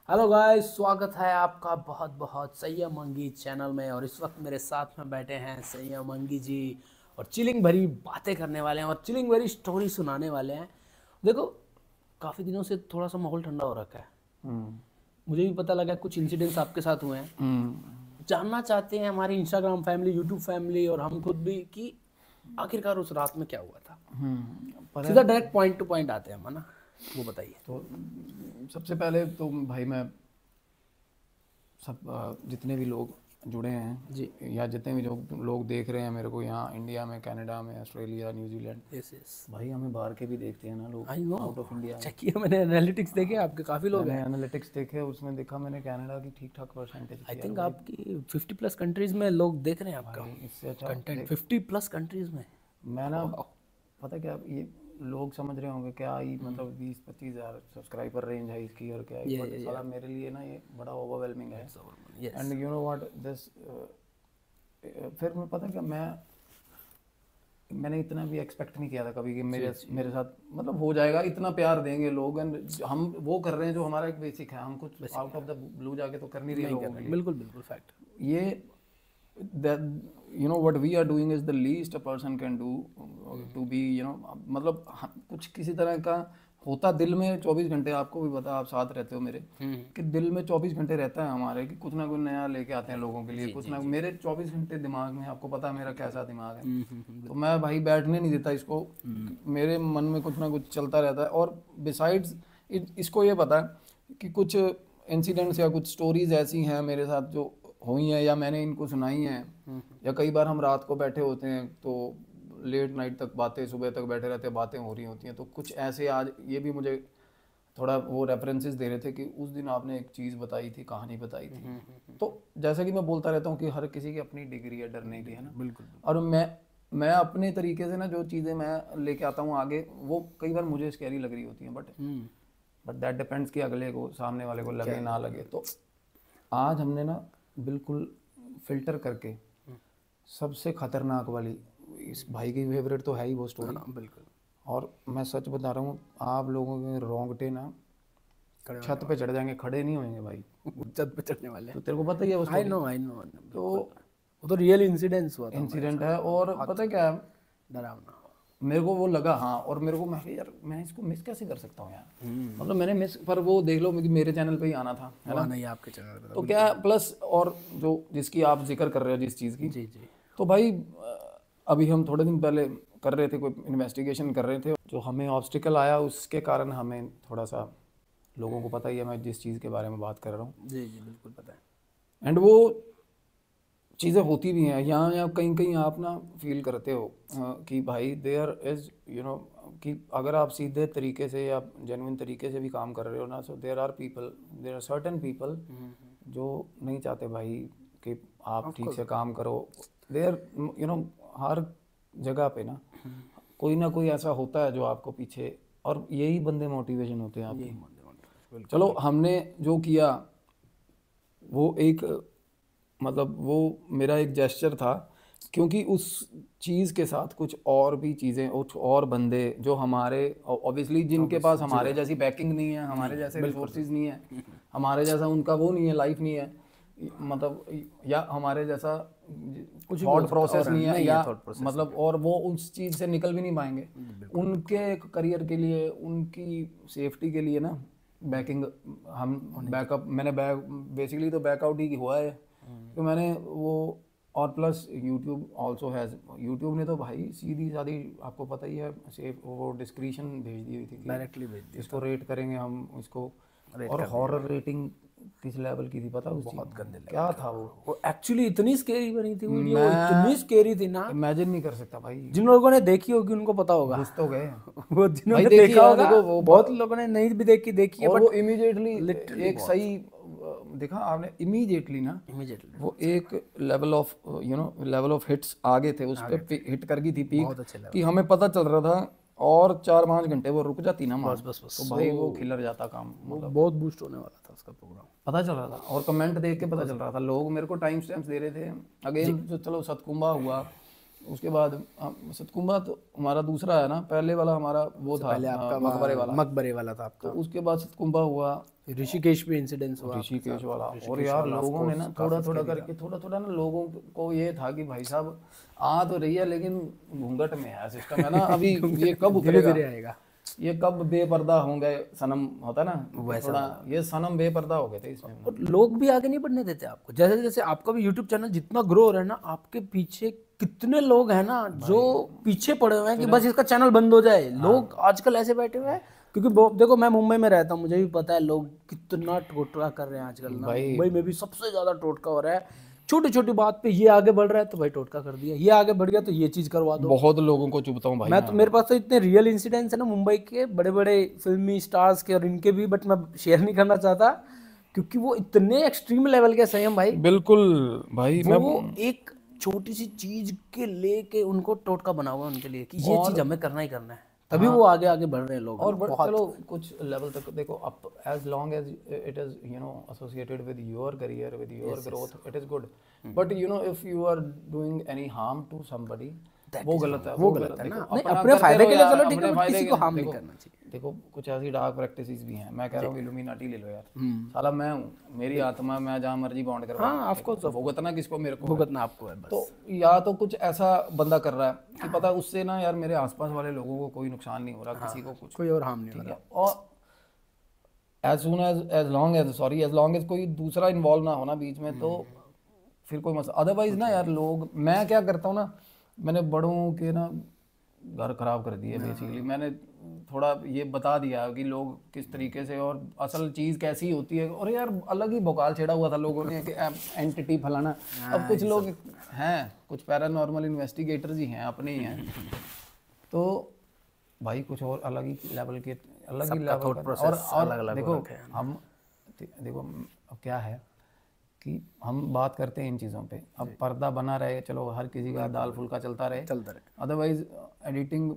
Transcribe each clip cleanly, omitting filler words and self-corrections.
Hello guys, स्वागत है आपका बहुत बहुत सैयम अंगी चैनल में। और इस वक्त मेरे साथ में बैठे हैं सैयम अंगी जी और चिलिंग भरी बातें करने वाले हैं और चिलिंग भरी स्टोरी सुनाने वाले हैं। देखो, काफ़ी दिनों से थोड़ा सा माहौल ठंडा हो रखा है। मुझे भी पता लगा कुछ इंसिडेंट्स आपके साथ हुए हैं। जानना चाहते हैं हमारी इंस्टाग्राम फैमिली, यूट्यूब फैमिली और हम खुद भी कि आखिरकार उस रात में क्या हुआ था। सीधा डायरेक्ट पॉइंट टू पॉइंट आते हैं हम, है ना। वो बताइए। तो सबसे पहले तो भाई मैं सब जितने भी लोग जुड़े हैं जी। या जितने भी लोग देख रहे हैं मेरे को यहाँ इंडिया में, कनाडा में, ऑस्ट्रेलिया, न्यूजीलैंड, यस यस, भाई हमें बाहर के भी देखते हैं ना लोग, I know. Out of India. Check किया मैंने, एनालिटिक्स देखे आपके, काफ़ी लोग मैंने हैं। एनालिटिक्स देखे, उसमें देखा मैंने कनाडा की ठीक ठाक परसेंटेज आई थी यार थिंक भाई। आपकी 50+ कंट्रीज में लोग देख रहे हैं आपका भाई इससे अच्छा कंटेंट, 50+ कंट्रीज में। मैं ना, वाह। पता क्या, ये लोग समझ रहे होंगे क्या ही मतलब 20-25 हज़ार सब्सक्राइबर रेंज है इसकी और क्या है, बट साला मेरे लिए ना ये बड़ा ओवरवेलमिंग है। Yes. And you know what this, फिर मैं पता क्या, मैंने इतना भी एक्सपेक्ट नहीं किया था कभी कि मेरे साथ मतलब हो जाएगा, इतना प्यार देंगे लोग। एंड हम वो कर रहे हैं जो हमारा एक बेसिक है, हम कुछ आउट ऑफ द ब्लू जाके तो कर नहीं रहे लोगों के लिए। बिल्कुल बिल्कुल फैक्ट। ये you know what we are doing is the least a person can do to be, you know, मतलब कुछ किसी तरह का होता दिल में 24 घंटे, आपको भी पता, आप साथ रहते हो मेरे, कि दिल में 24 घंटे रहता है हमारे कि कुछ ना कुछ नया लेके आते हैं लोगों के लिए, कुछ ना। मेरे 24 घंटे दिमाग में, आपको पता है मेरा कैसा दिमाग है, तो मैं भाई बैठने नहीं देता इसको, मेरे मन में कुछ ना कुछ चलता रहता है। और बिसाइड्स इसको ये पता है कि कुछ इंसिडेंट्स या कुछ स्टोरीज ऐसी हैं मेरे साथ जो हुई हैं या मैंने इनको सुनाई हैं, या कई बार हम रात को बैठे होते हैं तो लेट नाइट तक बातें, सुबह तक बैठे रहते हैं, बातें हो रही होती हैं। तो कुछ ऐसे आज ये भी मुझे थोड़ा वो रेफरेंसेस दे रहे थे कि उस दिन आपने एक चीज़ बताई थी, कहानी बताई थी। तो जैसा कि मैं बोलता रहता हूँ कि हर किसी की अपनी डिग्री है डरने की, है ना। बिल्कुल। और मैं अपने तरीके से ना जो चीज़ें मैं लेके आता हूँ आगे, वो कई बार मुझे स्कैरी लग रही होती हैं, बट दैट डिपेंड्स कि अगले को, सामने वाले को लगे ना लगे। तो आज हमने ना बिल्कुल फिल्टर करके सबसे खतरनाक वाली, इस भाई की फेवरेट तो है ही वो स्टोरी। बिल्कुल। और मैं सच बता रहा हूँ, आप लोगों के रोंगटे ना छत पे चढ़ जाएंगे, खड़े नहीं होंगे भाई। छत पे चढ़ने वाले। तो तेरे को पता ही है वो I story. No I know. तो वो तो रियल इंसिडेंट्स हुआ था हमारे इंसिडेंट साथ। है, और पता क्या है, डरावना। मेरे को वो लगा, हाँ, और मेरे को, मैं यार मैं इसको मिस कैसे कर सकता हूँ यार, मतलब मैंने मिस, पर वो देख लो मेरे चैनल पे ही आना था, है ना। नहीं, आपके चैनल पे था। तो क्या प्लस, और जो जिसकी आप जिक्र कर रहे हो जिस चीज़ की, जी जी। तो भाई अभी हम थोड़े दिन पहले कर रहे थे, कोई इन्वेस्टिगेशन कर रहे थे, जो हमें ऑब्स्टिकल आया उसके कारण हमें थोड़ा सा, लोगों को पता ही है मैं जिस चीज़ के बारे में बात कर रहा हूँ, जी जी बिल्कुल पता है। एंड वो चीज़ें होती भी हैं यहाँ या कहीं कहीं, आप ना फील करते हो कि भाई देयर इज़, यू नो, कि अगर आप सीधे तरीके से या जेन्युइन तरीके से भी काम कर रहे हो ना, so there are certain people जो नहीं चाहते भाई कि आप ठीक से काम करो। देयर, यू नो, हर जगह पे ना कोई ना कोई ऐसा होता है जो आपको पीछे, और यही बंदे मोटिवेशन होते हैं आपकी। चलो हमने जो किया वो एक, मतलब वो मेरा एक जेस्चर था, क्योंकि उस चीज़ के साथ कुछ और भी चीज़ें, कुछ और बंदे जो हमारे, ऑब्वियसली जिनके पास हमारे जैसी बैकिंग नहीं है, हमारे जैसे रिसोर्सेज नहीं है, हमारे जैसा उनका वो नहीं है, लाइफ नहीं है, मतलब, या हमारे जैसा कुछ थॉट प्रोसेस नहीं है, या मतलब, और वो उस चीज़ से निकल भी नहीं पाएंगे। उनके करियर के लिए, उनकी सेफ्टी के लिए ना बैकिंग, हम बैकअप, मैंने बेसिकली तो बैकआउट ही हुआ है, तो मैंने वो, और plus YouTube also has, YouTube ने तो भाई सीधी सादी, आपको पता ही है, सेफ वो डिस्क्रिप्शन भेज दी हुई थी, डायरेक्टली भेज दिया। इसको रेट करेंगे हम इसको, और हॉरर रेटिंग किस लेवल की थी पता, उस बहुत गंदे लेवल क्या था वो एक्चुअली इतनी स्केरी बनी थी वीडियो, इतनी स्केरी थी ना, इमेजिन नहीं कर सकता भाई। जिन लोगों ने देखी होगी उनको पता होगा। घुस तो गए वो जिन्होंने भाई, देखिए देखा होगा, देखो वो बहुत लोगों ने नहीं भी देखी है, और बट वो इमीडिएटली लिटरली एक सही देखा आपने, इमीडिएटली ना, इमीडिएटली वो एक level of, you know, level of hits आगे थे, उस पे हिट कर गई थी पीक, बहुत अच्छे कि हमें पता चल रहा था, और 4-5 घंटे वो रुक जाती ना मार, बस तो भाई वो खिलर जाता काम, मतलब बहुत बूस्ट होने वाला था उसका प्रोग्राम। पता चल रहा था, और कमेंट देख के पता चल रहा था, लोग मेरे को टाइम स्टैम्प्स दे रहे थे। अगेन जो, चलो सतकुंबा हुआ, उसके बाद सतकुंबा तो हमारा दूसरा है ना, पहले वाला हमारा वो था पहले आपका मकबरे वाला, मकबरे वाला था तो आपका, उसके बाद सतकुंबा हुआ, फिर ऋषिकेश भी इंसिडेंस हुआ आपके ऋषिकेश साथ। वाला। और ऋषिकेश यार वाला of लोगों ने course ना थोड़ा काफी थोड़ा scary करके, थोड़ा थोड़ा ना लोगों को ये था कि भाई साहब आ तो रही है लेकिन घूंघट में है सिस्टम है ना, अभी ये कब धीरे उतरेगा, धीरे आएगा। ये कब बेपर्दा होंगे सनम, होता ना वैसा थोड़ा, ये सनम बेपर्दा हो गए थे इसमें। और लोग भी आगे नहीं बढ़ने देते आपको। जैसे जैसे आपका भी यूट्यूब चैनल जितना ग्रो हो रहा है ना, आपके पीछे कितने लोग हैं ना जो पीछे पड़े हुए हैं कि बस इसका चैनल बंद हो जाए। लोग आजकल ऐसे बैठे हुए हैं, क्योंकि देखो मैं मुंबई में रहता हूँ, मुझे भी पता है लोग कितना टोटका कर रहे हैं आजकल ना। मुंबई में भी सबसे ज्यादा टोटका हो रहा है, छोटी छोटी बात पे ये आगे बढ़ रहा है तो भाई टोटका कर दिया, ये आगे बढ़ गया तो ये चीज करवा दो। बहुत लोगों को चुभता हूँ भाई मैं तो, मेरे पास तो इतने रियल इंसिडेंट्स है ना मुंबई के बड़े बड़े फिल्मी स्टार्स के और इनके भी, बट मैं शेयर नहीं करना चाहता क्योंकि वो इतने एक्सट्रीम लेवल के संयम भाई। बिल्कुल भाई। मैं वो एक छोटी सी चीज के लेके उनको टोटका बना हुआ है उनके लिए कि ये चीज हमें करना ही करना है, तभी वो आगे आगे बढ़ रहे हैं लोग। और चलो कुछ लेवल तक देखो, up as long as it is you know associated with your career, with your growth, it is good, but you know if you are doing any harm to somebody, वो गलत है, वो गलत है ना। देखो, नहीं, अपना अपने करते फायदे रहो के लिए यार, चलो ठीक अपने है, बट फायदे किसी के को हार्म नहीं देखो, करना चाहिए। देखो कुछ ऐसी डार्क प्रैक्टिसेस भी हैं। मैं कह रहा हूँ इल्यूमिनाटी ले लो यार, साला मैं हूँ, मेरी आत्मा, मैं जहाँ मर्जी बाउंड करवा, हाँ ऑफ कोर्स, भुगतना किसको, मेरे को भुगतना आपको है बस। तो या तो कुछ ऐसा बंदा कर रहा है कि पता है उससे ना यार मेरे आसपास वाले लोगों को कोई नुकसान नहीं हो रहा, किसी को कुछ, कोई और हार्म नहीं हो ठीक रहा। है, और एज लॉन्ग एज कोई दूसरा इन्वॉल्व ना होना बीच में, तो फिर कोई मसला। अदरवाइज ना यार लोग, मैं क्या करता हूँ ना, मैंने बड़ों के ना घर खराब कर दिए बेसिकली। मैंने थोड़ा ये बता दिया कि लोग किस तरीके से और असल चीज़ कैसी होती है, और यार अलग ही भोकाल छेड़ा हुआ था लोगों ने कि एंटिटी फलाना। अब कुछ लोग हैं, कुछ पैरानॉर्मल इन्वेस्टिगेटर्स ही हैं, अपने ही हैं, तो भाई कुछ और अलग ही लेवल के, अलग ही लेवल का। और देखो हम, देखो अब क्या है कि हम बात करते हैं इन चीज़ों पे, अब पर्दा बना रहे, चलो हर किसी का दाल फुल्का चलता रहे, अदरवाइज एडिटिंग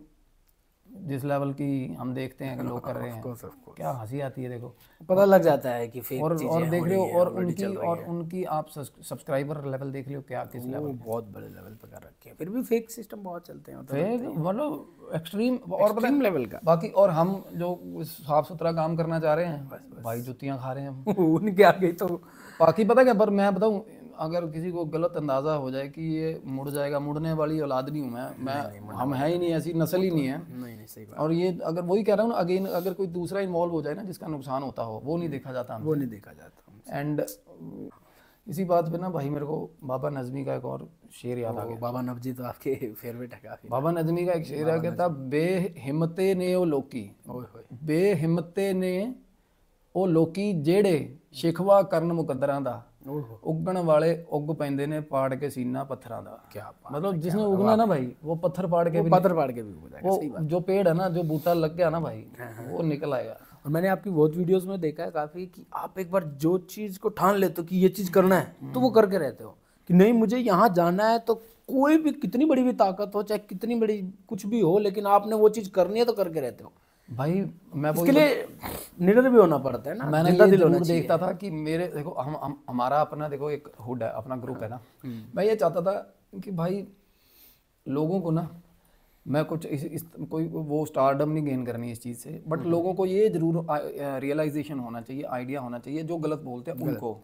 जिस लेवल की हम देखते हैं कि लोग कर रहे हैं, क्या हंसी आती है देखो, पता लग जाता है कि फेक और चीजें देख हो रहे रही हो, हैं, और उनकी आप सब्सक्राइबर लेवल देख लियो क्या, किस लेवल, बहुत बड़े लेवल पे कर रखे हैं, फिर भी फेक सिस्टम बहुत चलते हैं फेक मतलब एक्सट्रीम, और एक्सट्रीम लेवल का। बाकी और हम जो साफ सुथरा काम करना चाह रहे हैं भाई जुतियां खा रहे हैं हम। उनके आगे तो बाकी पता क्या, पर मैं बताऊं, अगर किसी को गलत अंदाजा हो जाए कि ये मुड़ जाएगा, मुड़ने वाली औलाद नहीं हूँ मैं हम है ही नहीं, ऐसी नस्ल ही नहीं है। नहीं सही बात। और ये अगर वही कह रहा हूँ ना अगेन, अगर कोई दूसरा इन्वॉल्व हो जाए ना जिसका नुकसान होता हो, वो नहीं देखा जाता, वो नहीं देखा जाता। एंड इसी बात पे ना भाई मेरे को बाबा नज़मी का एक और शेर याद आ गया। बाबा नवजी तो आपके फेवरेट है काफी। बाबा नज़मी का एक शेर है, कहता बेहिम्मते ने ओ लोकी, बेहिम्मते ने ओ लोकी ਜਿਹੜੇ शिकवा ਕਰਨ मुकद्दरां दा, उगण वाले उग पैंदे ने पाड़ के सीना पत्थरां दा। क्या मतलब जिसने उगना ना भाई, वो पत्थर पाड़ के भी, पत्थर पाड़ के भी हो जाएगा। वो जो पेड़ है ना, जो बूटा लग गया ना भाई, वो निकल आएगा। और मैंने आपकी बहुत वीडियोस में देखा है काफी कि आप एक बार जो चीज को ठान लेते हो कि ये चीज करना है, तो वो करके रहते हो कि नहीं मुझे यहाँ जाना है, तो कोई भी कितनी बड़ी भी ताकत हो, चाहे कितनी बड़ी कुछ भी हो, लेकिन आपने वो चीज करनी है तो करके रहते हो भाई। मैं इसके लिए निडर भी होना पड़ता है ना। मैंने ये जरूर देखता था कि मेरे देखो हम हमारा अपना देखो एक हुड है, अपना ग्रुप है ना, मैं ये चाहता था कि भाई लोगों को ना, मैं कुछ कोई वो स्टारडम नहीं गेन करनी इस चीज़ से, बट लोगों को ये जरूर रियलाइजेशन होना चाहिए, आइडिया होना चाहिए, जो गलत बोलते हैं उनको,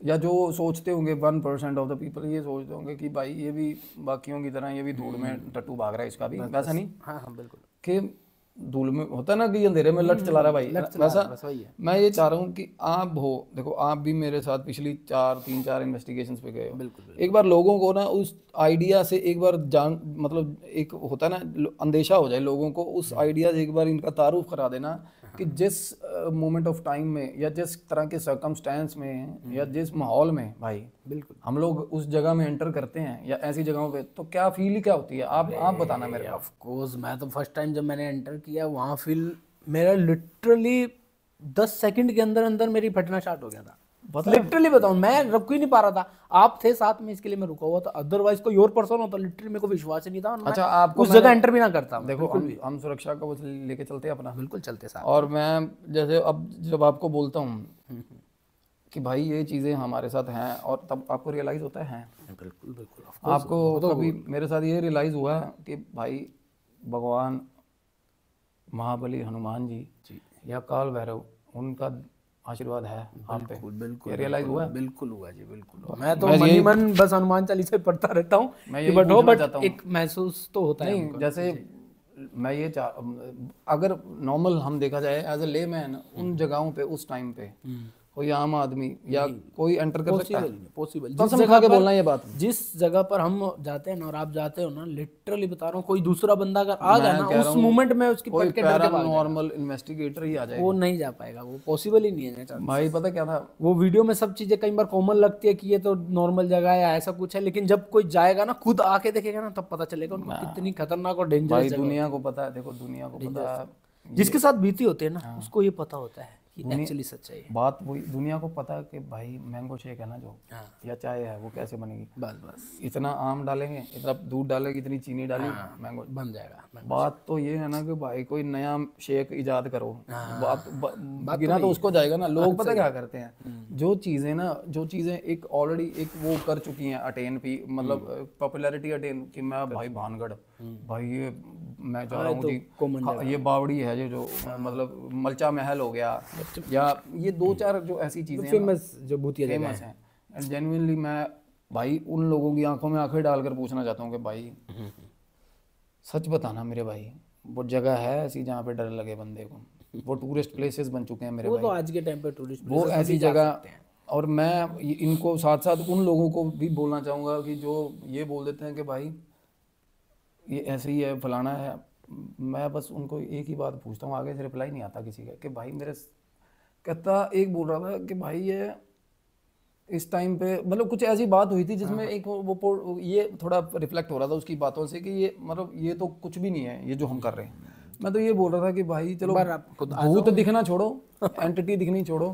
या जो सोचते होंगे 1% ऑफ द पीपल ये सोचते होंगे कि भाई ये भी बाकियों की तरह, ये भी धूल में टट्टू भाग रहा है, इसका भी वैसा नहीं। हाँ बिल्कुल, कि धूल में होता है ना कि अंधेरे में लट चला रहा है भाई, वैसा मैं ये चाह रहा हूँ कि आप हो, देखो आप भी मेरे साथ पिछली 3-4 इन्वेस्टिगेशंस पे गए हो, बिल्कुल। एक बार लोगों को ना उस आइडिया से एक बार जान, मतलब एक होता है ना अंदेशा हो जाए लोगों को, उस आइडिया से एक बार इनका तारुफ करा देना कि जिस मोमेंट ऑफ टाइम में या जिस तरह के सर्कमस्टेंस में या जिस माहौल में भाई बिल्कुल हम लोग उस जगह में एंटर करते हैं या ऐसी जगहों पे, तो क्या फील ही क्या होती है, आप बताना मेरे को। ऑफ कोर्स मैं तो फर्स्ट टाइम जब मैंने एंटर किया वहाँ फील मेरा लिटरली 10 सेकंड के अंदर अंदर मेरी फटना स्टार्ट हो गया था। लिटरली बताऊं, मैं रुक ही नहीं पा रहा था। आप थे साथ में इसके लिए मैं रुका हुआ था, अदरवाइज कोई और पर्सन होता लिटरली मेरे को विश्वास ही नहीं था। अच्छा, आपको उस जगह एंटर भी ना करता। देखो हम सुरक्षा को लेके चलते हैं अपना, बिल्कुल चलते साथ। और मैं जैसे अब जब आपको बोलता हूँ कि भाई ये चीज़ें हमारे साथ हैं, और तब आपको रियलाइज होता है। बिल्कुल बिल्कुल, आपको कभी मेरे साथ ये रियलाइज़ हुआ कि भाई भगवान महाबली हनुमान जी या काल भैरव, उनका आशीर्वाद है आप पे? बिल्कुल ये रियलाइज हुआ? बिल्कुल हुआ जी, बिल्कुल हुआ। मैं तो मन ही मन बस हनुमान चालीसा पढ़ता रहता हूँ कि बट हो, बट एक महसूस तो होता है नहीं। जैसे मैं ये अगर नॉर्मल हम देखा जाए एज अ लेमैन, उन जगहों पे उस टाइम पे कोई आम आदमी या कोई एंटर कर सकता है? पॉसिबल। कसम खा के बोलना ये बात। जिस जगह पर हम जाते हैं ना और आप जाते हो ना, लिटरली बता रहा हूँ, कोई दूसरा बंदा अगर आ गया ना उस मोमेंट में उसकी कोई पैरानॉर्मल इन्वेस्टिगेटर ही आ जाए, वो नहीं जा पाएगा, वो पॉसिबल ही नहीं है भाई। पता क्या था, वो वीडियो में सब चीजें कई बार कॉमन लगती है कि ये तो नॉर्मल जगह है या ऐसा कुछ है, लेकिन जब कोई जाएगा ना, खुद आके देखेगा ना, तब पता चलेगा उनको कितनी खतरनाक और डेंजरस जगह। दुनिया को पता है, देखो दुनिया को पता है, जिसके साथ बीती होती है ना उसको ये पता होता है कि एक्चुअली सच्चाई है। बात वही, दुनिया को पता है कि भाई मैंगो शेक है ना जो या चाय है वो कैसे बनेगी। बस इतना आम डालेंगे, इतना दूध डालेंगे, इतनी चीनी डालेंगे, मैंगो बन जाएगा। बात तो ये है ना कि भाई कोई नया शेक इजाद करो, बात गिना तो उसको जाएगा ना। लोग पता क्या करते हैं, जो चीज़ें एक ऑलरेडी एक वो कर चुकी हैं अटेन भी, मतलब पॉपुलैरिटी अटेन, कि मैं भाई भानगढ़, भाई ये मैं जा रहा हूँ जी, ये बावड़ी है जो मतलब मलचा महल हो गया, या ये दो चार जो ऐसी चीज़ें फेमस जो भूतिया फेमस हैं। एंड जेन्युइनली मैं भाई उन लोगों की आंखों में आंखें डालकर पूछना चाहता हूँ कि भाई सच बताना मेरे भाई, वो जगह है ऐसी जहाँ पे डर लगे बंदे को? वो टूरिस्ट प्लेसेस बन चुके हैं मेरे भाई, वो तो आज के टाइम पे टूरिस्ट वो ऐसी जगह। और मैं इनको साथ साथ उन लोगों को भी बोलना चाहूँगा कि जो ये बोल देते हैं कि भाई ये ऐसे ही है, फलाना है, मैं बस उनको एक ही बात पूछता हूँ, आगे से रिप्लाई नहीं आता किसी का, कि भाई मेरे कहता एक बोल रहा था कि भाई ये इस टाइम पे मतलब कुछ ऐसी बात हुई थी जिसमें एक वो ये थोड़ा रिफ्लेक्ट हो रहा था उसकी बातों से कि ये मतलब ये तो कुछ भी नहीं है ये जो हम कर रहे हैं। मैं तो ये बोल रहा था कि भाई चलो भूत दिखना छोड़ो, एंटिटी दिखनी छोड़ो,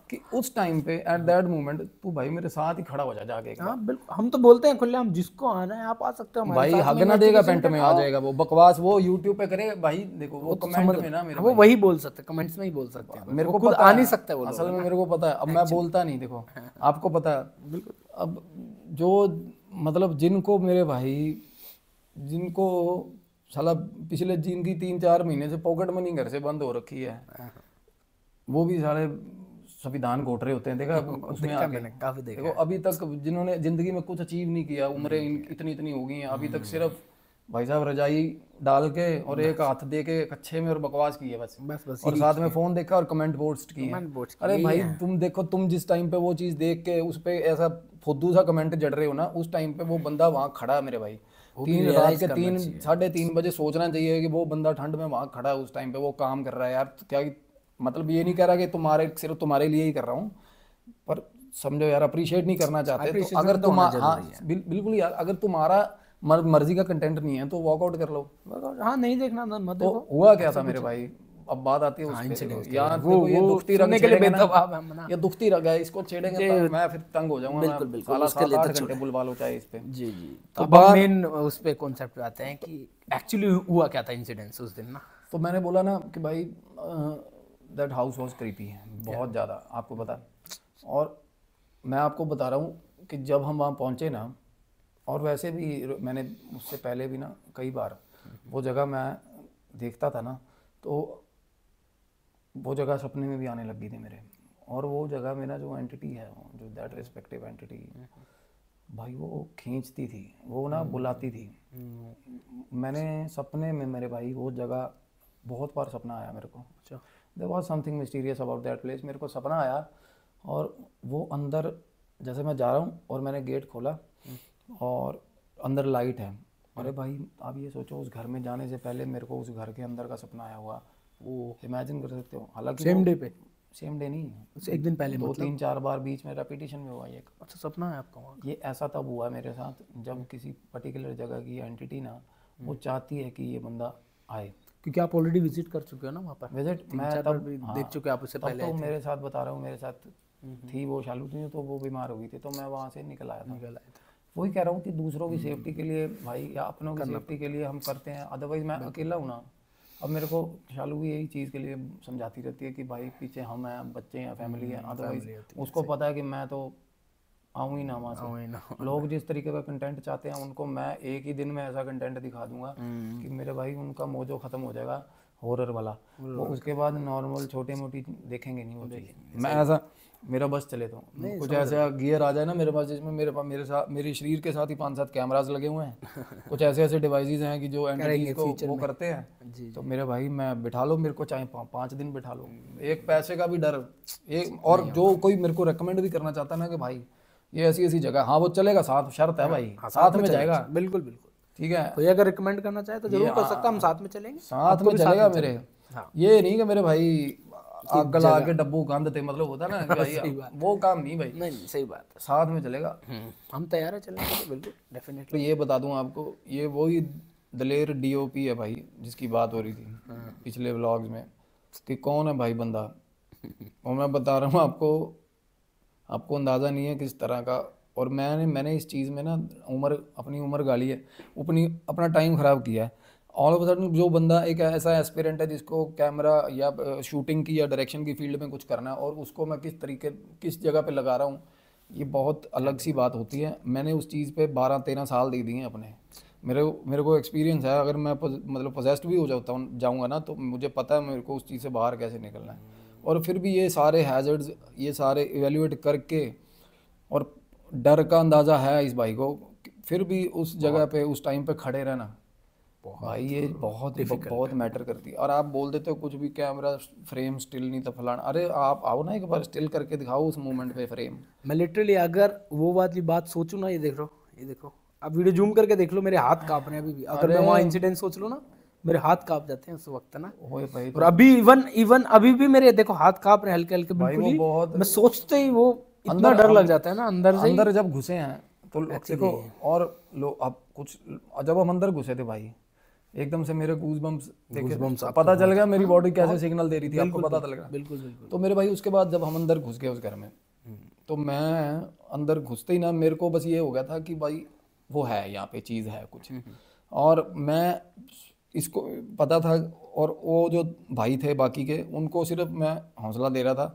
कि उस टाइम पे एट दैट मोमेंट तू भाई मेरे साथ ही खड़ा हो जा जाके। हाँ बिल्कुल, हम तो बोलते हैं खुले, हम जिसको आना है आप आ सकते हो भाई, हग ना देगा पेंट में आ जाएगा, वो बकवास वो यूट्यूब पे करे भाई, देखो वो कमेंट में ना मेरे वो वही बोल सकते, कमेंट्स में ही बोल सकते हैं, मेरे को खुद आ नहीं सकते वो असल में, मेरे को पता है, अब मैं बोलता नहीं, देखो आपको पता है बिल्कुल। अब जो मतलब जिनको मेरे भाई, जिनको साला पिछले जिनकी 3-4 महीने से पॉकेट मनी घर से बंद हो रखी है, वो भी सारे संविधान घोट रहे होते हैं, देखा उसमें आके काफी देखा। देखो अभी तक जिन्होंने जिंदगी में कुछ अचीव नहीं किया, उम्रें इतनी हो गई हैं, अभी तक सिर्फ भाई साहब रजाई डाल के और एक हाथ दे के कच्छे में और बकवास की है बस और साथ में फोन देखा और कमेंट पोस्ट किए हैं। अरे भाई तुम देखो, तुम जिस टाइम पे वो चीज़ देख के उस पर ऐसा फुद्दू सा कमेंट जड़ रहे हो ना, उस टाइम पे वो बंदा वहाँ खड़ा है मेरे भाई, 3 बजे सोचना चाहिए कि वो बंदा ठंड में वहाँ खड़ा है, उस टाइम पे वो काम कर रहा है यार। क्या मतलब ये नहीं कह रहा कि सिर्फ तुम्हारे लिए ही कर रहा हूँ, पर समझो यार, अप्रिशिएट नहीं करना चाहते तो अगर तुम बिल्कुल यार, अगर तुम्हारा मर्जी का कंटेंट नहीं है तो वॉकआउट कर लो। हाँ, नहीं देखना मत देखो। तो हुआ क्या था मेरे भाई, अब बात आती है उस पे यार, देखो ये दुखती रंग छेड़ेंगे, ये दुखती रंग है, इसको छेड़ेंगे तो मैं फिर तंग हो जाऊंगा, मैं साला 7-8 घंटे बुलवा लो चाहे इस पे। जी जी। तो मेन उस पे कॉन्सेप्ट पे आते हैं कि एक्चुअली हुआ क्या था इंसिडेंस उस दिन ना। तो मैंने बोला ना कि भाई दैट हाउस वाज क्रीपी है बहुत ज़्यादा, आपको पता। और मैं आपको बता रहा हूँ कि जब हम वहाँ पहुँचे ना, और वैसे भी मैंने उससे पहले भी ना कई बार वो जगह मैं देखता था ना, तो वो जगह सपने में भी आने लगी थी मेरे। और वो जगह मेरा जो एंटिटी है, जो दैट रिस्पेक्टिव एंटिटी, भाई वो खींचती थी, वो ना बुलाती थी। मैंने सपने में मेरे भाई वो जगह बहुत बार सपना आया मेरे को। अच्छा, there was something mysterious about that place. मेरे को सपना आया और वो अंदर, जैसे मैं जा रहा हूँ और मैंने गेट खोला और अंदर लाइट है। अरे भाई आप ये सोचो, उस घर में जाने से पहले मेरे को उस घर के अंदर का सपना आया हुआ, वो इमेजिन कर सकते हो। हालांकि सेम डे पे, सेम डे नहीं, एक दिन पहले, 2-3-4 बार बीच में रेपिटेशन में हुआ ये। अच्छा, सपना है आपका वहाँ? ये ऐसा तब हुआ मेरे साथ जब किसी पर्टिकुलर जगह की एंटिटी ना वो चाहती है कि ये बंदा आए, क्योंकि आप ऑलरेडी विजिट कर चुके हो ना वहाँ पर। विजिट मैं तब देख चुके आप उससे पहले। तो मेरे साथ बता रहा हूँ, मेरे साथ थी वो शालू थी, तो वो बीमार हो गई थी, तो मैं वहाँ से निकल आया था। वही कह रहा हूँ कि दूसरों की सेफ्टी के लिए भाई, या अपनों की सेफ्टी के लिए हम करते हैं, अदरवाइज मैं अकेला हूँ ना। अब मेरे को शालू भी यही चीज़ के लिए समझाती रहती है कि भाई पीछे हम हैं, बच्चे हैं, फैमिली है, अदरवाइज उसको पता है कि मैं तो आऊँ ही ना वहाँ से। वही ना। लोग जिस तरीके का कंटेंट चाहते हैं उनको मैं एक ही दिन में ऐसा कंटेंट दिखा दूंगा कि मेरे भाई उनका मोजो ख़त्म हो जाएगा हॉरर वाला। वो उसके बाद नॉर्मल छोटे मोटी देखेंगे नहीं वो चीज़। मैं ऐसा मेरा बस चले तो कुछ ऐसा गियर आ जाए ना मेरे पास जिसमें मेरे पास मेरे साथ मेरे शरीर के साथ ही 5-7 कैमरास लगे हुए हैं, कुछ ऐसे ऐसे डिवाइसेस हैं कि जो एंटिटीज को वो करते हैं, तो मेरे भाई मैं बिठा लो, मेरे को चाहे 5 दिन बिठा लो, एक पैसे का भी डर एक। और जो कोई मेरे को रेकमेंड भी करना चाहता है ना कि भाई ये ऐसी ऐसी जगह, हाँ वो चलेगा, साथ शर्त है भाई, साथ में जाएगा, बिल्कुल बिल्कुल। ठीक है, कोई अगर रिकमेंड करना चाहे तो जरूर कर सकता, हम साथ में चलेंगे, साथ में चलेगा मेरे। हाँ। ये नहीं कि मेरे भाई आग गला के डब्बू गंदते, मतलब होता ना कि भाई वो काम नहीं भाई, नहीं सही बात है, साथ में चलेगा। हम तैयार है चलने के लिए, बिल्कुल डेफिनेटली। तो ये बता दूं आपको, ये वही दलेर डीओपी है भाई जिसकी बात हो रही थी पिछले व्लॉग्स में कि कौन है भाई बंदा। और मैं बता रहा हूँ आपको, आपको अंदाज़ा नहीं है किस तरह का। और मैंने इस चीज़ में ना अपनी उम्र गाली है, अपना टाइम ख़राब किया है। ऑल ऑफ सडन जो बंदा एक ऐसा एस्पिरेंट है जिसको कैमरा या शूटिंग की या डायरेक्शन की फील्ड में कुछ करना है, और उसको मैं किस जगह पे लगा रहा हूँ, ये बहुत अलग सी बात होती है। मैंने उस चीज़ पे 12-13 साल दे दिए हैं अपने। मेरे को एक्सपीरियंस है, अगर मैं मतलब पोजेस्ड भी हो जाऊँगा ना, तो मुझे पता है मेरे को उस चीज़ से बाहर कैसे निकलना है। और फिर भी ये सारे हैजर्ड्स, ये सारे इवेल्युएट करके, और डर का अंदाज़ा है इस भाई को, फिर भी उस जगह पे उस टाइम पे खड़े रहना भाई, ये बहुत मैटर करती है। और आप बोल देते हो कुछ भी, कैमरा फ्रेम स्टिल नहीं था फलाना, अरे आप आओ ना एक बार स्टिल करके दिखाओ उस मोमेंट पे फ्रेम। मैं लिटरली अगर वो वाली बात सोचूं ना, ये देख लो, ये देखो, अब वीडियो जूम करके देख लो, मेरे हाथ कांप रहे हैं अभी भी। अगर मैं वहाँ इंसिडेंट सोच लूँ ना, मेरे हाथ कांप जाते हैं उस वक्त ना। ओए भाई, और अभी इवन अभी भी मेरे देखो हाथ कांप रहे हैं हल्के हल्के, बिल्कुल ही। बहुत मैं सोचते ही वो इतना डर लग जाता है ना अंदर से। अंदर जब घुसे हैं तो देखो, और लो अब कुछ, जब हम अंदर घुसे थे भाई, एकदम से मेरे गूज़बम्स देखे, पता चल गया मेरी बॉडी कैसे सिग्नल दे रही थी, आपको पता चल गया। बिल्कुल बिल्कुल। तो मेरे भाई उसके बाद जब हम अंदर घुस गए उस घर में, तो मैं अंदर घुसते ही ना मेरे को बस ये हो गया था कि भाई वो है, यहाँ पे चीज़ है कुछ। और मैं इसको पता था, और वो जो भाई थे बाकी के, उनको सिर्फ मैं हौसला दे रहा था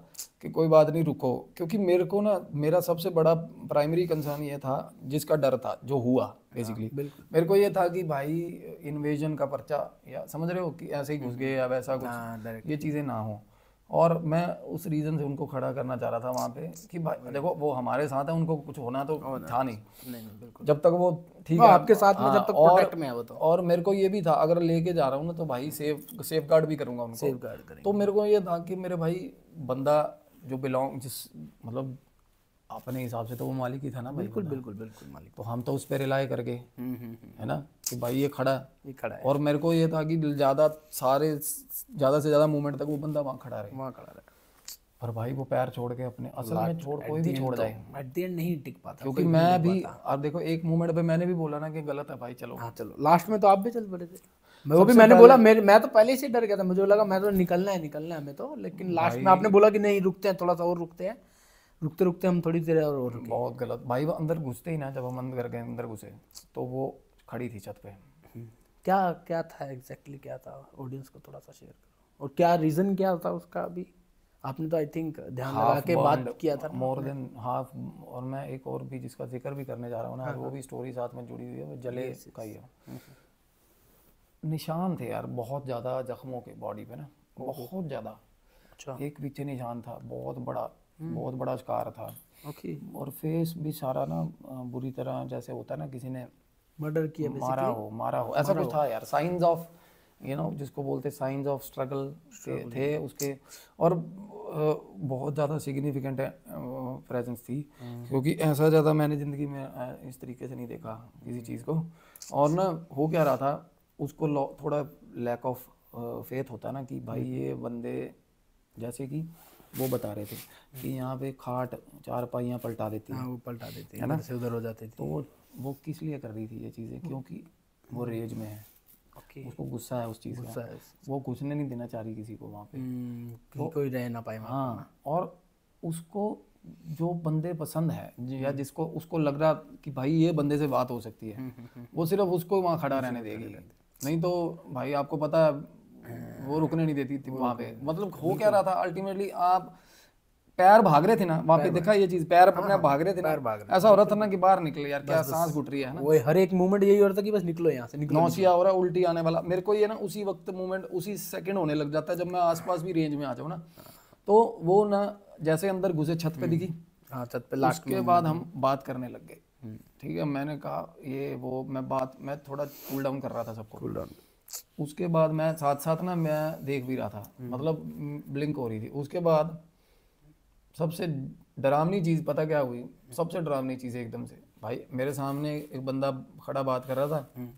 कि कोई बात नहीं, रुको। क्योंकि मेरे को ना, मेरा सबसे बड़ा प्राइमरी कंसर्न ये था, जिसका डर था जो हुआ बेसिकली, मेरे को ये था कि भाई इन्वेजन का पर्चा, या समझ रहे हो कि ऐसे ही घुस गए या वैसा कुछ, ये चीज़ें ना हो। और मैं उस रीज़न से उनको खड़ा करना चाह रहा था वहाँ पे कि भाई देखो वो हमारे साथ है, उनको कुछ होना तो था नहीं, बिल्कुल। जब तक वो ठीक है आपके साथ में, जब तक प्रोटेक्ट में है वो तो। और मेरे को ये भी था, अगर लेके जा रहा हूँ ना तो भाई सेफ गार्ड भी करूँगा उनको, सेफ गार्ड करेंगे। तो मेरे को ये था कि मेरे भाई बंदा जो मतलब अपने हिसाब से तो वो मालिक ही था ना भाई, बिल्कुल बिल्कुल बिल्कुल मालिक। तो हम तो उस पर रिलाई करके, है ना, कि भाई ये खड़ा है, है। और मेरे को ये था कि ज़्यादा से ज़्यादा मूवमेंट तक वो बंदा वहाँ खड़ा रहे। पर भाई वो पैर छोड़ के अपने, असल में कोई भी छोड़ जाए, एट द एंड नहीं टिक पाता। क्योंकि मैं भी, अब देखो एक मूवमेंट पे मैंने भी बोला ना कि गलत है भाई, चलो। हाँ चलो, लास्ट में तो आप भी चल पड़े थे। मैंने बोला, मैं तो पहले से डर गया था, मुझे लगा मैं तो निकलना है हमें तो, लेकिन लास्ट में आपने बोला कि नहीं रुकते हैं, थोड़ा सा और रुकते हैं, रुकते रुकते हम थोड़ी देर और रुके। बहुत गलत भाई, वो अंदर घुसते ही ना, जब हम अंदर घुसे तो वो खड़ी थी छत पे। क्या था एग्जैक्टली, क्या था, ऑडियंस को थोड़ा सा शेयर करो, और क्या रीजन क्या था उसका। अभी आपने तो आई थिंक ध्यान लगा के बात किया था, मोर देन हाफ। और मैं एक और भी जिसका जिक्र भी करने जा रहा हूँ ना, वो भी स्टोरी साथ में जुड़ी हुई है, वो जले का ही है। निशान थे यार बहुत ज़्यादा जख्मों के बॉडी पे ना, बहुत ज़्यादा। अच्छा। एक पीछे निशान था बहुत बड़ा स्कार था। ओके। और फेस भी सारा ना बुरी तरह, जैसे होता है ना किसी ने मर्डर किया, मारा हो ऐसा कुछ था यार। साइंस ऑफ जिसको बोलते साइंस ऑफ स्ट्रगल थे उसके। और बहुत ज़्यादा सिग्निफिकेंट प्रेजेंस थी, क्योंकि ऐसा ज़्यादा मैंने ज़िंदगी में इस तरीके से नहीं देखा किसी चीज़ को। और ना हो क्या रहा था, उसको थोड़ा लैक ऑफ फेथ होता ना कि भाई ये बंदे, जैसे कि वो बता रहे थे कि यहाँ पे खाट चारपाइयाँ पलटा देती हैं, वो पलटा देती है ना, से उधर हो जाती थी। तो वो किस लिए कर रही थी ये चीज़ें, क्योंकि वो रेज में है, उसको गुस्सा है उस चीज़ का, वो घुसने नहीं देना चाह रही किसी को वहाँ पे, तो कोई रह ना पाए। हाँ, और उसको जो बंदे पसंद है या जिसको उसको लग रहा कि भाई ये बंदे से बात हो सकती है, वो सिर्फ उसको वहाँ खड़ा रहने देगी, नहीं तो भाई आपको पता है वो रुकने नहीं देती थी वहाँ पे। मतलब हो क्या रहा था अल्टीमेटली, आप पैर भाग रहे थे ना वहाँ पे, देखा ये चीज, पैर अपने आप भाग रहे थे ना, पैर भाग रहे ऐसा हो रहा था ना कि बाहर निकले यार, क्या सांस घुट रही है ना, वो हर एक मूवमेंट यही हो रहा था कि बस निकलो यहाँ से, निकलो। नौसिया हो रहा है, उल्टी आने वाला। मेरे को ये ना उसी वक्त मूवमेंट उसी सेकंड होने लग जाता है जब मैं आसपास भी रेंज में आ जाऊँ ना, तो वो ना जैसे अंदर घुसे छत पे दिखी, हाँ छत पे लास्ट उसके बाद हम बात करने लग गए। ठीक है, मैंने कहा ये वो, मैं थोड़ा कूल डाउन कर रहा था सबको। Cool down. उसके बाद मैं साथ साथ ना मैं देख भी रहा था, मतलब ब्लिंक हो रही थी। उसके बाद सबसे डरावनी चीज़ पता क्या हुई, सबसे डरावनी चीज़ एकदम से भाई, मेरे सामने एक बंदा खड़ा बात कर रहा था,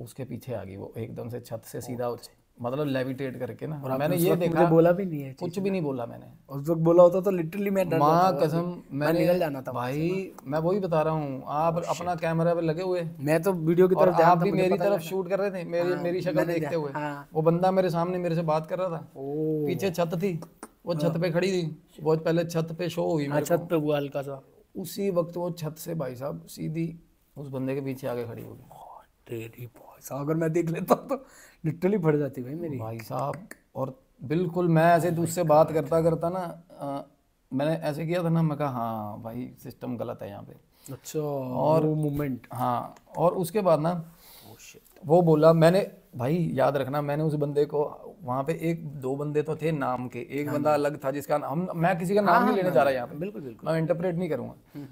उसके पीछे आ गई वो एकदम से छत से सीधा, मतलब लेविटेट करके ना। मैंने ये देखा, बोला भी नहीं है, कुछ भी नहीं बोला मैंने। उस वक्त बोला होता तो लिटरली मैं डर माँ जाता, कसम मैंने निकल जाना था भाई, मैं वही बता रहा हूँ, आप अपना कैमरा पे लगे हुए, मैं तो वीडियो की और तरफ ध्यान आप था, भी मुझे मेरी पता तरफ लगा। शूट कर रहे थे, मेरी शक्ल देखते हुए। हाँ। वो बंदा मेरे सामने मेरे से बात कर रहा था, ओ पीछे छत थी, वो छत पे खड़ी थी, वो पहले छत पे शो हुई मेरे छत पे हुआ हल्का सा, को। उसी वक्त वो छत से भाई साहब सीधी उस बंदे के पीछे आके खड़ी हो गई तेरी भाई साहब, अगर मैं देख लेता तो लिटरली फट जाती भाई मेरी। भाई साहब। और बिल्कुल मैं ऐसे उससे बात करता करता ना, मैंने ऐसे किया था ना, मैं कहा हाँ भाई सिस्टम गलत है यहाँ पे। अच्छा, और वो मूवमेंट। हाँ, और उसके बाद ना वो बोला, मैंने भाई याद रखना, मैंने उस बंदे को वहाँ पे, एक दो बंदे तो थे नाम के, एक बंदा अलग था जिसका मैं किसी का नाम नहीं लेने जा रहा यहाँ पे, बिल्कुल बिल्कुल। मैं इंटरप्रेट नहीं करूँगा।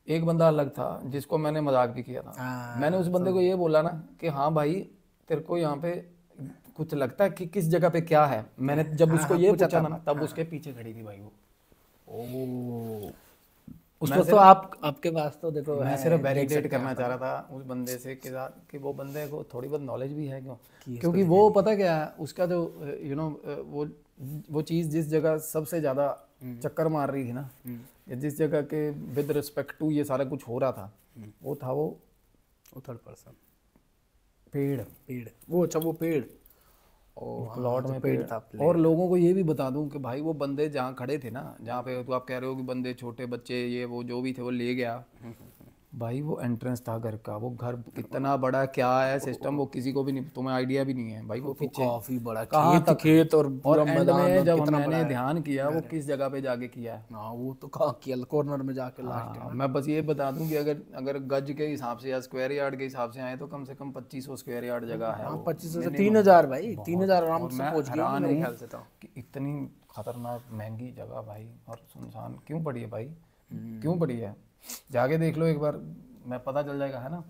एक बंदा अलग था जिसको मैंने मजाक भी किया था। मैंने उस बंदे को ये बोला ना कि हाँ भाई तेरे को यहाँ पे कुछ लगता है कि किस जगह पे क्या है। मैंने जब उसको ये पूछा था ना, तब उसके पीछे खड़ी थी भाई वो। ओ उस वक्त तो आपके पास तो देखो, मैं सिर्फ वैलिडेट करना चाह रहा था उस बंदे से कि वो बंदे को थोड़ी बहुत नॉलेज भी है, क्योंकि वो पता क्या है उसका जो वो चीज़ जिस जगह सबसे ज़्यादा चक्कर मार रही थी ना, या जिस जगह के विद रिस्पेक्ट टू ये सारा कुछ हो रहा था, वो था वो थर्ड पर्सन पेड़। वो अच्छा वो पेड़, प्लॉट में पेड़ था। और लोगों को ये भी बता दूं कि भाई वो बंदे जहाँ खड़े थे ना, जहाँ पे तो आप कह रहे हो कि बंदे छोटे बच्चे ये वो जो भी थे वो ले गया, भाई वो एंट्रेंस था घर का। वो घर कितना बड़ा क्या है सिस्टम, वो किसी को भी नहीं, तुम्हें आइडिया भी नहीं है भाई। वो पीछे काफी बड़ा कहाँ तक खेत और एंड में जब मैंने ध्यान किया वो किस जगह पे जाके किया है। हाँ वो तो कहाँ किया, कॉर्नर में जाके लास्ट। मैं बस ये बता दूं कि अगर गज के हिसाब से या स्क्वायर यार्ड के हिसाब से आए तो कम से कम 2500 स्क्वायर यार्ड जगह है। 2500 से 3000 भाई, 3000 आराम से पहुंच गए हैरान मेरे हूं ख्याल से तो। कि इतनी खतरनाक महंगी जगह भाई, और सुनसान क्यों पड़ी है भाई, क्यों पड़ी है, जाके देख लो एक बार, मैं पता चल जाएगा, है ना।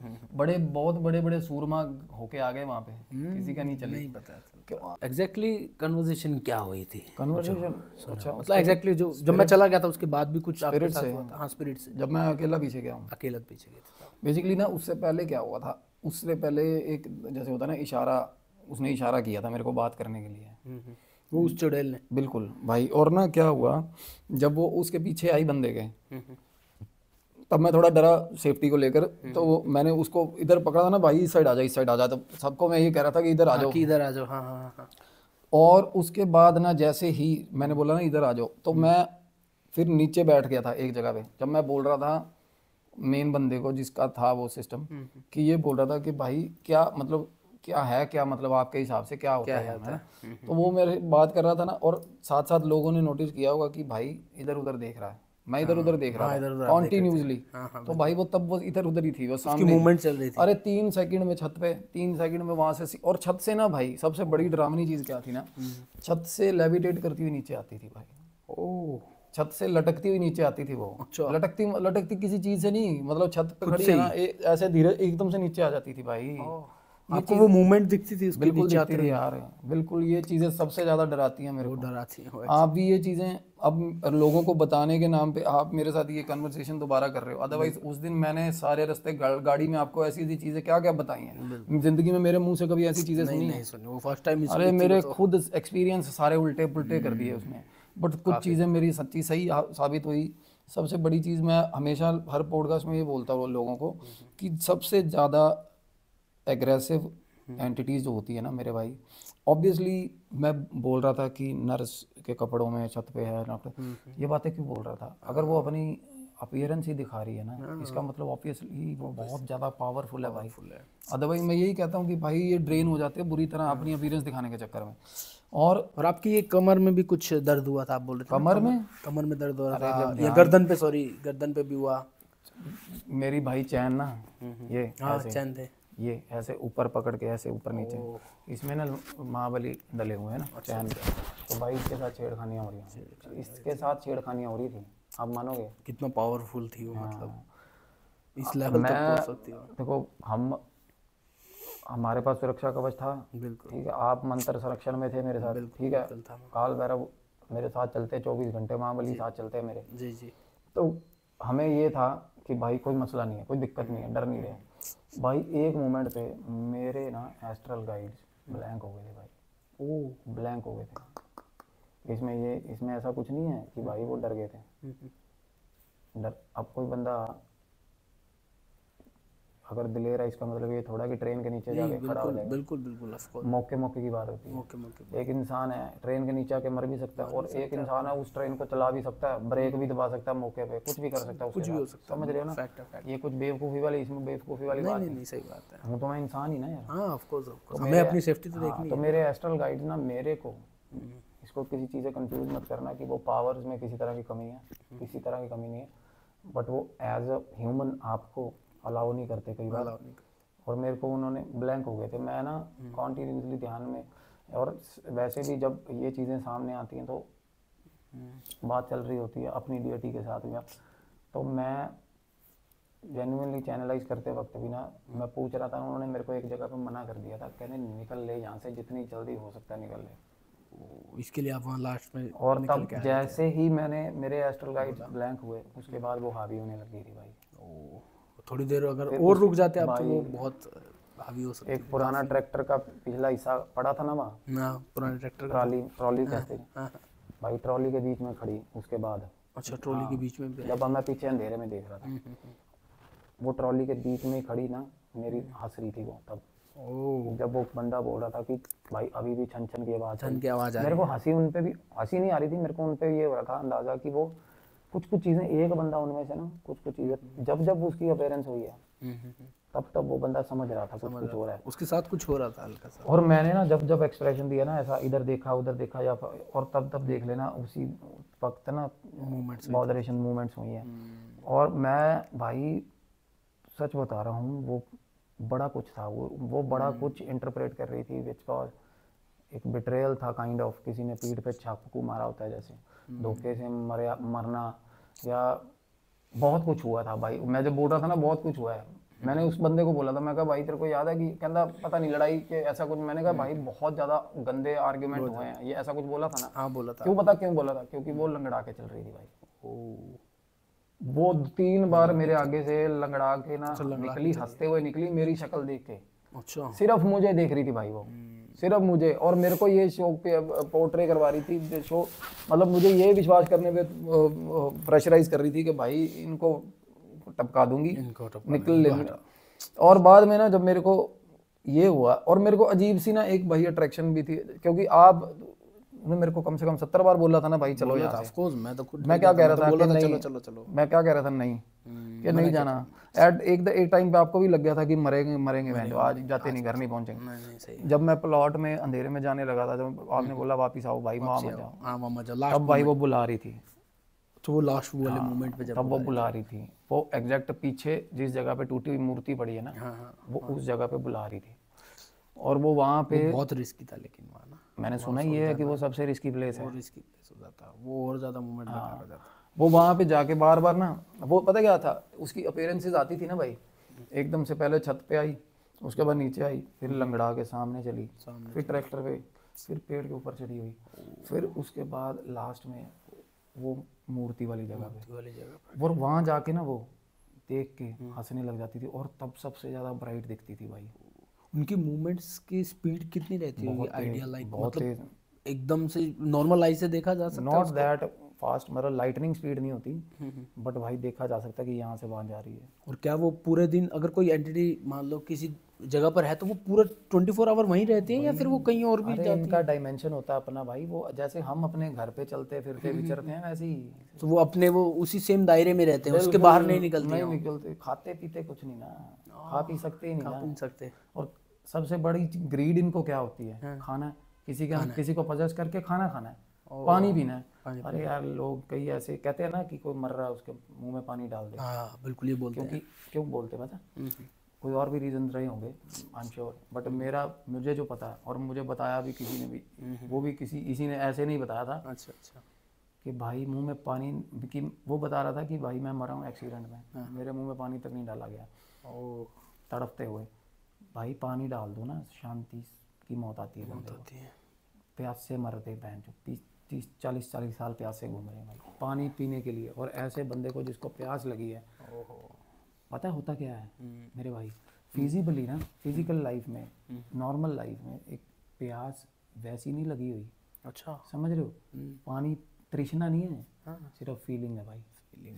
बहुत बड़े सूरमा होके आ गए वहाँ पे, किसी का नहीं चले, नहीं पता एग्जैक्टली कन्वर्सेशन क्या हुई थी। कन्वर्सेशन अच्छा मतलब एग्जैक्टली जो जब मैं चला गया था उसके बाद भी कुछ आपके साथ हुआ था? हाँ स्पिरिट से। जब मैं अकेला पीछे गया हूँ, अकेला पीछे गया था बेसिकली ना। उससे पहले क्या हुआ था, उससे पहले एक जैसे होता है ना इशारा, उसने इशारा किया था मेरे को बात करने के लिए, वो उस चुड़ैल ने। बिल्कुल भाई। और ना क्या हुआ, जब वो उसके पीछे आई बंदे के, तब मैं थोड़ा डरा सेफ्टी को लेकर, तो मैंने उसको इधर पकड़ा था ना, भाई इस साइड आ जा, इस साइड आ जा। तो सबको मैं ये कह रहा था कि इधर आ जाओ, इधर आ जाओ। हाँ हाँ हाँ। और उसके बाद ना जैसे ही मैंने बोला ना इधर आ जाओ, तो मैं फिर नीचे बैठ गया था एक जगह पे। जब मैं बोल रहा था मेन बंदे को जिसका था वो सिस्टम, कि ये बोल रहा था कि भाई क्या मतलब, क्या मतलब आपके हिसाब से क्या होता है ना। तो वो मेरे बात कर रहा था ना, और साथ साथ लोगों ने नोटिस किया होगा कि भाई इधर उधर देख रहा है, मैं इधर उधर देख रहा था कॉन्टिन्यूसली। तो भाई वो तब वो इधर उधर ही थी, वो सामने मूवमेंट चल रही थी। अरे 3 सेकंड में छत पे, 3 सेकंड में वहां से, और छत से ना भाई सबसे बड़ी डरावनी चीज क्या थी ना, छत से लेविटेट करती हुई नीचे आती थी भाई। ओह, छत से लटकती हुई नीचे आती थी वो। अच्छा। लटकती किसी चीज से नहीं, मतलब छत पे खड़ी है ना, ऐसे धीरे एकदम से नीचे आ जाती थी भाई। आपको वो मूवमेंट दिखती थी उसकी? बिल्कुल दिखती थी यार, बिल्कुल। ये चीजें सबसे ज्यादा डराती हैं मेरे को, डराती हैं। आप भी ये चीजें अब लोगों को बताने के नाम पे आप मेरे साथ ये कन्वर्सेशन दोबारा कर रहे हो। अदरवाइज उस दिन मैंने सारे रास्ते गाड़ी में आपको ऐसी ऐसी चीजें क्या क्या बताई हैं, जिंदगी में मेरे मुंह से कभी ऐसी चीजें सुनी नहीं सुनी, वो फर्स्ट टाइम। अरे मेरे खुद एक्सपीरियंस सारे उल्टे पुल्टे कर दिए उसमें, बट कुछ चीज़ें मेरी सच्ची सही साबित हुई। सबसे बड़ी चीज़ मैं हमेशा हर पॉडकास्ट में ये बोलता हूँ लोगों को कि सबसे ज़्यादा एग्रेसिव एंटिटीज़ जो होती है ना मेरे भाई, ऑब्वियसली मैं बोल रहा था कि नर्स के कपड़ों में छत पे है ना, ये बातें क्यों बोल रहा था? अगर वो अपनी अपीयरेंस ही दिखा रही है ना, इसका मतलब ऑब्वियसली वो बहुत ज़्यादा पावरफुल है भाई। अदरवाइज मैं यही कहता हूँ कि भाई ये ड्रेन हो जाते हैं बुरी तरह अपनी अपीयरेंस दिखाने के चक्कर में। और आपकी ये कमर में भी कुछ दर्द हुआ था, आप बोल रहे थे ना? कमर में दर्द हो रहा था, या गर्दन पे, सॉरी गर्दन पे भी हुआ? मेरी भाई चैन ना, ये ऐसे चैन थे, ये ऐसे ऊपर पकड़ के ऐसे ऊपर नीचे, इसमें ना महाबली डले हुए हैं ना चैन के, तो भाई इसके साथ छेड़खानियाँ हो रही हैं, इसके साथ छेड़खानियाँ हो रही थी, आप मानोगे? कितना पावरफुल थी वो, मतलब इस लेवल तक पहुंच सकती है। देखो हमारे पास सुरक्षा कवच था, बिल्कुल ठीक है, आप मंत्र संरक्षण में थे मेरे साथ, ठीक है, काल भैरव मेरे साथ चलते 24 घंटे, महाबली साथ चलते मेरे जी जी। तो हमें ये था कि भाई कोई मसला नहीं है, कोई दिक्कत नहीं है, डर नहीं रहे भाई। एक मोमेंट पे मेरे ना एस्ट्रल गाइड्स ब्लैंक हो गए थे भाई, ओ ब्लैंक हो गए थे। इसमें ऐसा कुछ नहीं है कि भाई वो डर गए थे, डर अब कोई बंदा अगर दिलेर है इसका मतलब ये थोड़ा कि ट्रेन के नीचे जाके खड़ा हो जाएगा, बिल्कुल बिल्कुल ऑफ कोर्स, मौके की बात होती है, मौके एक इंसान है ट्रेन के नीचे आके मर भी सकता है, और एक इंसान है उस ट्रेन को चला भी सकता है, ब्रेक भी दबा सकता है मौके पे, कुछ भी कर सकता है, कुछ भी हो सकता है, समझ रहे हो ना? फैक्ट ये कुछ बेवकूफ़ी वाली, इसमें बेवकूफ़ी वाली बात नहीं, सही बात है। हूँ तो मैं इंसान ही ना यार। हाँ ऑफ कोर्स हमें अपनी सेफ्टी तो देखनी है। तो मेरे एस्ट्रल गाइड ना मेरे को, इसको किसी चीज़ से कंफ्यूज मत करना कि वो पावर्स में किसी तरह की कमी है, किसी तरह की कमी नहीं है, बट वो एज अ ह्यूमन आपको अलाउ नहीं करते कई बार, और मेरे को उन्होंने ब्लैंक हो गए थे। मैं ना कॉन्टीन्यूसली ध्यान में, और वैसे भी जब ये चीज़ें सामने आती हैं तो बात चल रही होती है अपनी डिटी के साथ में, तो मैं जेन्युइनली चैनलाइज करते वक्त भी ना मैं पूछ रहा था, उन्होंने मेरे को एक जगह पे मना कर दिया था, कहने निकल ले यहाँ से, जितनी जल्दी हो सकता है निकल ले। इसके लिए आप वहाँ लास्ट में, और तब जैसे ही मेरे एस्ट्रल गाइड ब्लैंक हुए, उसके बाद वो हावी होने लगी थी भाई। थोड़ी देर अगर और रुक जाते आप तो वो बहुत हावी हो सकता। एक पुराना ट्रैक्टर का पिछला हिस्सा पड़ा था ना वहाँ, पुराने ट्रैक्टर का ट्रॉली कहते हैं भाई, ट्रॉली के बीच में खड़ी, उसके बाद अच्छा ट्रॉली के बीच में, जब मैं पीछे अंधेरे में देख रहा था, वो ट्रॉली के बीच में खड़ी ना, मेरी हंस रही थी वो तब, जब वो बंदा बोल रहा था कि भाई अभी भी छन छन की आवाज मेरे को हंसी, उन पे भी हंसी नहीं आ रही थी, मेरे को उन पे ये हो रहा था अंदाजा कि वो कुछ चीजें, एक बंदा उनमें से ना कुछ चीजें जब उसकी अपीयरेंस हुई है तब वो बंदा समझ रहा था कुछ हो रहा है, उसके साथ कुछ हो रहा था हल्का सा। और मैंने ना जब एक्सप्रेशन दिया ना ऐसा, इधर देखा उधर देखा, या और तब देख लेना उसी वक्त ना मॉडरेशन मूवमेंट्स हुई है। और मैं भाई सच बता रहा हूँ, वो बड़ा कुछ था, वो बड़ा कुछ इंटरप्रेट कर रही थी, विच वाज एक बिट्रेयल था काइंड ऑफ, किसी ने पीठ पे चाकू मारा होता है जैसे, धोखे से मरना, या बहुत कुछ हुआ था भाई। मैं जब बोल रहा था ना बहुत कुछ हुआ है, मैंने उस बंदे को बोला था, मैं कहा भाई तेरे को याद है कि, कहता पता नहीं लड़ाई के ऐसा कुछ, मैंने कहा भाई बहुत ज्यादा गंदे आर्ग्यूमेंट हुए हैं, ये ऐसा कुछ बोला था ना। हाँ बोला था। क्यों बोला था? क्योंकि वो लंगड़ा के चल रही थी भाई, वो 3 बार मेरे आगे से लंगड़ा के ना निकली, हंसते हुए निकली मेरी शक्ल देख के, अच्छा सिर्फ मुझे देख रही थी भाई वो, सिर्फ मुझे, और मेरे को ये शो पे पोर्ट्रे करवा रही थी, शो मतलब मुझे ये विश्वास करने पे प्रेशराइज कर रही थी कि भाई इनको टपका दूंगी, निकल लेंगे। और बाद में ना जब मेरे को ये हुआ, और मेरे को अजीब सी ना एक भाई अट्रैक्शन भी थी, क्योंकि आप ने मेरे को कम से कम 70 बार बोला था ना भाई चलो यहाँ से, मैं तो खुद मैं क्या कह रहा था कि नहीं, चलो मैं क्या कह रहा था नहीं कि नहीं जाना। एक टाइम पे आपको भी लग गया था कि मरेंगे मैं, आज जाते नहीं, घर नहीं पहुंचेंगे। जब मैं प्लॉट में अंधेरे में जाने लगा था, जब आपने बोला वापिस आओ भाई, वहाँ मत जाओ, तब भाई वो बुला रही थी, तो वो लास्ट वाले मोमेंट पे तब वो बुला रही थी, वो एग्जैक्ट पीछे जिस जगह पे टूटी हुई मूर्ति पड़ी है ना, वो उस जगह पे बुला रही थी। और वो वहाँ पे बहुत रिस्की था, लेकिन वहाँ ना मैंने सुना ही है कि वो सबसे रिस्की प्लेस है, रिस्की प्लेस हो जाता, वो और ज्यादा मूवमेंट बेकार हो जाता। वो वहाँ पे जाके बार बार ना, वो पता क्या था, उसकी अपीयरेंसेस आती थी ना भाई, एकदम से पहले छत पे आई, उसके बाद नीचे आई, फिर लंगड़ा के सामने चली, फिर ट्रैक्टर पे, फिर पेड़ के ऊपर चढ़ी हुई, फिर उसके बाद लास्ट में वो मूर्ति वाली जगह पे, और वहाँ जाके ना वो देख के हंसने लग जाती थी, और तब सबसे ज़्यादा ब्राइट दिखती थी भाई। उनकी मूवमेंट्स की स्पीड कितनी रहती है आइडिया, लाइक मतलब एकदम से नॉर्मल आई से देखा जा सकता है? नॉट दैट फास्ट मतलब लाइटनिंग स्पीड नहीं होती, बट भाई देखा जा सकता है कि यहाँ से वहाँ जा रही है। और क्या वो पूरे दिन अगर कोई एंटिटी मान लो किसी जगह पर है तो वो पूरा 24 आवर वहीं रहती है या फिर वो कहीं और भी अरे जाती इनका डायमेंशन होता है अपना भाई, वो जैसे हम अपने घर पे चलते फिरते विचरते हैं वैसे ही है? तो वो अपने वो उसी सेम दायरे में रहते हैं, उसके बिल्कुल बाहर नहीं निकलते नहीं हैं वो। निकलते, खाते पीते कुछ नहीं ना, खा पी सकते ही नहीं खा ना। भी नहीं सकते। और सबसे बड़ी ग्रीड इनको क्या होती है, खाना है। किसी को पजेस करके खाना खाना है, पानी पीना है। अरे यार लोग कई ऐसे कहते हैं ना कि कोई मर रहा है उसके मुंह में पानी डाल दे, हाँ बिल्कुल ये बोलते क्योंकि क्यों बोलते हैं पता, कोई और भी रीजन रहे होंगे आई एम श्योर, बट मुझे जो पता है और मुझे बताया भी किसी ने भी, वो भी इसी ने ऐसे नहीं बताया था। अच्छा अच्छा। कि भाई मुंह में पानी, कि वो बता रहा था कि भाई मैं मरा हूँ एक्सीडेंट में, मेरे मुंह में पानी तक नहीं डाला गया, ओ तड़पते हुए। भाई पानी डाल दो ना, शांति की मौत आती है बंदे को। प्यास से मरते बहन जो 30-40 साल प्यास से घूम रहे हैं भाई पानी पीने के लिए। और ऐसे बंदे को जिसको प्यास लगी है, पता है होता क्या है मेरे भाई, फिजिबली ना, फिजिकल लाइफ में, नॉर्मल लाइफ में एक प्यास वैसी नहीं लगी हुई। अच्छा समझ रहे हो, पानी तृष्णा नहीं है, सिर्फ फीलिंग है भाई,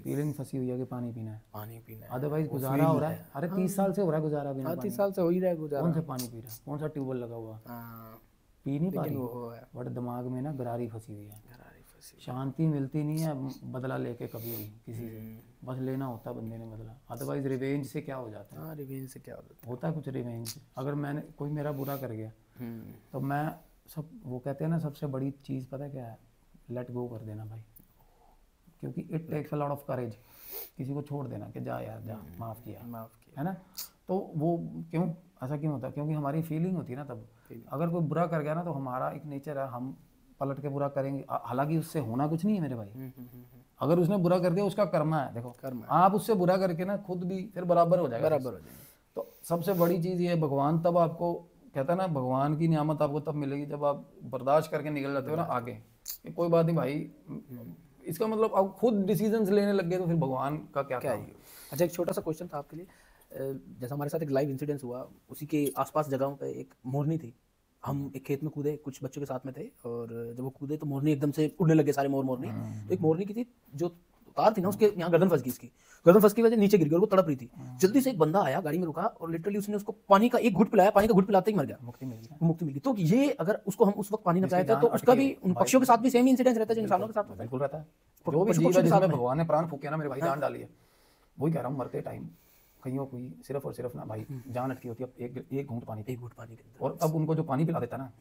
फीलिंग फंसी हुई है कि पानी पीना है, पानी पीना है। अदरवाइज गुजारा हो रहा है। अरे 30 साल से हो रहा है गुजारा बिना 30 साल से हो ही रहा है गुजारा। कौन सा पानी पी रहा है, कौन सा ट्यूबवेल लगा हुआ, पी नहीं पा रही, बट दिमाग में ना गरारी फंसी हुई है, शांति मिलती नहीं है बदला लेके कभी भी किसी से, बस लेना होता है बंदे ने बदला। अदरवाइज रिवेंज से क्या हो जाता है, रिवेंज से क्या होता होता है कुछ रिवेंज से। अगर मैंने कोई मेरा बुरा कर गया तो मैं वो कहते हैं ना सबसे बड़ी चीज़ पता है क्या है, लेट गो कर देना भाई, क्योंकि it takes a lot of courage किसी को छोड़ देना कि जा यार जा, माफ़ किया है ना। तो वो क्यों ऐसा क्यों होता है, क्योंकि हमारी फीलिंग होती है ना तब। अगर कोई बुरा कर गया ना तो हमारा एक नेचर है, हम पलट के बुरा करेंगे, हालांकि उससे होना कुछ नहीं है मेरे भाई। अगर उसने बुरा कर दिया उसका कर्मा है, देखो आप उससे बुरा करके ना खुद भी फिर बराबर हो जाएगा, बराबर हो जाएगा। तो सबसे बड़ी चीज़ ये है, भगवान तब आपको कहता है ना, भगवान की नियामत आपको तब मिलेगी जब आप बर्दाश्त करके निकल जाते हो ना आगे, कि कोई बात नहीं भाई, इसका मतलब आप खुद डिसीजंस लेने लग गए तो फिर भगवान का क्या काम। अच्छा एक छोटा सा क्वेश्चन था आपके लिए, जैसा हमारे साथ एक लाइव इंसिडेंस हुआ, उसी के आसपास जगहों पे एक मोरनी थी, हम एक खेत में कूदे, कुछ बच्चों के साथ में थे, और जब वो कूदे तो मोरनी एकदम से उड़ने लगे सारे मोरनी। तो एक मोरनी की थी जो तार थी ना, उसके यहाँ गर्दन फंस गई, इसकी गर्दन फंस की वजह नीचे गिर गई और वो तड़प रही थी। जल्दी से एक बंदा आया, गाड़ी में रुका और लिटरली उसने उसको पानी का एक घुट पिलाया, पानी का घुट पिलाते ही मर गया, मुक्ति मिल गई। मुक्ति मिल गई। तो ये अगर उसको हम उस वक्त पानी न पिलाया था तो उसका भी उन पक्षियों के साथ भी सेम इंसिडेंस रहता है जो इंसानों के साथ बिल्कुल रहता है। जो भी जीव है जिसमें भगवान ने प्राण फूके ना मेरे भाई, जान डाली है, वही कह रहा हूँ, मरते टाइम कईयों को सिर्फ और सिर्फ ना भाई जान अटकी होती है एक घूंट पानी के अंदर। और अब उनको जो पानी पिला देता ना,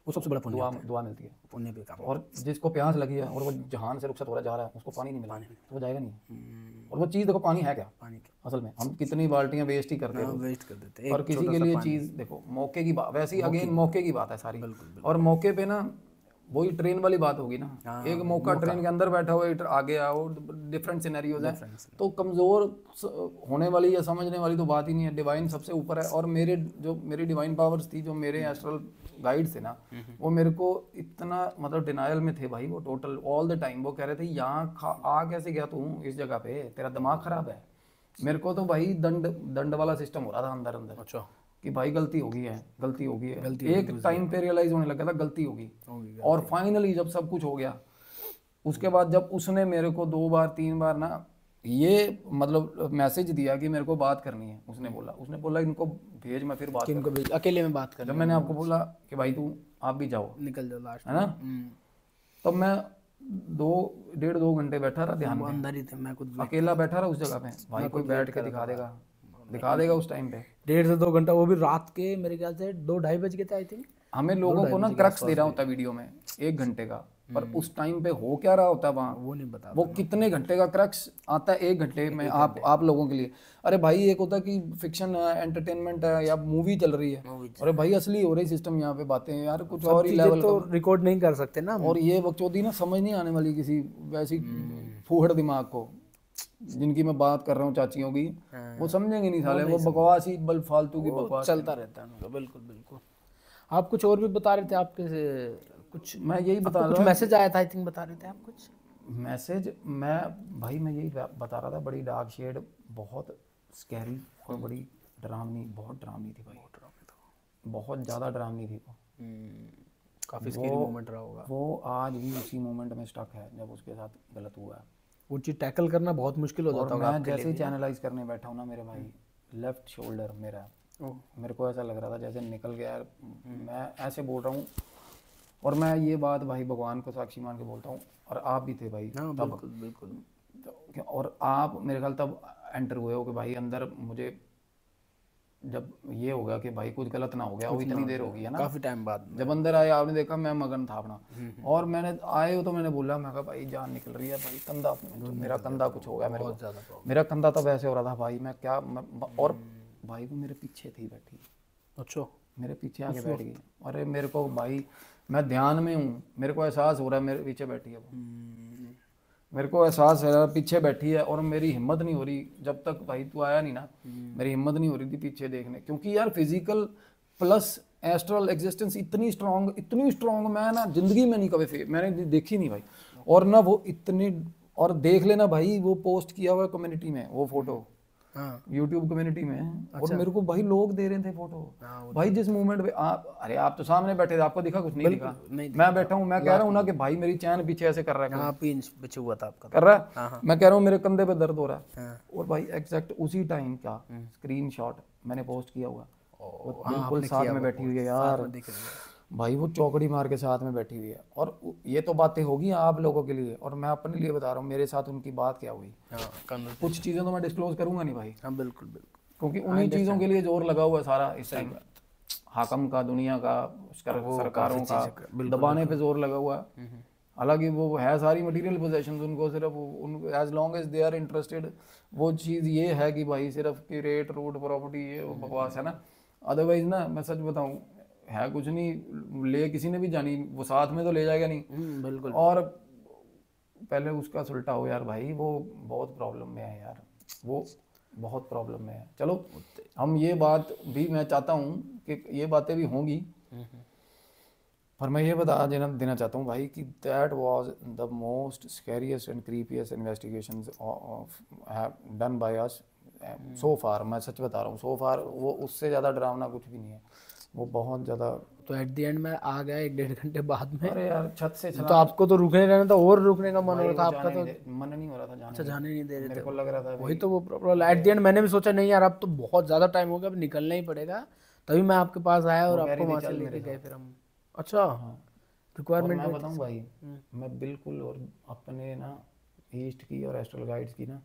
वो सबसे बड़ा दुआ मिलती है, पुण्य पे काम। और जिसको प्यास लगी है और वो जहान से रुखसत हो रहा जा रहा है, उसको पानी नहीं मिला तो वो जाएगा नहीं। और वो चीज़ देखो, पानी है क्या, पानी असल में हम कितनी बाल्टियां वेस्ट ही करते हैं, वेस्ट कर देते हैं। और किसी के लिए चीज़ देखो, मौके की बात, वैसे ही अगेन मौके की बात है सारी। और मौके पे ना वही ट्रेन वाली बात होगी ना, एक मौका ट्रेन के अंदर बैठा हुआ, एक आगे आओ, डिफरेंट सिनेरियोज है, तो कमज़ोर होने वाली या समझने वाली तो बात ही नहीं है। डिवाइन सबसे ऊपर है। और मेरी डिवाइन पावर्स थी, जो मेरे एस्ट्रल गाइड थे ना, वो मेरे को इतना मतलब डिनायल में थे भाई, वो टोटल ऑल द टाइम वो कह रहे थे यहाँ आ कैसे गया तू इस जगह पे, तेरा दिमाग खराब है। मेरे को तो भाई दंड वाला सिस्टम हो रहा था अंदर अंदर। अच्छा, कि भाई गलती हो गई है। एक टाइम पे रियलाइज होने लगा था गलती होगी। और फाइनली जब सब कुछ हो गया, उसके बाद जब उसने मेरे को 2 बार 3 बार ना ये मतलब मैसेज दिया कि मेरे को बात करनी है, उसने बोला इनको भेज, मैं फिर बात करूंगा, अकेले में बात कर। जब मैंने आपको बोला कि भाई आप भी जाओ, निकल जाओ लास्ट, है ना, तब मैं 1.5-2 घंटे बैठा रहा ध्यान में, अंदर ही थे, मैं खुद अकेला बैठा रहा उस जगह पे। भाई कोई बैठ के दिखा देगा उस टाइम पे। 1.5 से 2 घंटा, वो भी रात के मेरे ख्याल से 2-2:30 बज गए थे आई थिंक। हमें लोगों को ना क्रक्स दे रहा होता है वीडियो में 1 घंटे का, पर उस टाइम पे हो क्या रहा होता है वहाँ, वो नहीं बता, वो कितने घंटे का क्रक्स आता है 1 घंटे में आप लोगों के लिए। अरे भाई एक होता है कि फिक्शन है, एंटरटेनमेंट है, या मूवी चल रही है, अरे भाई असली हो रही सिस्टम यहाँ पे, बातें यार कुछ और ही लेवल तो रिकॉर्ड नहीं कर सकते ना। और ये बकचोदी ना समझ नहीं आने वाली किसी वैसी फूहड़ दिमाग को, जिनकी मैं बात कर रहा हूँ चाचियों की, वो समझेंगे नहीं साले, वो बकवास ही बल फालतू की बकवास चलता रहता है। बिल्कुल बिल्कुल। आप कुछ और भी बता रहे थे, आपके कुछ, मैं यही बता रहा था, मैसेज आया था आई थिंक, बता रहे थे आप कुछ मैसेज। मैं यही बता रहा था, बड़ी डार्क शेड, बहुत स्कैरी और बड़ी डरावनी, बहुत डरावनी थी भाई, बहुत ज़्यादा डरावनी थी वो। काफ़ी स्कैरी मोमेंट रहा होगा। वो आज भी उसी मोमेंट में स्टक है जब उसके साथ गलत हुआ है। वो चीज़ टैकल करना बहुत मुश्किल हो और जाता होगा मैं आपके जैसे लिए ही चैनलाइज करने बैठा हूँ ना मेरे भाई, लेफ्ट शोल्डर मेरा, मेरे को ऐसा लग रहा था जैसे निकल गया यार। मैं ऐसे बोल रहा हूँ, और मैं ये बात भाई भगवान को साक्षी मान के बोलता हूँ, और आप भी थे भाई तब। बिल्कुल बिल्कुल। और आप मेरे ख्याल तब एंटर हुए हो कि भाई अंदर मुझे जब ये होगा कि भाई कुछ गलत ना हो गया, वो इतनी देर हो गई है ना, काफ़ी टाइम बाद जब अंदर आए आपने देखा मैं मगन था अपना। और मैंने आए हो तो मैंने बोला, मैं कहा भाई जान निकल रही है भाई, कंधा मेरा कंधा कुछ हो गया मेरे को, ज़्यादा प्रॉब्लम। मेरा कंधा तब ऐसे हो रहा था भाई, मैं क्या और भाई वो मेरे पीछे थी बैठी, अच्छा मेरे पीछे आके बैठ गई। अरे मेरे को भाई, मैं ध्यान में हूँ, मेरे को एहसास हो रहा है मेरे पीछे बैठी है वो, मेरे को एहसास है पीछे बैठी है, और मेरी हिम्मत नहीं हो रही जब तक भाई तू आया नहीं ना, मेरी हिम्मत नहीं हो रही थी पीछे देखने, क्योंकि यार फिजिकल प्लस एस्ट्रल एग्जिस्टेंस इतनी स्ट्रॉन्ग मैं ना जिंदगी में नहीं कभी मैंने देखी नहीं भाई। और ना वो इतनी, और देख लेना भाई वो पोस्ट किया हुआ है कम्युनिटी में वो फोटो, हाँ यूट्यूब कम्युनिटी में, और मेरे को भाई लोग दे रहे थे फोटो। हाँ, भाई जिस मोमेंट पे आप, अरे आप तो सामने बैठे थे, आपको दिखा कुछ नहीं दिखा, नहीं मैं बैठा हूँ, मैं कह रहा हूँ ना कि भाई मेरी चैन पीछे ऐसे कर रहा है, यहाँ पे इंच पीछे हुआ था आपका। कर रहा है, मैं कह रहा हूँ मेरे कंधे पे दर्द हो रहा है। हाँ। और भाई एग्जैक्ट उसी टाइम का स्क्रीनशॉट मैंने पोस्ट किया हुआ, वो बिल्कुल साथ में बैठी हुई है यार दिख रही है। भाई, वो चौकड़ी मार के साथ में बैठी हुई है। और ये तो बातें होगी आप लोगों के लिए, और मैं अपने लिए बता रहा हूँ मेरे साथ उनकी बात क्या हुई। कुछ चीज़ें तो मैं डिस्क्लोज करूंगा नहीं भाई, हाँ बिल्कुल बिल्कुल, क्योंकि उन्हीं चीज़ों के लिए जोर लगा हुआ है सारा इस टाइम, हाकम का, दुनिया का, सरकारों का दबाने पे जोर लगा हुआ है। हालांकि वो है सारी मटेरियल पोजेशंस, उनको सिर्फ उन as long as they are interested, वो चीज़ ये है कि भाई सिर्फ कि रेट रोड प्रॉपर्टी ये वो बकवास है ना। अदरवाइज ना मैं सच बताऊं है कुछ नहीं, ले किसी ने भी जानी, वो साथ में तो ले जाएगा नहीं बिल्कुल। और पहले उसका सुलटा हो यार भाई, वो बहुत प्रॉब्लम में है यार, वो बहुत प्रॉब्लम में है। चलो हम ये बात भी, मैं चाहता हूँ कि ये बातें भी होंगी, पर मैं ये बता देना चाहता हूँ भाई कि that was the most scariest and creepiest investigations done by us so far. मैं सच बता रहा हूँ, सो फार वो उससे ज़्यादा डरावना कुछ भी नहीं है, वो बहुत ज़्यादा। तो एट द एंड में आ गया 1-1.5 घंटे बाद में। अरे यार छत से तो आपको तो रुकने रहना था, और रुकने का मन हो रहा था आपका, तो मन नहीं हो रहा था जाने। अच्छा जाने नहीं दे रहे मेरे थे, को लग रहा था वही तो वो प्रॉब्लम। एट द एंड मैंने भी सोचा नहीं यार अब तो बहुत ज़्यादा टाइम हो गया, अब निकलना ही पड़ेगा, तभी मैं आपके पास आया और आपको वहाँ से लेके गए फिर हम। अच्छा रिक्वायरमेंट मैं बताऊँ भाई, मैं बिल्कुल और अपने ना ईस्ट की और एस्ट्रल गाइड्स की ना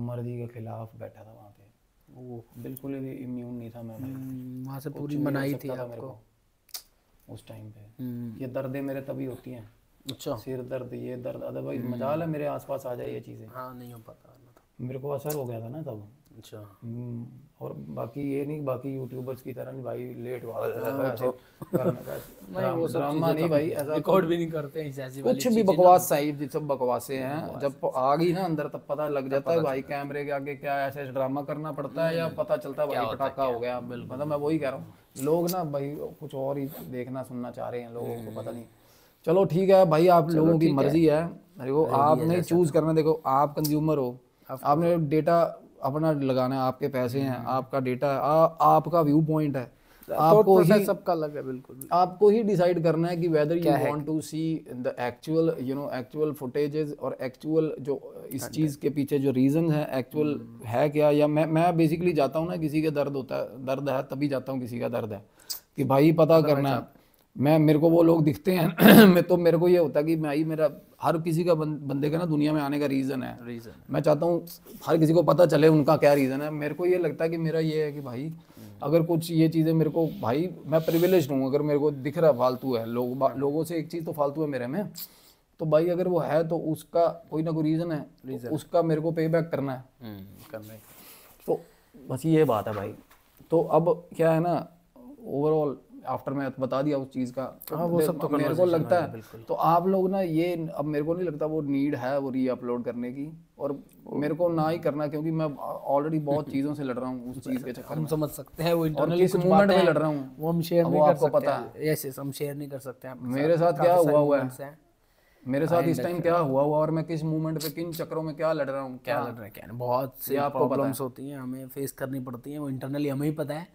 मर्जी के खिलाफ बैठा था वहाँ पे, वो बिल्कुल भी इम्यून नहीं था मैं भाई। वहाँ से पूरी मनाई थी आपको उस टाइम पे। ये दर्दें मेरे तभी होती हैं, अच्छा सिर दर्द, ये दर्द, अदरवाइज मजाल है मेरे आसपास आ जाए ये चीज़ें। हाँ नहीं हो पाता, मेरे को असर हो गया था ना तब। अच्छा और बाकी ये नहीं, बाकी यूट्यूबर्स की तरह नहीं भाई लेट हुआ ड्रामा नहीं भाई, ऐसा रिकॉर्ड भी नहीं करते हैं ऐसी कुछ भी बकवास साहिब, सब बकवासें हैं। जब आ गई ना अंदर तब पता लग जाता है भाई कैमरे के आगे क्या ऐसे ड्रामा करना पड़ता है, या पता चलता है भाई पटाखा हो गया। मतलब मैं वही कह रहा हूँ, लोग ना भाई कुछ और ही देखना सुनना चाह रहे हैं, लोगों को पता नहीं। चलो ठीक है भाई, आप लोगों की मर्जी है, देखो आपने चूज करना, देखो आप कंज्यूमर हो, आपने डेटा अपना लगाना है, आपके पैसे हैं, आपका डेटा है, आपका व्यू पॉइंट है, आपको ही सबका अलग है बिल्कुल, आपको ही डिसाइड करना है कि whether you want to see the actual actual footages और एक्चुअल जो इस चीज़ के पीछे जो रीज़न है एक्चुअल है क्या। या मैं बेसिकली जाता हूँ ना, किसी के दर्द होता है, दर्द है तभी जाता हूँ, किसी का दर्द है कि भाई पता करना है। मेरे को वो लोग दिखते हैं मैं तो मेरे को ये होता है कि भाई मेरा हर किसी का बंदे का ना दुनिया में आने का रीज़न है, मैं चाहता हूँ हर किसी को पता चले उनका क्या रीज़न है। मेरे को ये लगता है कि मेरा ये है कि भाई अगर कुछ ये चीज़ें मेरे को, भाई मैं प्रिविलेज्ड हूँ, अगर मेरे को दिख रहा फालतू है, लोगों से एक चीज़ तो फालतू है मेरे में, तो भाई अगर वो है तो उसका कोई ना कोई रीज़न है, तो उसका मेरे को पे बैक करना है, तो बस ये बात है भाई। तो अब क्या है ना, ओवरऑल आफ्टर मैं बता दिया उस चीज़ का, तो वो सब तो मेरे को लगता है, तो आप लोग ना ये, अब मेरे को नहीं लगता वो नीड है वो री अपलोड करने की, और मेरे को ना ही करना, क्योंकि मैं ऑलरेडी बहुत चीज़ों से लड़ रहा हूँ उस चीज़ के चक्कर में। हम समझ सकते हैं वो इंटरनली कुछ मूवमेंट में लड़ रहा हूँ, वो हम शेयर नहीं कर सकते, पता है यस हम शेयर नहीं कर सकते। मेरे साथ क्या हुआ है, मेरे साथ इस टाइम क्या हुआ और मैं किस मूवमेंट पे किन चक्रों में क्या लड़ रहा हूँ, क्या लड़ रहा है, क्या बहुत सी प्रॉब्लम्स होती हैं, हमें फेस करनी पड़ती हैं, वो इंटरनली हमें ही पता है।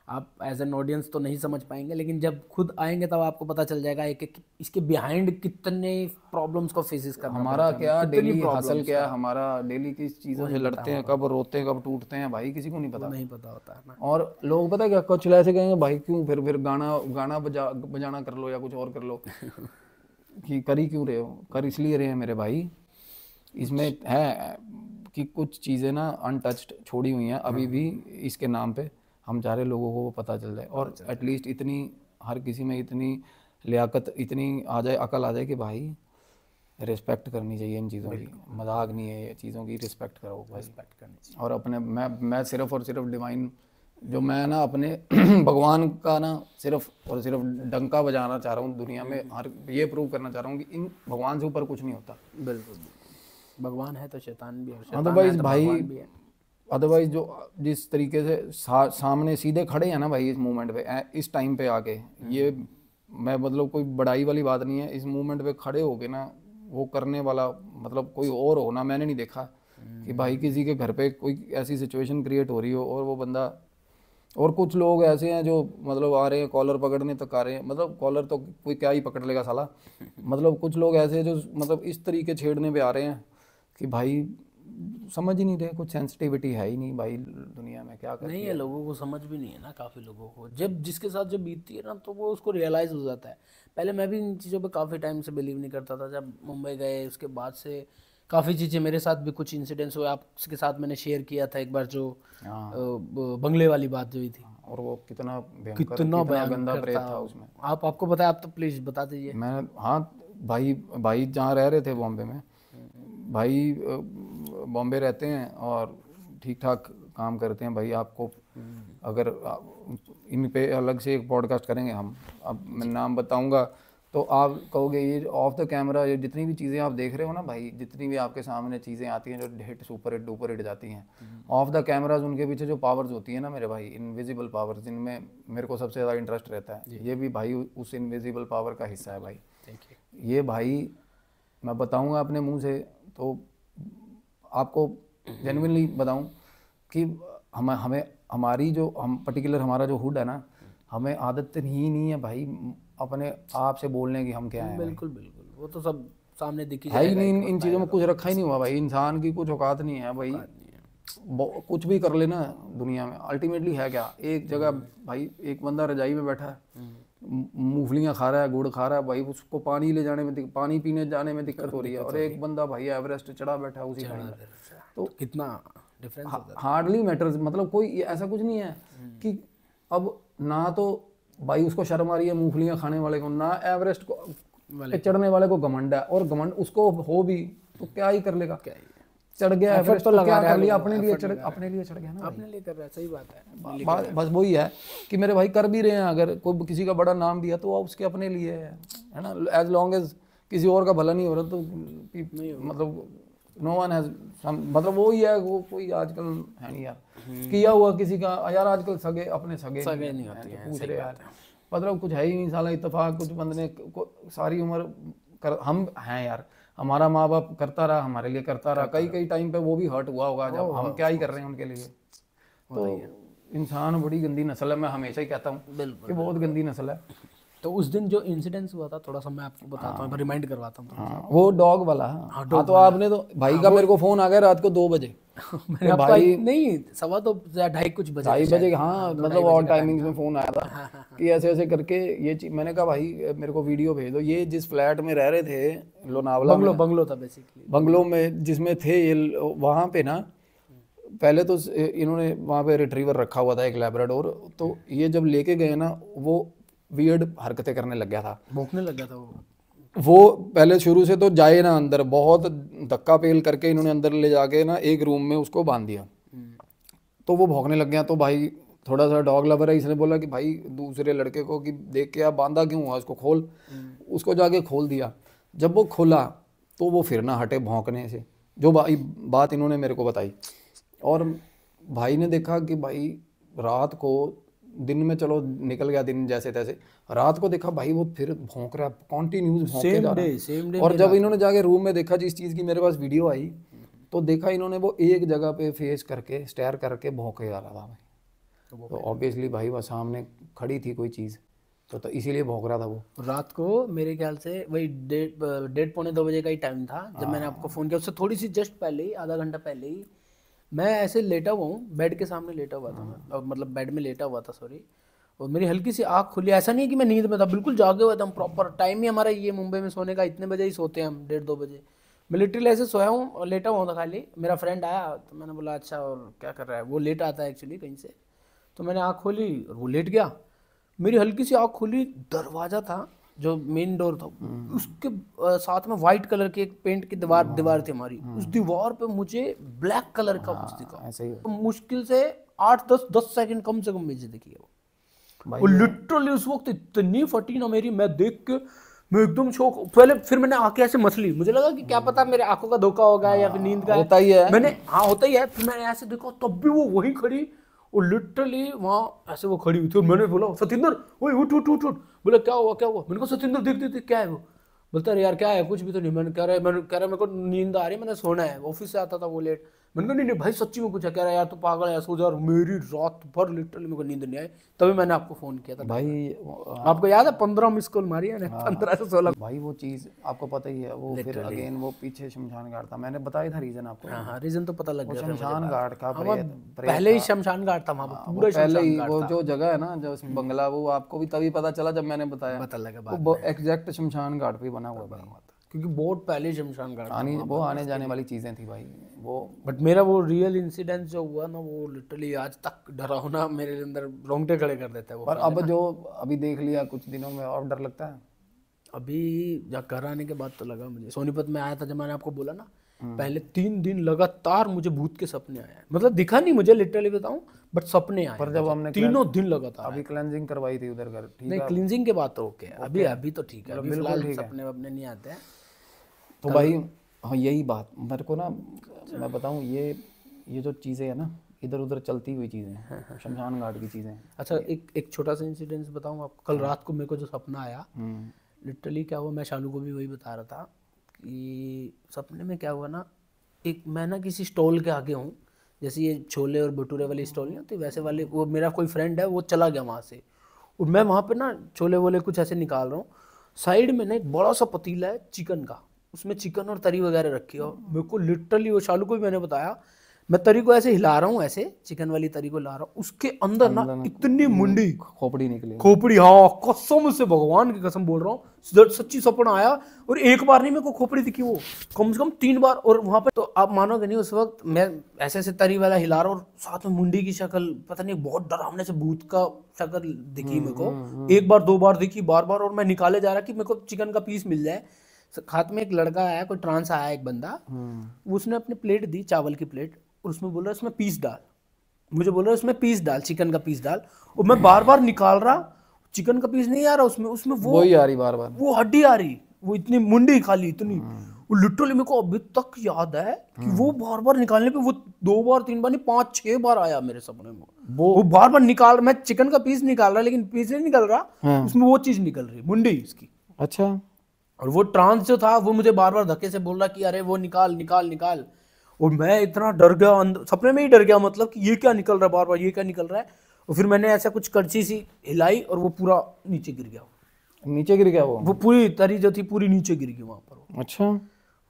आप एज एन ऑडियंस तो नहीं समझ पाएंगे, लेकिन जब खुद आएंगे तब आपको पता चल जाएगा एक एक इसके बिहाइंड कितने प्रॉब्लम्स को फेसेस करना हमारा पड़ता है, क्या कितनी डेली हसल प्रॉब्लम्स क्या का है, हमारा डेली किस चीज़ों से लड़ते हैं, कब रोते हैं कब टूटते हैं, भाई किसी को नहीं वो पता। नहीं पता होता है ना। और लोग पता है क्या कुछ ऐसे कहेंगे, भाई क्यों फिर गाना गाना बजाना कर लो या कुछ और कर लो कि कर ही क्यों रहे हो, कर इसलिए रहे हैं मेरे भाई। इसमें है कि कुछ चीज़ें ना अनटच्ड छोड़ी हुई हैं अभी भी इसके नाम पे, हम चाह रहे लोगों को वो पता चल जाए, और एटलीस्ट इतनी हर किसी में इतनी लियाकत इतनी आ जाए, अकल आ जाए कि भाई रिस्पेक्ट करनी चाहिए इन चीज़ों की, मजाक नहीं है ये चीज़ों की, रिस्पेक्ट करो भाई। रिस्पेक्ट करनी चाहिए। और अपने मैं सिर्फ और सिर्फ डिवाइन जो मैं ना अपने भगवान का ना सिर्फ और सिर्फ डंका बजाना चाह रहा हूँ दुनिया में, हर ये प्रूव करना चाह रहा हूँ कि इन भगवान से ऊपर कुछ नहीं होता। बिल्कुल, भगवान है तो शैतान भी है, और शैतान अदरवाइज है तो भाई, भगवान भी है। अदरवाइज जो जिस तरीके से सामने सीधे खड़े हैं ना भाई इस मूवमेंट पे, इस टाइम पे आके, ये मैं मतलब कोई बड़ाई वाली बात नहीं है, इस मूवमेंट पे खड़े होके ना वो करने वाला मतलब कोई और हो ना, मैंने नहीं देखा कि भाई किसी के घर पे कोई ऐसी सिचुएशन क्रिएट हो रही हो और वो बंदा, और कुछ लोग ऐसे हैं जो मतलब आ रहे हैं कॉलर पकड़ने तक आ रहे हैं, मतलब कॉलर तो कोई क्या ही पकड़ लेगा साला, मतलब कुछ लोग ऐसे हैं जो मतलब इस तरीके छेड़ने पे आ रहे हैं कि भाई समझ ही नहीं रहे, कुछ सेंसिटिविटी है ही नहीं भाई दुनिया में, क्या कर नहीं है, लोगों को समझ भी नहीं है ना, काफ़ी लोगों को जब जिसके साथ जब बीतती है ना तो वो उसको रियलाइज़ हो जाता है। पहले मैं भी इन चीज़ों पे काफ़ी टाइम से बिलीव नहीं करता था, जब मुंबई गए उसके बाद से काफ़ी चीज़ें मेरे साथ भी कुछ इंसिडेंट्स हुए, आपके साथ मैंने शेयर किया था एक बार जो हाँ। बंगले वाली बात जो हुई थी, और वो कितना भयंकर, कितना कितना गंदा भयंकर प्रेत था। था उसमें। आपको पता है, आप तो प्लीज़ बता दीजिए। मैं हाँ भाई, भाई जहाँ रह रहे थे बॉम्बे में, भाई बॉम्बे रहते हैं और ठीक ठाक काम करते हैं भाई। आपको अगर इन पे अलग से एक पॉडकास्ट करेंगे हम, अब मैं नाम बताऊंगा तो आप कहोगे ये ऑफ द कैमरा ये जितनी भी चीज़ें आप देख रहे हो ना भाई, जितनी भी आपके सामने चीज़ें आती हैं जो hit super hit duper hit जाती हैं, ऑफ द कैमराज उनके पीछे जो पावर्स होती है ना मेरे भाई, इनविजिबल पावर्स, जिनमें मेरे को सबसे ज़्यादा इंटरेस्ट रहता है, ये भी भाई उस इनविजिबल पावर का हिस्सा है भाई। ये भाई मैं बताऊंगा अपने मुंह से तो आपको जेन्युइनली बताऊं कि हमें हमारी जो हम पर्टिकुलर हमारा जो हुड है ना, हमें आदत ही नहीं है भाई अपने आप से बोलने की हम क्या हैं। बिल्कुल बिल्कुल, वो तो सब सामने दिख ही है ही जाएगा नहीं, एक इन वक्त चीज़ों में आएगा कुछ रखा ही नहीं हुआ भाई, इंसान की कुछ औकात नहीं है भाई, कुछ भी कर लेना दुनिया में। अल्टीमेटली है क्या, एक जगह भाई एक बंदा रजाई में बैठा है, मूंगफलियाँ खा रहा है, गुड़ खा रहा है भाई, उसको पानी ले जाने में पानी पीने जाने में दिक्कत हो रही है, और एक बंदा भाई एवरेस्ट चढ़ा बैठा है उसी टाइम पे। तो कितना डिफरेंस होता है। हार्डली मैटर्स, मतलब कोई ऐसा कुछ नहीं है कि अब ना तो भाई उसको शर्म आ रही है मूंगफलियाँ खाने वाले को, ना एवरेस्ट को पे चढ़ने वाले को घमंड है, और घमंड उसको हो भी तो क्या ही कर लेगा, क्या ही है। चढ़ गया एवरेस्ट तो तो लगा क्या रहा कर है लिया, वो, अपने लिए effort चढ़ लगा रहा है। अपने लिए चढ़ गया ना भाई। अपने लिए कर रहा है, सही बात है। बस वही है कि मेरे भाई कर भी रहे हैं, अगर कोई किसी का बड़ा नाम दिया तो उसके अपने लिए है ना, एज लॉन्ग एज किसी और का भला नहीं हो रहा तो मतलब नो वन हैज, मतलब वो ही है, वो कोई आजकल है नहीं यार किया हुआ किसी का यार, आजकल सगे अपने सगे नहीं होते हैं, पूछ रहे यार, मतलब कुछ है ही नहीं साला, इत्तेफाक कुछ बंदने सारी उम्र कर हम हैं यार, हमारा माँ बाप करता रहा हमारे लिए, करता रहा, कई कई टाइम पे वो भी हर्ट हुआ होगा, जब हम क्या ही कर रहे हैं उनके लिए। तो इंसान बड़ी गंदी नस्ल है, मैं हमेशा ही कहता हूँ कि बहुत गंदी नस्ल है। तो उस दिन जो इंसिडेंस हुआ था, थोड़ा सा मैं आपको बताता हूँ, रिमाइंड करवाता हूँ। हाँ, वो डॉग वाला। हाँ तो आपने तो भाई का मेरे को फोन आ गया रात को 2 बजे, मैंने आपको नहीं 2:15 कुछ बजे 2:30 बजे, हाँ मतलब और टाइमिंग्स में फोन आया था कि ऐसे ऐसे करके ये चीज, मैंने कहा भाई मेरे को वीडियो भेज दो, ये जिस फ्लैट में रह रहे थे लोनावला में, बंगलो था बेसिकली, बंगलो में जिसमें थे ये वहाँ पे ना, पहले तो इन्होंने वहाँ पे रिट्रीवर रखा हुआ था एक लैब्राडोर, तो ये जब लेके गए ना वो वियर्ड हरकतें करने लग गया था, भौंकने लग गया था वो पहले शुरू से तो जाए ना अंदर, बहुत धक्का पेल करके इन्होंने अंदर ले जाके ना एक रूम में उसको बांध दिया, तो वो भौंकने लग गया। तो भाई थोड़ा सा डॉग लवर है, इसने बोला कि भाई दूसरे लड़के को कि देख के आप बांधा क्यों हुआ, उसको खोल, उसको जाके खोल दिया। जब वो खोला तो वो फिर ना हटे भौंकने से, जो भाई बात इन्होंने मेरे को बताई, और भाई ने देखा कि भाई रात को, दिन में चलो निकल गया दिन जैसे तैसे, रात को देखा भाई वो फिर भौंक रहा है, कॉन्टिन्यूस भौंके जा रहा है। और जब इन्होंने जाके रूम में देखा, जिस चीज़ की मेरे पास वीडियो आई, तो देखा इन्होंने वो एक जगह पे फेस करके स्टेयर करके भौंके जा रहा था भाई, तो ऑब्वियसली भाई वो सामने खड़ी थी कोई चीज़, तो इसीलिए भौंक रहा था वो। रात को मेरे ख्याल से वही 1:30-1:45 का ही टाइम था जब मैंने आपको फ़ोन किया। उससे थोड़ी सी जस्ट पहले ही, आधा घंटा पहले ही मैं ऐसे लेटा हुआ हूँ, बेड के सामने लेटा हुआ था मैं, और मतलब बेड में लेटा हुआ था, सॉरी। और मेरी हल्की सी आँख खुली, ऐसा नहीं है कि मैं नींद में था, बिल्कुल जागे हुए थे हम, प्रॉपर टाइम ही हमारा ये मुंबई में सोने का, इतने बजे ही सोते हैं हम, 1:30-2 बजे। मैं लिटरली ऐसे सोया हूँ और लेटा हुआ था खाली। मेरा फ्रेंड आया तो मैंने बोला अच्छा और क्या कर रहा है, वो लेट आता है एक्चुअली कहीं से। तो मैंने आँख खोली और वो लेट गया। मेरी हल्की सी आँख खुली, दरवाज़ा था जो मेन डोर था, उसके साथ में वाइट कलर की एक पेंट की दीवार थी हमारी, उस दीवार पे मुझे ब्लैक कलर का कुछ दिखा। ऐसे ही तो मुश्किल से 8-10 सेकंड कम से कम मुझे दिखी है भाई। वो लिटरली उस वक्त इतनी फटी ना मेरी, मैं देख के मैं एकदम शौक। पहले फिर मैंने आंखें ऐसे मसली, मुझे लगा कि क्या पता मेरे आंखों का धोखा होगा या फिर नींद का होता ही है। मैंने, हाँ होता ही है। फिर मैंने ऐसे देखा तब भी वो वहीं खड़ी, और लिटरली वहाँ ऐसे वो खड़ी हुई थी। और मैंने बोला सतिंदर, ओए उठ उठ उठ उठ। बोला क्या हुआ क्या हुआ? मैंने कहा सतिंदर देख देख देख क्या है वो। बोलता अरे यार क्या है, कुछ भी तो नहीं। मैंने कह रहा मेरे को नींद आ रही है, मैंने सोना है, ऑफिस से आता था वो लेट। मैंने कहा नहीं नहीं भाई सच्ची में कुछ है। कह रहा है यार तू पागल है, सो जा। और मेरी रात भर लिटरली मेरे को नींद नहीं आई, तभी मैंने आपको फोन किया था भाई आपको याद है 15 मिस कॉल मारी है, 15 से 16। भाई वो चीज़ आपको पता ही है, वो फिर अगेन वो पीछे शमशान घाट था, मैंने बताया था रीज़न आपको। हाँ हाँ, रीजन तो पता लग गया था मुझे। शमशान घाट का पहले ही शमशान घाट था वहाँ पर, पूरा पहले ही शमशान वो घाट जो जगह है ना, जो बंगला, वो आपको भी तभी पता चला जब मैंने बताया। पता लगा वो एग्जैक्ट शमशान घाट पे बना हुआ है भाई। क्योंकि बहुत पहले शमशान घाट था। वो आने जाने वाली चीज़ें थी भाई वो। बट मेरा वो रियल इंसिडेंट जो हुआ ना, वो लिटरली आज तक डरावना मेरे अंदर रोंगटे खड़े कर देता है वो। पर अब जो अभी देख लिया कुछ दिनों में, और डर लगता है। अभी जब घर आने के बाद तो लगा मुझे, सोनीपत में आया था जब मैंने आपको बोला ना, पहले 3 दिन लगातार मुझे भूत के सपने आए। मतलब दिखा नहीं मुझे, लिटरली बताऊं, बट सपने आए। पर जब हमने तीनों दिन लगातार। अभी क्लेंजिंग करवाई थी उधर घर, ठीक नहीं है। क्लींजिंग के बाद तो ओके है, अभी तो ठीक है, अभी फिलहाल सपने वपने नहीं आते हैं। तो भाई हाँ यही बात मेरे को ना, मैं बताऊं, ये जो चीज़ें हैं ना, इधर उधर चलती हुई चीज़ें हैं, शमशान घाट की चीज़ें। अच्छा एक छोटा सा इंसिडेंस बताऊं आपको। कल रात को मेरे को जो सपना आया, लिटरली क्या हुआ, मैं शालू को भी वही बता रहा था कि सपने में क्या हुआ ना, एक मैं ना किसी स्टॉल के आगे हूँ, जैसे ये छोले और भटूरे वाली स्टॉल नहीं होती वैसे वाले, वो मेरा कोई फ्रेंड है वो चला गया वहाँ से, और मैं वहाँ पे ना छोले वोले कुछ ऐसे निकाल रहा हूँ। साइड में ना एक बड़ा सा पतीला है चिकन का, उसमें चिकन और तरी वगैरह रखी है। और मेरे को लिटरली, वो शालू को भी मैंने बताया, मैं तरी को ऐसे हिला रहा हूँ, ऐसे चिकन वाली तरी को हिला रहा हूँ, उसके अंदर ना इतनी मुंडी खोपड़ी निकली। खोपड़ी, हाँ कसम से, भगवान की कसम बोल रहा हूँ, सच्ची सपना आया। और एक बार नहीं मेरे को खोपड़ी दिखी, वो कम से कम 3 बार। और वहां पे तो आप मानोगे नहीं, उस वक्त मैं ऐसे ऐसे तरी वाला हिला रहा हूँ और साथ में मुंडी की शक्ल, पता नहीं बहुत डरावने से भूत का शक्ल दिखी मेरे को। 1 बार 2 बार दिखी, बार बार। और मैं निकाले जा रहा कि मेरे को चिकन का पीस मिल जाए। हाथ में एक लड़का आया, कोई ट्रांस आया एक बंदा, उसने अपनी प्लेट दी, चावल की प्लेट, और उसमें बोल रहा इसमें पीस डाल। मुझे बोल रहा है उसमें पीस डाल, चिकन का पीस डाल। और मैं बार बार निकाल रहा, चिकन का पीस नहीं आ रहा उसमें वो वही आ रही बार बार, वो हड्डी आ रही, वो इतनी मुंडी खाली इतनी। वो लिटरली मेरे को अभी तक याद है कि वो बार बार निकालने पे वो 2 बार 3 बार नहीं 5-6 बार आया मेरे सपने में। वो बार बार निकाल, मैं चिकन का पीस निकाल रहा, लेकिन पीस नहीं निकल रहा, उसमें वो चीज निकल रही, मुंडी इसकी। अच्छा। और वो ट्रांस जो था वो मुझे बार बार धक्के से बोल रहा कि अरे वो निकाल निकाल निकाल। और मैं इतना डर गया, सपने में ही डर गया, मतलब कि ये क्या निकल रहा है बार बार, ये क्या निकल रहा है। और फिर मैंने ऐसा कुछ करची सी हिलाई और वो पूरा नीचे गिर गया। नीचे गिर गया वो पूरी तरी जो थी पूरी नीचे गिर गई वहां पर। अच्छा।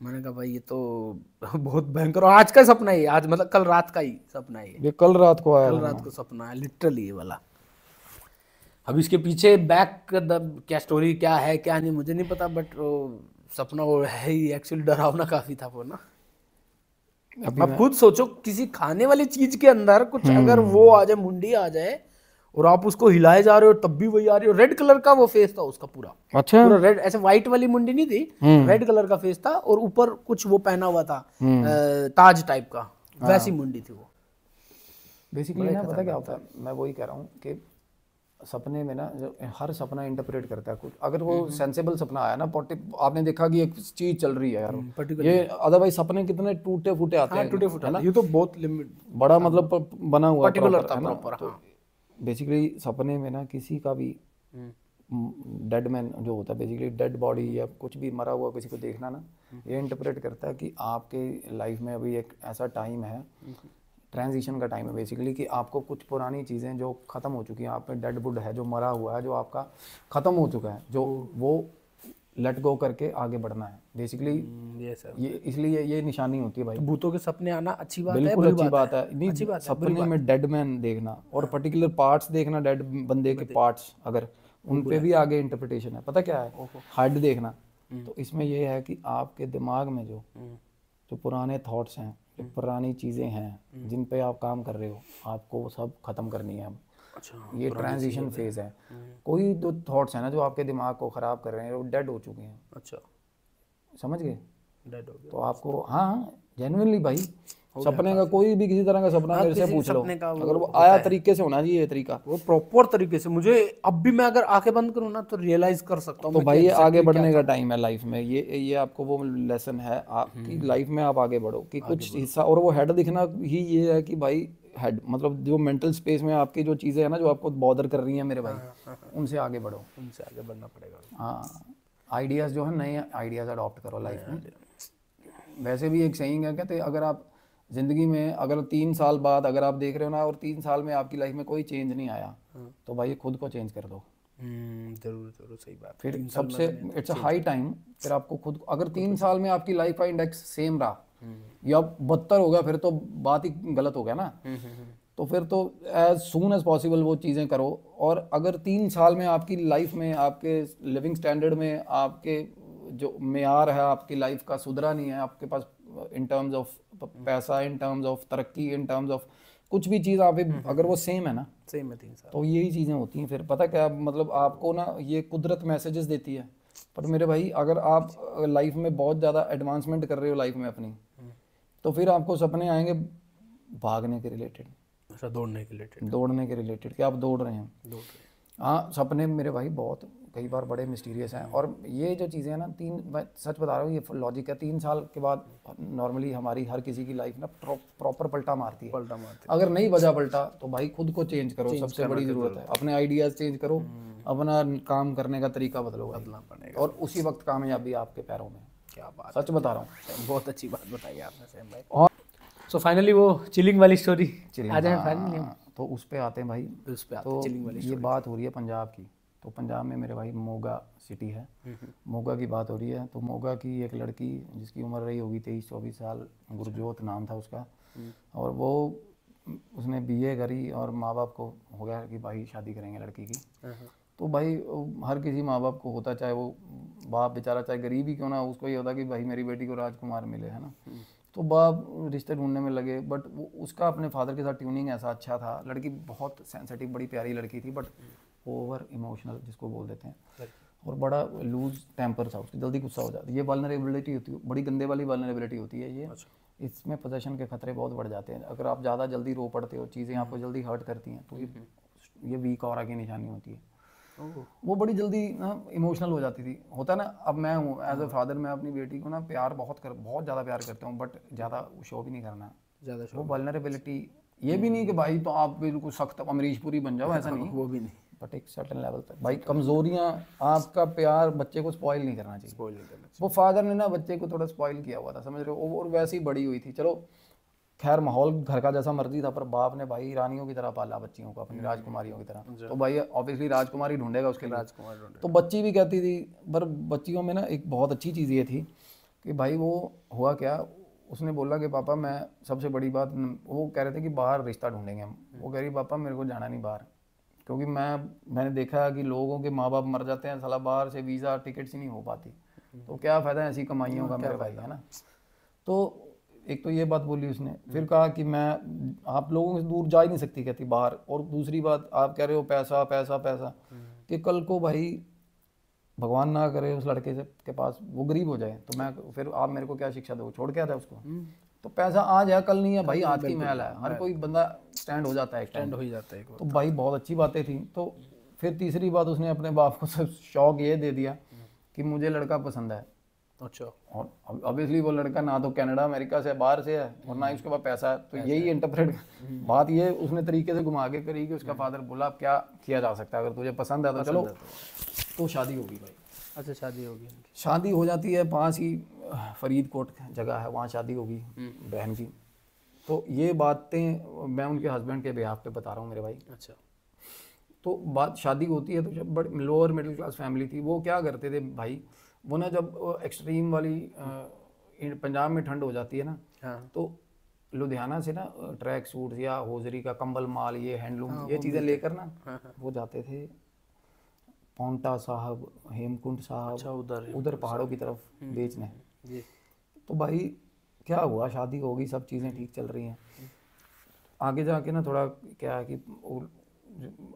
मैंने कहा भाई ये तो बहुत भयंकर। और आज का सपना ही, आज मतलब कल रात का ही सपना है ये कल रात को आया, कल रात को सपना है लिटरली ये वाला। अब इसके पीछे बैक क्या स्टोरी क्या है क्या नहीं मुझे नहीं पता, बट सपना वो है ही एक्चुअली डरावना काफी था वो ना। अब खुद सोचो किसी खाने वाली चीज के अंदर कुछ अगर वो आ जाए, मुंडी आ जाए, और आप उसको हिलाए जा रहे हो तब भी वही आ रही हो। रेड कलर का वो फेस था उसका पूरा, अच्छा पूरा रेड, ऐसे व्हाइट वाली मुंडी नहीं थी, रेड कलर का फेस था, और ऊपर कुछ वो पहना हुआ था ताज टाइप का, वैसी मुंडी थी वो। बेसिकली ना पता क्या होता है, मैं वही कह रहा हूँ कि सपने में ना जो हर सपना इंटरप्रेट करता है कुछ। अगर वो सेंसेबल सपना आया ना, आपने देखा कि एक चीज चल रही है यार, ये अदरवाइज सपने कितने टूटे फूटे आते हैं, टूटे फूटे ना, ये तो बहुत लिमिट बड़ा मतलब बना हुआ पर्टिकुलर था प्रॉपर। बेसिकली सपने में ना किसी का भी डेड मैन जो होता है, बेसिकली डेड बॉडी या कुछ भी मरा हुआ किसी को देखना ना, ये इंटरप्रेट करता है कि आपके लाइफ में अभी एक ऐसा टाइम है ट्रांजिशन का टाइम है बेसिकली, कि आपको कुछ पुरानी चीज़ें जो ख़त्म हो चुकी हैं, आप पे डेड वुड है जो मरा हुआ है, जो आपका ख़त्म हो चुका है, जो वो लेट गो करके आगे बढ़ना है बेसिकली। ये सर, ये इसलिए ये निशानी होती है भाई। तो भूतों के सपने आना अच्छी बात है, बिल्कुल बुरी अच्छी बात है। अच्छी नहीं, बात है, बुरी सपने बात में डेड मैन देखना और पर्टिकुलर पार्ट्स देखना, डेड बंदे के पार्ट्स, अगर उन पे भी आगे इंटरप्रिटेशन है। पता क्या है, हेड देखना। तो इसमें ये है कि आपके दिमाग में जो पुराने थॉट्स हैं, जो पुरानी चीज़ें हैं जिन पे आप काम कर रहे हो, आपको वो सब खत्म करनी है अब। अच्छा, ये ट्रांजिशन फेज है। कोई जो थॉट्स हैं ना जो आपके दिमाग को ख़राब कर रहे हैं, वो डेड हो चुके हैं। अच्छा, समझ गए? डेड हो गया। तो आपको, हाँ जेन्युइनली भाई, सपने का कोई भी किसी तरह का सपना मेरे से किसी पूछ लो, सपने का वो अगर वो होता आया है, तरीके से होना चाहिए, ये तरीका, वो प्रॉपर तरीके से मुझे अब भी मैं अगर आंखें बंद करूँ ना तो रियलाइज कर सकता हूँ तो मैं भाई कि ये आगे exactly क्या बढ़ने का था। टाइम है लाइफ में। ये आपको वो लेसन है आपकी लाइफ में, आप आगे बढ़ो कि कुछ हिस्सा। और वो हेड दिखना ही ये है कि भाई हेड मतलब जो मेंटल स्पेस में आपकी जो चीज़ें हैं ना जो आपको बॉदर कर रही हैं मेरे भाई, उनसे आगे बढ़ो, उनसे आगे बढ़ना पड़ेगा। हाँ। आइडियाज़ जो है, नए आइडियाज़ अडॉप्ट करो लाइफ में। वैसे भी एक saying है, कहते अगर आप ज़िंदगी में अगर 3 साल बाद अगर आप देख रहे हो ना और 3 साल में आपकी लाइफ में कोई चेंज नहीं आया, तो भाई खुद को चेंज कर दो। जरूर जरूर, सही बात। फिर सबसे इट्स अ हाई टाइम, फिर आपको खुद, अगर 3 साल में आपकी लाइफ का इंडेक्स सेम रहा या बदतर हो गया, फिर तो बात ही गलत हो गया ना। तो फिर तो एज सून एज पॉसिबल वो चीज़ें करो। और अगर 3 साल में आपकी लाइफ में, आपके लिविंग स्टैंडर्ड में, आपके जो मेयार है आपकी लाइफ का सुधरा नहीं है, आपके पास इन टर्म्स ऑफ पैसा, इन टर्म्स ऑफ तरक्की, इन टर्म्स ऑफ कुछ भी चीज़ आप अगर वो सेम है ना, सेम है 3 साल। तो यही चीज़ें होती हैं। फिर पता क्या, मतलब आपको ना ये कुदरत मैसेजेस देती है। पर मेरे भाई, अगर आप लाइफ में बहुत ज़्यादा एडवांसमेंट कर रहे हो लाइफ में अपनी, तो फिर आपको सपने आएंगे भागने के रिलेटेड, अच्छा, दौड़ने के रिलेटेड, दौड़ने के रिलेटेड, कि आप दौड़ रहे हैं। दौड़ रहे। हाँ, सपने मेरे भाई बहुत कई बार बड़े मिस्टीरियस हैं। और ये जो चीज़ें हैं ना, मैं सच बता रहा हूँ, ये लॉजिक है। 3 साल के बाद नॉर्मली हमारी हर किसी की लाइफ ना प्रॉपर पलटा मारती है। पलटा मारते। अगर नहीं बजा पलटा तो भाई खुद को चेंज करो, सबसे बड़ी ज़रूरत है। अपने आइडियाज़ चेंज करो, अपना काम करने का तरीका बदलो, बदलना पड़ेगा, और उसी वक्त कामयाबी आपके पैरों में। क्या बात, सच बता रहा हूँ। बहुत अच्छी बात बताई आपने सैम भाई। और सो फाइनली वो चिलिंग वाली स्टोरी आ जाए हाँ, फाइनली, तो उस पे आते हैं भाई। उस पे आते तो हैं चिलिंग वाली ये बात हो रही है पंजाब की। तो पंजाब में मेरे भाई मोगा सिटी है, मोगा की बात हो रही है। तो मोगा की एक लड़की जिसकी उम्र रही होगी 23-24 साल, गुरजोत नाम था उसका, और वो उसने बीए करी और माँ बाप को हो गया कि भाई शादी करेंगे लड़की की। तो भाई हर किसी माँ बाप को होता, चाहे वो बाप बेचारा चाहे गरीब ही क्यों ना, उसको ये होता कि भाई मेरी बेटी को राजकुमार मिले, है ना। तो बाप रिश्ते ढूंढने में लगे, बट उसका अपने फादर के साथ ट्यूनिंग ऐसा अच्छा था। लड़की बहुत सेंसिटिव, बड़ी प्यारी लड़की थी, बट ओवर इमोशनल जिसको बोल देते हैं, और बड़ा लूज टेम्पर था उसकी, जल्दी गुस्सा हो जाती है। ये वल्नरेबिलिटी होती है, बड़ी गंदे वाली वल्नरेबिलिटी होती है ये। इसमें पोजेशन के खतरे बहुत बढ़ जाते हैं। अगर आप ज़्यादा जल्दी रो पड़ते हो, चीज़ें आपको जल्दी हर्ट करती हैं, तो ये वीक ऑरा की निशानी होती है। वो बड़ी जल्दी ना इमोशनल हो जाती थी। होता है ना, अब मैं हूँ एज अ फादर, मैं अपनी बेटी को ना बहुत ज़्यादा प्यार करता हूँ, बट ज़्यादा शो भी नहीं करना ज़्यादा। वो वल्नरेबिलिटी ये भी नहीं कि भाई तो आप बिल्कुल सख्त अमरीश पुरी बन जाओ, ऐसा नहीं, वो भी नहीं, बट एक सर्टेन लेवल तक भाई कमज़ोरियाँ, आपका प्यार बच्चे को स्पॉइल नहीं करना चाहिए। स्पॉइल नहीं करना वो फादर ने ना बच्चे को थोड़ा स्पॉइल किया हुआ था, समझ रहे हो, और वैसे ही बड़ी हुई थी। चलो खैर माहौल घर का जैसा मर्जी था, पर बाप ने भाई रानियों की तरह पाला बच्चियों को, अपनी राजकुमारियों की तरह। तो भाई ऑब्वियसली राजकुमारी ढूंढेगा उसके लिए, राजकुमार ढूंढे। तो बच्ची भी कहती थी। पर बच्चियों में ना एक बहुत अच्छी चीज़ ये थी कि भाई वो हुआ क्या, उसने बोला कि पापा मैं, सबसे बड़ी बात, वो कह रहे थे कि बाहर रिश्ता ढूंढेंगे हम। वो कह रही पापा मेरे को जाना नहीं बाहर, क्योंकि मैंने देखा है कि लोगों के माँ बाप मर जाते हैं, साला बाहर से वीज़ा टिकट्स ही नहीं हो पाती, तो क्या फ़ायदा है ऐसी कमाइयों का मेरे भाई, है ना। तो एक तो ये बात बोली उसने। फिर कहा कि मैं आप लोगों से दूर जा ही नहीं सकती, कहती बाहर। और दूसरी बात, आप कह रहे हो पैसा पैसा पैसा, कि कल को भाई भगवान ना करे उस लड़के से के पास वो गरीब हो जाए, तो मैं फिर आप मेरे को क्या शिक्षा दो, छोड़ के आता है उसको। तो पैसा आज है कल नहीं है भाई, आज की महल है, हर कोई बंदा स्टैंड हो जाता है, स्टैंड हो जाता है। तो भाई बहुत अच्छी बातें थी। तो फिर तीसरी बात, उसने अपने बाप को शौक ये दे दिया कि मुझे लड़का पसंद है। अच्छा, और ऑब्वियसली वो लड़का ना तो कनाडा अमेरिका से बाहर से है, और ना ही उसके पास पैसा है। तो यही इंटरप्रेट बात ये उसने तरीके से घुमा के करी कि उसका फादर बोला अब क्या किया जा सकता है, अगर तुझे पसंद है तो चलो। तो शादी होगी भाई। अच्छा, शादी होगी, शादी हो जाती है, पास ही फरीदकोट जगह है, वहाँ शादी होगी बहन की। तो ये बातें मैं उनके हस्बैंड के बिहाफ पे बता रहा हूँ मेरे भाई। अच्छा। तो बात शादी होती है तो जब बड़ी लोअर मिडिल क्लास फैमिली थी, वो क्या करते थे भाई, वो ना जब एक्सट्रीम वाली पंजाब में ठंड हो जाती है ना, हाँ तो लुधियाना से ना ट्रैक सूट या होजरी का कंबल माल, ये हैंडलूम, हाँ, ये वो चीज़ें मिलते लेकर ना हाँ हाँ। वो जाते थे पाउंटा साहब, हेमकुंड अच्छा, साहब, उधर उधर पहाड़ों की तरफ बेचने। जी। तो भाई क्या हुआ, शादी हो गई, सब चीज़ें ठीक चल रही हैं। आगे जाके ना थोड़ा क्या है कि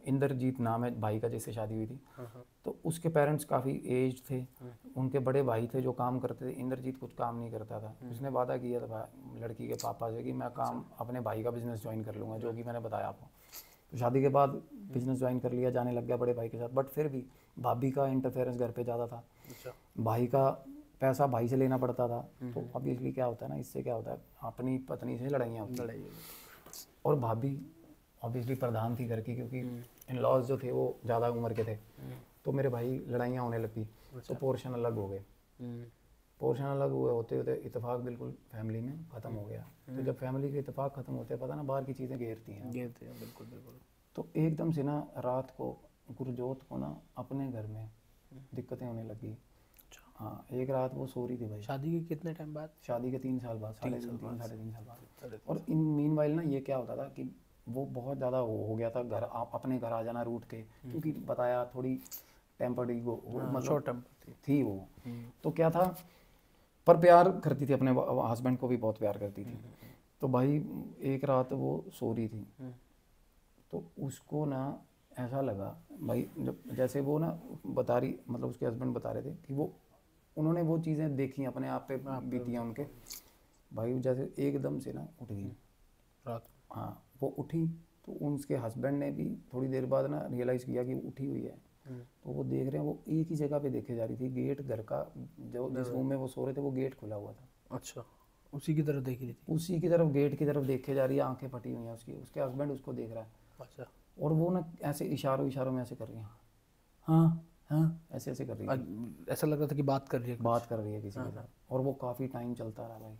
इंद्रजीत नाम है भाई का जिससे शादी हुई थी, हाँ हाँ। तो उसके पेरेंट्स काफ़ी एज थे, उनके बड़े भाई थे जो काम करते थे, इंद्रजीत कुछ काम नहीं करता था। उसने वादा किया था लड़की के पापा से कि मैं काम अपने भाई का बिजनेस ज्वाइन कर लूँगा, जो कि मैंने बताया आपको। तो शादी के बाद बिजनेस ज्वाइन कर लिया, जाने लग गया बड़े भाई के साथ, बट फिर भी भाभी का इंटरफेरेंस घर पे ज़्यादा था, अच्छा। भाई का पैसा भाई से लेना पड़ता था। तो ऑब्वियसली क्या होता है ना, इससे क्या होता है, अपनी पत्नी से लड़ाइयाँ होती हैं। और भाभी ऑब्वियसली प्रधान थी घर की, क्योंकि इन लॉज जो थे वो ज़्यादा उम्र के थे। तो मेरे भाई लड़ाइयाँ होने लगी, तो पोर्शन अलग हो गए। पोर्शन अलग हुए होते होते इत्तेफाक बिल्कुल फैमिली में ख़त्म हो गया। तो जब फैमिली के इत्तेफाक ख़त्म होते हैं, पता ना बाहर की चीज़ें घेरती हैं। बिल्कुल बिल्कुल। तो एकदम से ना रात को गुरजोत को ना अपने घर में दिक्कतें होने लगी। हाँ, एक रात वो सो रही थी भाई, शादी के कितने टाइम बाद? शादी के 3 साल बाद, साढ़े तीन साल बाद। और इन मीनवाइल ना ये क्या होता था कि वो बहुत ज़्यादा हो गया था घर अपने घर आ जाना रूठ के, क्योंकि बताया थोड़ी टेम्पर्ड वो मतलब शॉर्ट टेम्पर थी वो। तो क्या था, पर प्यार करती थी अपने हस्बैंड को भी बहुत प्यार करती थी। तो भाई एक रात वो सो रही थी, तो उसको ना ऐसा लगा भाई, जब जैसे वो ना बता रही, मतलब उसके हस्बैंड बता रहे थे कि वो उन्होंने वो चीज़ें देखी अपने आप पे बीती हैं उनके। भाई जैसे एकदम से ना उठ गई रात। हाँ, वो उठी तो उनके हस्बैंड ने भी थोड़ी देर बाद ना रियलाइज़ किया कि वो उठी हुई है। तो वो देख रहे हैं, वो एक ही जगह पे देखे जा रही थी, गेट घर का जो जिस रूम में वो सो रहे थे वो गेट खुला हुआ था। अच्छा, उसी की तरफ देख रही थी। उसी की तरफ, गेट की तरफ देखे जा रही है, आंखें फटी हुई हैं उसकी, उसके हस्बैंड उसको देख रहा है। अच्छा। और वो ना ऐसे इशारों इशारों में ऐसे कर रही है, हाँ हाँ, ऐसे ऐसे कर रही है, ऐसा लग रहा था कि बात कर रही है बात कर रही है किसी के साथ। और वो काफ़ी टाइम चलता रहा भाई।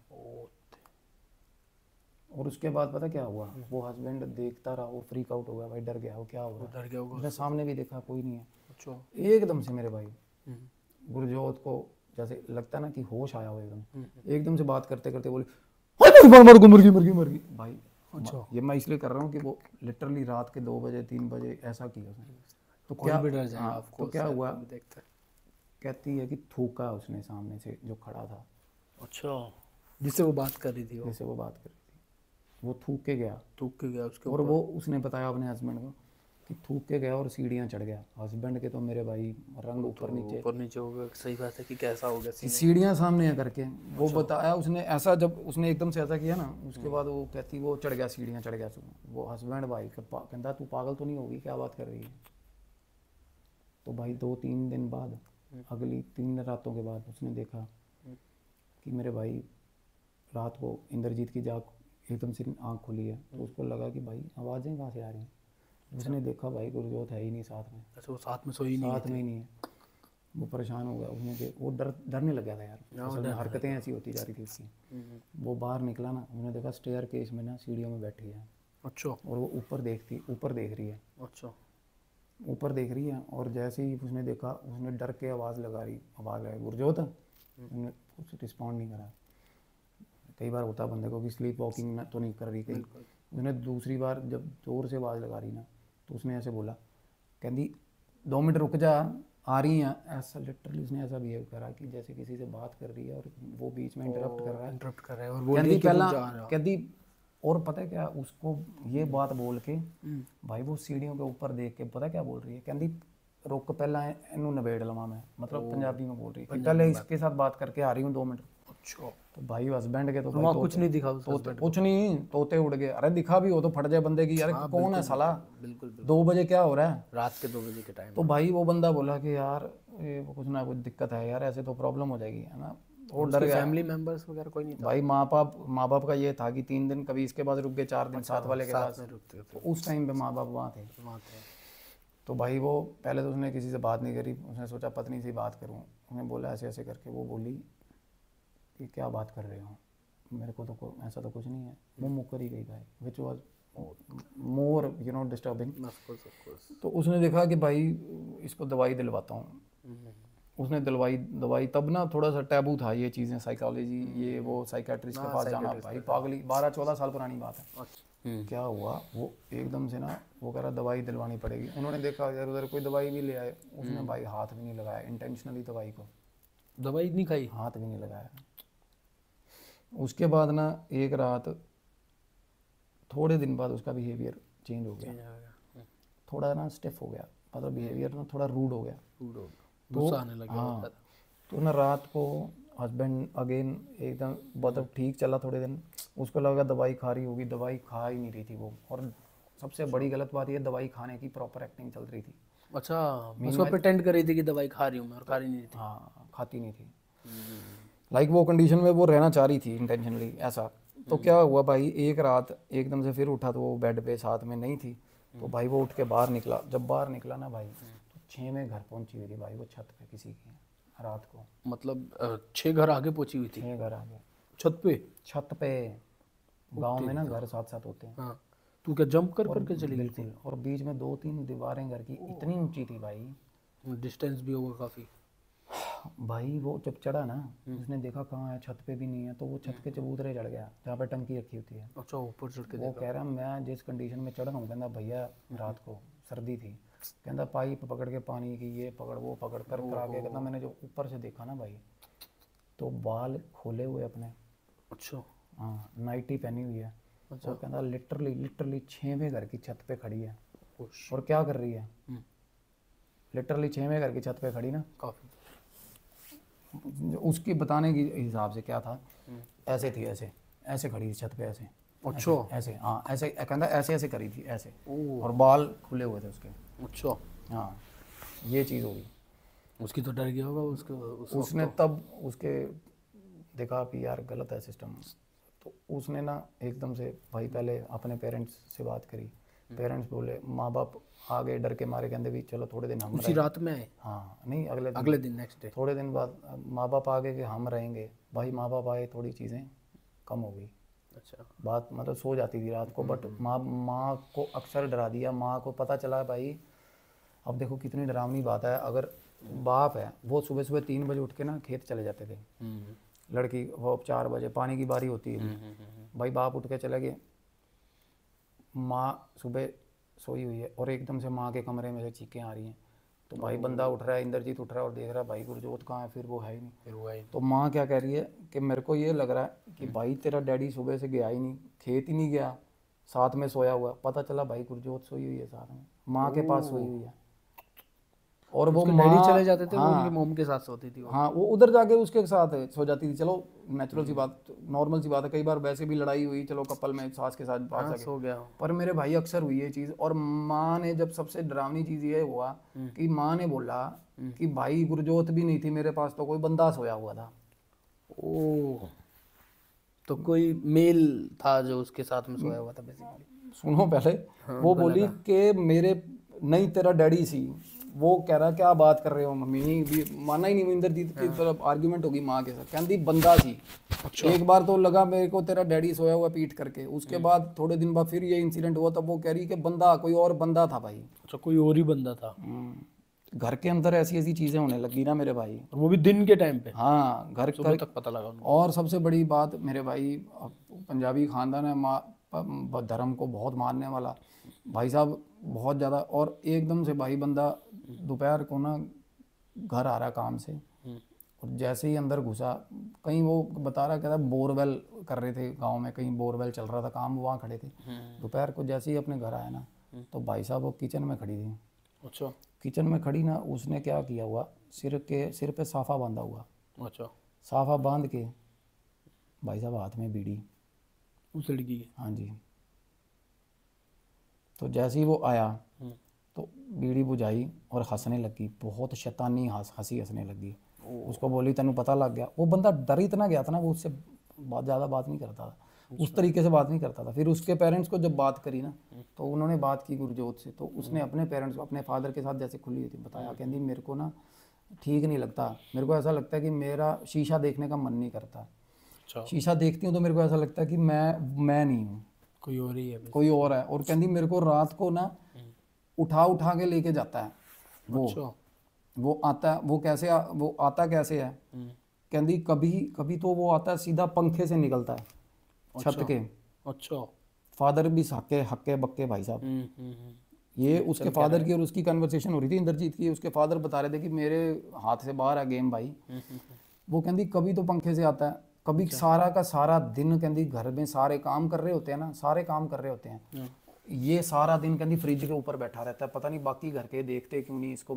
और उसके बाद पता क्या हुआ, वो हस्बैंड देखता रहा, वो फ्रीक आउट हो गया भाई, डर गया, वो क्या हो रहा है। डर गया होगा। उसने सामने भी देखा, कोई नहीं है। अच्छा। एकदम से मेरे भाई गुरजोत को जैसे लगता है ना कि होश आया हो, एकदम से बात करते करते बोले, मर गई मर गई मर गई मर गई भाई। अच्छा। ये मैं इसलिए कर रहा हूँ कि वो लिटरली रात के 2 बजे 3 बजे ऐसा किया उसने। तो कोई भी डर जाएगा हाँ, तो क्या हुआ, कहती है कि थूका उसने सामने से जो खड़ा था। अच्छा, जिससे वो बात कर रही थी, जैसे वो बात कर रही थी, वो थूक के गया। थूक के गया उसके और वो उसने बताया अपने हस्बैंड को कि थूक के गया और सीढ़ियाँ चढ़ गया। हस्बैंड के तो मेरे भाई रंग ऊपर नीचे हो गया। सही बात है कि कैसा हो गया सीढ़ियाँ सामने है करके वो बताया उसने। ऐसा जब उसने एकदम से ऐसा किया ना, उसके बाद वो कहती वो चढ़ गया, सीढ़ियाँ चढ़ गया। वो हस्बैंड भाई कहता तू पागल तो नहीं होगी, क्या बात कर रही है। तो भाई 2-3 दिन बाद, अगली 3 रातों के बाद उसने देखा कि मेरे भाई रात को इंद्रजीत की जाग एकदम से आँख खुली है। तो उसको लगा कि भाई आवाज़ें कहाँ से आ रही हैं। उसने देखा भाई गुरजोत है ही नहीं साथ में। अच्छा, वो साथ में सोई नहीं, साथ में ही नहीं है। वो परेशान हो गया, उसने वो डरने लग गया था यार, असल में हरकतें ऐसी होती जा रही थी उसकी। वो बाहर निकला ना, उन्होंने देखा स्टेयर केस में ना सीढ़ियों में बैठी है। अच्छा। और वो ऊपर देख रही है। अच्छा। ऊपर देख रही है, और जैसे ही उसने देखा, उसने डर के आवाज़ लगाई गुरजोत। उसने कुछ रिस्पॉन्ड नहीं करा। कई बार होता बंदे को कि स्लीप वॉकिंग तो नहीं कर रही कहीं। उसने दूसरी बार जब जोर से आवाज़ लगा रही ना, तो उसने ऐसे बोला, कहती 2 मिनट रुक जा, आ रही हैं। ऐसा लिटरली उसने ऐसा बिहेव करा कि जैसे किसी से बात कर रही है और वो बीच में इंटरप्ट कर रहा है। और कहती पहला, कहती, और पता है क्या उसको ये बात बोल के भाई वो सीढ़ियों के ऊपर देख के पता क्या बोल रही है, कहती रुक पहला इनू नबेड़ लवा मैं, मतलब पंजाबी में बोल रही है, पहले इसके साथ बात करके आ रही हूँ 2 मिनट। अच्छा। तो भाई हस्बैंड के तो वहाँ कुछ नहीं दिखा, कुछ नहीं, तोते उड़ गए। अरे दिखा भी हो तो फट जाए बंदे की, यार कौन है साला, बिल्कुल 2 बजे क्या हो रहा है, रात के 2 बजे के टाइम। तो भाई वो बंदा बोला कि यार ये कुछ ना कुछ दिक्कत है यार, ऐसे तो प्रॉब्लम हो जाएगी, है ना। वो डर गया। फैमिली मेंबर्स वगैरह कोई नहीं था भाई माँ बाप का ये था कि 3 दिन, कभी इसके बाद रुक गए 4 दिन साथ वाले के पास, तो उस टाइम पे माँ बाप वहाँ थे। तो भाई वो पहले तो उसने किसी से बात नहीं करी, उसने सोचा पत्नी से बात करूँ। उन्हें बोला ऐसे ऐसे करके, वो बोली कि क्या बात कर रहे हो। मेरे को तो ऐसा तो कुछ नहीं है, वो मुकर ही गई भाई, विच वाज मोर डिस्टर्बिंग। तो उसने देखा कि भाई इसको दवाई दिलवाता हूँ, उसने दवाई तब ना थोड़ा सा टैबू था ये चीज़ें, साइकोलॉजी ये वो साइकेट्रिस्ट के पास जाना, भाई पागली 12-14 साल पुरानी बात है। क्या हुआ, वो एकदम से ना वो कह रहा दवाई दिलवानी पड़ेगी। उन्होंने देखा यार उधर कोई दवाई भी ले आए, उसने भाई हाथ भी नहीं लगाया इंटेंशनली, दवाई नहीं खाई, हाथ भी नहीं लगाया। उसके बाद ना एक रात, थोड़े दिन बाद उसका बिहेवियर चेंज हो गया, थोड़ा ना स्टिफ हो गया, मतलब बिहेवियर ना थोड़ा रूड हो गया, गुस्सा आने लगा। हाँ, तो ना रात को हस्बैंड अगेन एकदम मतलब ठीक चला थोड़े दिन, उसको लगा दवाई खा रही होगी, दवाई खा ही नहीं रही थी वो। और सबसे बड़ी गलत बात ये, दवाई खाने की प्रॉपर एक्टिंग चल रही थी। अच्छा, उसको प्रिटेंड कर रही थी कि दवाई खा रही हूँ मैं, और खा रही नहीं थी। हाँ, खाती नहीं थी, लाइक वो कंडीशन में वो रहना चाह रही थी इंटेंशनली ऐसा। तो क्या हुआ भाई, एक रात एकदम से फिर उठा तो वो बेड पे साथ में नहीं थी, तो भाई वो उठ के बाहर निकला। जब बाहर निकला ना भाई, तो 6 में घर पहुंची हुई थी भाई वो, छत पे किसी की रात को। मतलब 6 घर आगे पहुंची हुई थी, 6 घर आगे छत पे। गांव में ना घर साथ साथ होते हैं। हाँ, तू क्या जंप कर करके चली गई थी? बिल्कुल, और बीच में 2-3 दीवारें घर की इतनी ऊंची थी भाई, डिस्टेंस भी होगा काफी। भाई वो जब चढ़ा ना, उसने देखा कहाँ है, छत पे भी नहीं है, तो वो छत के चबूतरे चढ़ गया जहाँ पे टंकी रखी होती है। अच्छा, ऊपर चढ़ के वो कह रहा मैं जिस कंडीशन में चढ़ा हूँ, कहता भैया रात को सर्दी थी, कहता पाइप पकड़ के पानी की ये पकड़ वो पकड़ कर करा के, कहता मैंने जो ऊपर से देखा ना भाई, तो बाल खोले हुए अपने। अच्छा, हाँ, नाइटी पहनी हुई है। अच्छा, वो कहता लिटरली 6वें घर की छत पे खड़ी है, और क्या कर रही है, लिटरली 6वें घर की छत पे खड़ी ना। काफी उसकी बताने की हिसाब से क्या था, ऐसे थी, ऐसे खड़ी थी छत पे, ऐसे। अच्छा, ऐसे हाँ, ऐसे कहता ऐसे करी थी ऐसे, और बाल खुले हुए थे उसके। अच्छा, हाँ, ये चीज़ होगी। उसकी तो डर गया होगा उसने तब उसके देखा कि यार गलत है सिस्टम, तो उसने ना एकदम से भाई पहले अपने पेरेंट्स से बात करी। पेरेंट्स बोले, माँ बाप आगे डर के मारे कहते भी चलो थोड़े दिन हम उसी रात में आए? हाँ, नहीं अगले दिन नेक्स्ट डे, थोड़े दिन बाद माँ बाप आगे कि हम रहेंगे। भाई माँ बाप आए, थोड़ी चीज़ें कम हो गई। अच्छा, बात मतलब सो जाती थी रात को, बट माँ को अक्सर डरा दिया। माँ को पता चला भाई, अब देखो कितनी डरावनी बात है, अगर बाप है वो सुबह सुबह 3 बजे उठ के ना खेत चले जाते थे, लड़की वो 4 बजे पानी की बारी होती है, भाई बाप उठ के चले गए, माँ सुबह सोई हुई है, और एकदम से माँ के कमरे में से चीखें आ रही हैं। तो भाई बंदा उठ रहा है, इंद्रजीत उठ रहा है और देख रहा है भाई गुरजोत कहाँ है, फिर वो है ही नहीं। तो माँ क्या कह रही है कि मेरे को ये लग रहा है कि भाई तेरा डैडी सुबह से गया ही नहीं, खेत ही नहीं गया, साथ में सोया हुआ। पता चला भाई गुरजोत सोई हुई है साथ में, माँ के पास सोई हुई है, और वो डैडी चले जाते थे, वो उनकी मॉम के साथ सोती थी। हाँ, वो उधर जाके उसके साथ सो जाती थी। चलो नेचुरल सी बात, नॉर्मल सी बात है, कई बार वैसे भी लड़ाई हुई, चलो कपल में सास के साथ बात जाके सो गया। पर मेरे भाई अक्सर हुई ये चीज़। और माँ ने जब सबसे डरावनी चीज़ ये हुआ कि माँ ने बोला कि भाई गुरजोत भी नहीं थी मेरे पास, तो कोई बंदा सोया हुआ था। ओह, तो कोई मेल था जो उसके साथ में सोया हुआ था बेसिकली। सुनो पहले, वो बोली कि मेरे नहीं तेरा डैडी सी। वो कह रहा क्या बात कर रहे हो मम्मी, भी माना ही नहीं। इंद्रजीत की तरफ आर्ग्यूमेंट होगी माँ के साथ, कहती बंदा सी। अच्छा। एक बार तो लगा मेरे को तेरा डैडी सोया हुआ पीट करके, उसके बाद थोड़े दिन बाद फिर ये इंसिडेंट हुआ, तब वो कह रही कि बंदा कोई और बंदा था भाई। अच्छा, कोई और ही बंदा था। घर के अंदर ऐसी ऐसी चीजें होने लगी ना मेरे भाई, और वो भी दिन के टाइम पे। हाँ, घर तक पता लगा उनको। और सबसे बड़ी बात मेरे भाई, पंजाबी खानदान है, धर्म को बहुत मानने वाला भाई साहब, बहुत ज़्यादा। और एकदम से भाई बंदा दोपहर को ना घर आ रहा काम से, और जैसे ही अंदर घुसा, कहीं वो बता रहा कहता बोरवेल कर रहे थे गांव में, कहीं बोरवेल चल रहा था काम, वहाँ खड़े थे। दोपहर को जैसे ही अपने घर आया ना, तो भाई साहब वो किचन में खड़ी थी। अच्छा, किचन में खड़ी ना, उसने क्या किया हुआ, सिर पे साफा बांधा हुआ। अच्छा, साफा बांध के भाई साहब हाथ में बीड़ी, उस लड़की की। हाँ जी। तो जैसे ही वो आया तो बीड़ी बुझाई और हंसने लगी, बहुत शैतानी हंसी हंसने लगी। उसको बोली तेनू पता लग गया। वो बंदा डर इतना गया था ना, वो उससे ज़्यादा बात नहीं करता था, उस तरीके से बात नहीं करता था। फिर उसके पेरेंट्स को जब बात करी ना, तो उन्होंने बात की गुरजोत से, तो उसने अपने पेरेंट्स को, अपने फादर के साथ जैसे खुली हुई थी, बताया कहती मेरे को ना ठीक नहीं लगता, मेरे को ऐसा लगता है कि मेरा शीशा देखने का मन नहीं करता। अच्छा, शीशा देखती हूँ तो मेरे को ऐसा लगता है कि मैं नहीं हूँ, कोई और ही है बस। कोई और है। और कहती मेरे को रात को ना उठा उठा के लेके जाता है अच्छा। वो आता है, वो कैसे वो आता कैसे है, कहती कभी कभी तो वो आता है सीधा पंखे से निकलता है छत अच्छा। के। अच्छा। फादर भी हक्के हक्के बक्के भाई साहब। ये उसके फादर की और उसकी कन्वर्सेशन हो रही थी इंद्रजीत की, उसके फादर बता रहे थे कि मेरे हाथ से बाहर है गेम भाई। वो कहती कभी तो पंखे से आता है, कभी सारा का सारा दिन कहती घर में सारे काम कर रहे होते हैं ना, सारे काम कर रहे होते हैं, ये सारा दिन कहती फ्रिज के ऊपर बैठा रहता है, पता नहीं बाकी घर के देखते क्यों नहीं इसको।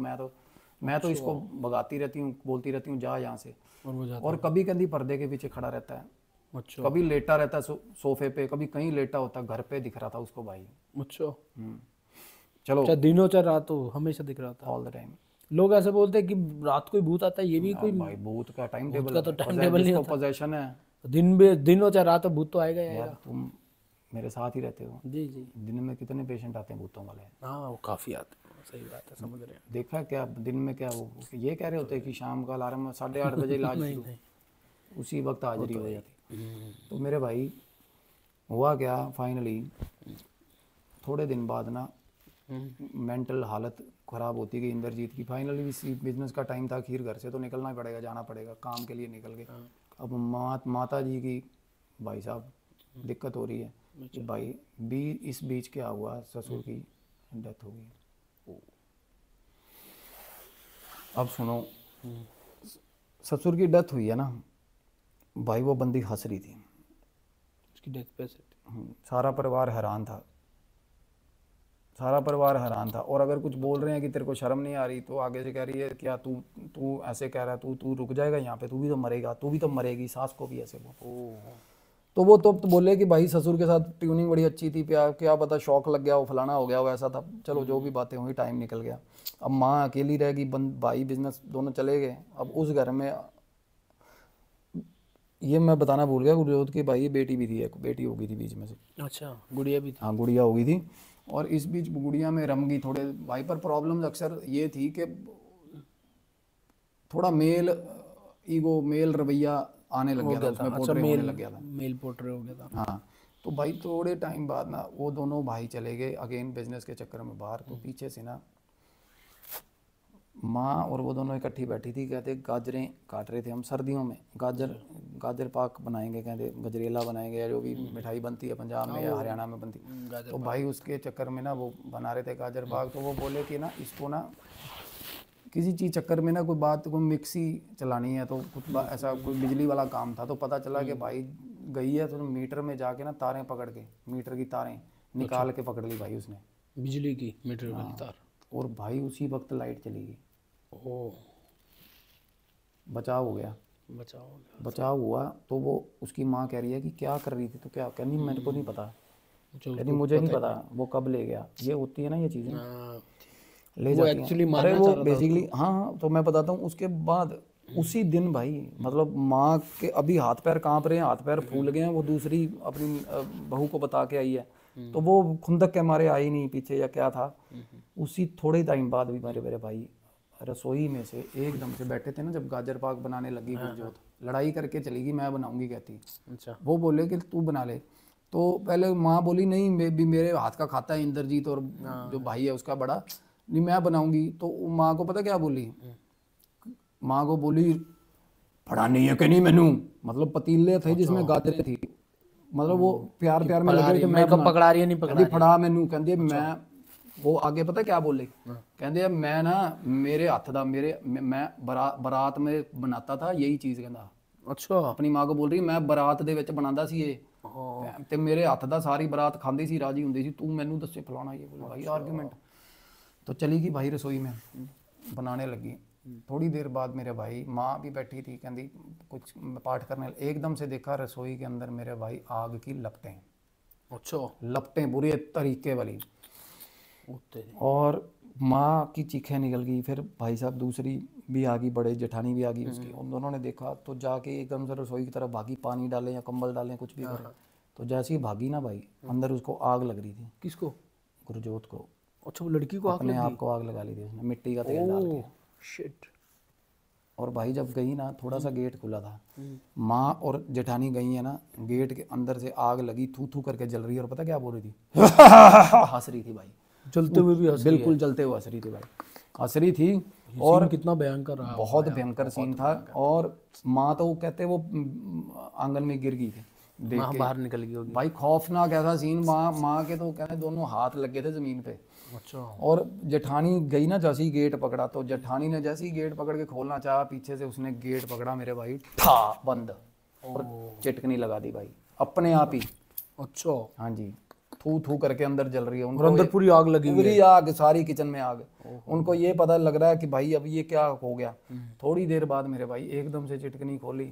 मैं तो इसको भगाती रहती हूँ, बोलती रहती हूँ जा यहाँ से। और वो जाता और कभी कहती पर्दे के पीछे खड़ा रहता है, अच्छा। कभी लेटा रहता है सोफे पे, कभी कहीं लेटा होता है, घर पे दिख रहा था उसको भाई। अच्छा। चलो चाहे दिनों चाहे रातों हमेशा दिख रहा था। All the time. लोग ऐसे बोलते हैं कि रात को ही भूत आता है, ये भी कोई भाई भूत का टाइम भूत टेबल का है तो भाई, टाइम टेबल नहीं जिसको होता। पोजेशन है। दिनों चाहे रात भूत तो आएगा ही यार आएगा। तुम मेरे साथ ही रहते हो, जी जी। दिन में कितने पेशेंट आते हैं भूतों वाले। हाँ वो काफी आते हैं, सही बात है, समझ रहे हैं। देखा क्या दिन में क्या वो ये कह रहे होते हैं कि शाम का अलार्म 8:30 बजे इलाज नहीं शुरू, नहीं। उसी वक्त हाजिरी हो जाती। तो मेरे भाई हुआ क्या फाइनली, थोड़े दिन बाद ना मेंटल हालत ख़राब होती गई इंद्रजीत की। फाइनली इसी बिजनेस का टाइम था, खीर घर से तो निकलना ही पड़ेगा, जाना पड़ेगा, काम के लिए निकल गए। अब माता जी की भाई साहब दिक्कत हो रही है कि भाई इस बीच क्या हुआ, ससुर की डेथ हो गई। अब सुनो, ससुर की डेथ हुई है ना भाई, वो बंदी हंस रही थी, उसकी डेथ पे से। सारा परिवार हैरान था, सारा परिवार हैरान था। और अगर कुछ बोल रहे हैं कि तेरे को शर्म नहीं आ रही, तो आगे से कह रही है क्या तू तू ऐसे कह रहा है, तू रुक जाएगा यहाँ पे, तू भी तो मरेगा, तू भी तो मरेगी, सास को भी ऐसे बोल। तो वो तो बोले कि भाई ससुर के साथ ट्यूनिंग बड़ी अच्छी थी, क्या पता शौक लग गया, वो फलाना हो गया, वो ऐसा था। चलो जो भी बातें हुई, टाइम निकल गया। अब माँ अकेली रहेगी, भाई बिजनेस दोनों चले गए। अब उस घर में ये मैं बताना भूल गया, गुरजोत की भाई बेटी भी थी, एक बेटी हो गई थी बीच में से। अच्छा, गुड़िया भी थी। हाँ गुड़िया हो गई थी, और इस बीच गुड़िया में रम गई थोड़े भाई। पर प्रॉब्लम अक्सर ये थी कि थोड़ा मेल रवैया आने लग हो गया था गया था। उसमें, अच्छा, पोर्ट्रे होने लग गया था। मेल पोर्ट्रे हो गया था। हाँ तो भाई थोड़े टाइम बाद ना वो दोनों भाई चले गए अगेन बिजनेस के चक्कर में बाहर। तो पीछे से ना माँ और वो दोनों इकट्ठी बैठी थी, कहते गाजरें काट रहे थे हम सर्दियों में, गाजर पाक बनाएंगे, कहते गजरेला बनाएंगे, या जो भी मिठाई बनती है पंजाब में या हरियाणा में बनती। तो भाई उसके चक्कर में ना वो बना रहे थे गाजर पाक। तो वो बोले कि ना इसको ना किसी चीज़ चक्कर में ना कोई मिक्सी चलानी है, तो कुछ ऐसा कोई बिजली वाला काम था। तो पता चला कि भाई गई है तो मीटर में जाके ना तारें पकड़ के, मीटर की तारें निकाल के पकड़ ली भाई उसने, बिजली की मीटर वाली तार। और भाई उसी वक्त लाइट चली गई। ओह, बचाव हो गया, बचाव हुआ। तो वो उसकी माँ कह रही है कि क्या कर रही थी, तो क्या कहनी मेरे को नहीं पता, कहनी मुझे नहीं पता वो कब ले गया। ये होती है ना ये चीज़ें, ले जाती हैं। अरे वो बेसिकली हाँ, तो मैं बताता हूँ। उसके बाद उसी दिन भाई मतलब माँ के अभी हाथ पैर कांप रहे हैं, हाथ पैर फूल गए हैं। वो दूसरी अपनी बहू को बता के आई है, तो वो खुंदक के मारे आई नहीं पीछे या क्या था। उसी थोड़े टाइम बाद भी मेरे भाई रसोई में से एकदम से बैठे थे ना, जब गाजर पाक बनाने लगी गुरजोत, लड़ाई करके चली गई, मैं बनाऊंगी कहती। अच्छा। वो बोले कि तू बना ले। तो पहले माँ बोली नहीं भी मेरे हाथ का खाता है इंद्रजीत, और जो भाई है उसका बड़ा, नहीं मैं बनाऊंगी। तो माँ को पता क्या बोली, माँ को बोली फड़ा नहीं है कि नहीं मैनू, मतलब पतीले थे जिसमें गाजरें थी, मतलब वो प्यार में लगे कि मैं पकड़ा रही है, नहीं पकड़ा फड़ा मैनू, कहती मैं। वो आगे पता क्या बोले, कहते मैं ना मेरे हथ दा मैं बरात में बनाता था यही चीज़, कहता। अच्छा। अपनी माँ को बोल रही मैं ਬਰਾਤ ਦੇ ਵਿੱਚ ਬਣਾਉਂਦਾ ਸੀ ਇਹ ਤੇ ਮੇਰੇ ਹੱਥ ਦਾ ਸਾਰੀ ਬਰਾਤ ਖਾਂਦੀ ਸੀ, ਰਾਜੀ ਹੁੰਦੀ ਸੀ, ਤੂੰ ਮੈਨੂੰ ਦੱਸੇ ਫਲਾਣਾ ये बोल भाई आर्गूमेंट। तो चली गई भाई रसोई में बनाने लगी। थोड़ी देर बाद मेरे भाई माँ भी बैठी थी, कहती कुछ पाठ करने, एकदम से देखा रसोई के अंदर मेरे भाई आग की लपटें। अच्छा। लपटें बुरे तरीके वाली, और माँ की चीखें निकल गई। फिर भाई साहब दूसरी भी आ गई, बड़े जेठानी भी आ गई उसकी। उन दोनों ने देखा तो जाके एकदम से रसोई की तरफ भागी, पानी डालें या कंबल डालें कुछ भी करें। तो जैसे ही भागी ना भाई, अंदर उसको आग लग रही थी। किसको? गुरजोत को। अच्छा, वो लड़की को आग लग गई? अपने आप को आग लगा ली थी उसने, मिट्टी का तेल डाल के। शिट। और भाई जब गई ना, थोड़ा सा गेट खुला था, माँ और जेठानी गई है ना, गेट के अंदर से आग लगी, थू थू करके जल रही है, और पता क्या बोल रही थी? हंस रही थी भाई, जलते हुए भी हंस रही है। बिल्कुल जलते हुए हंस रही थी भाई, हंस रही थी। और और कितना भयंकर रहा बहुत भयंकर सीन था। और माँ तो कहते वो आंगन में गिर गई थी देख माँ के। बाहर निकल गई होगी। भाई खौफनाक ऐसा सीन, माँ के तो कहते दोनों हाथ लगे थे जमीन पे। अच्छा। और जेठानी गई ना, जैसे ही गेट पकड़ा, तो जेठानी ने जैसे ही गेट पकड़ के खोलना चाहा, पीछे से उसने गेट पकड़ा मेरे भाई, ठा बंद, और चिटकनी लगा दी भाई अपने आप ही। अच्छा। हाँ जी, थू थू करके अंदर जल रही है, और उनको अंदर पूरी आग लगी हुई है। पूरी आग, सारी किचन में आग। उनको ये पता लग रहा है कि भाई अब ये क्या हो गया। थोड़ी देर बाद मेरे भाई एकदम से चिटकनी खोली,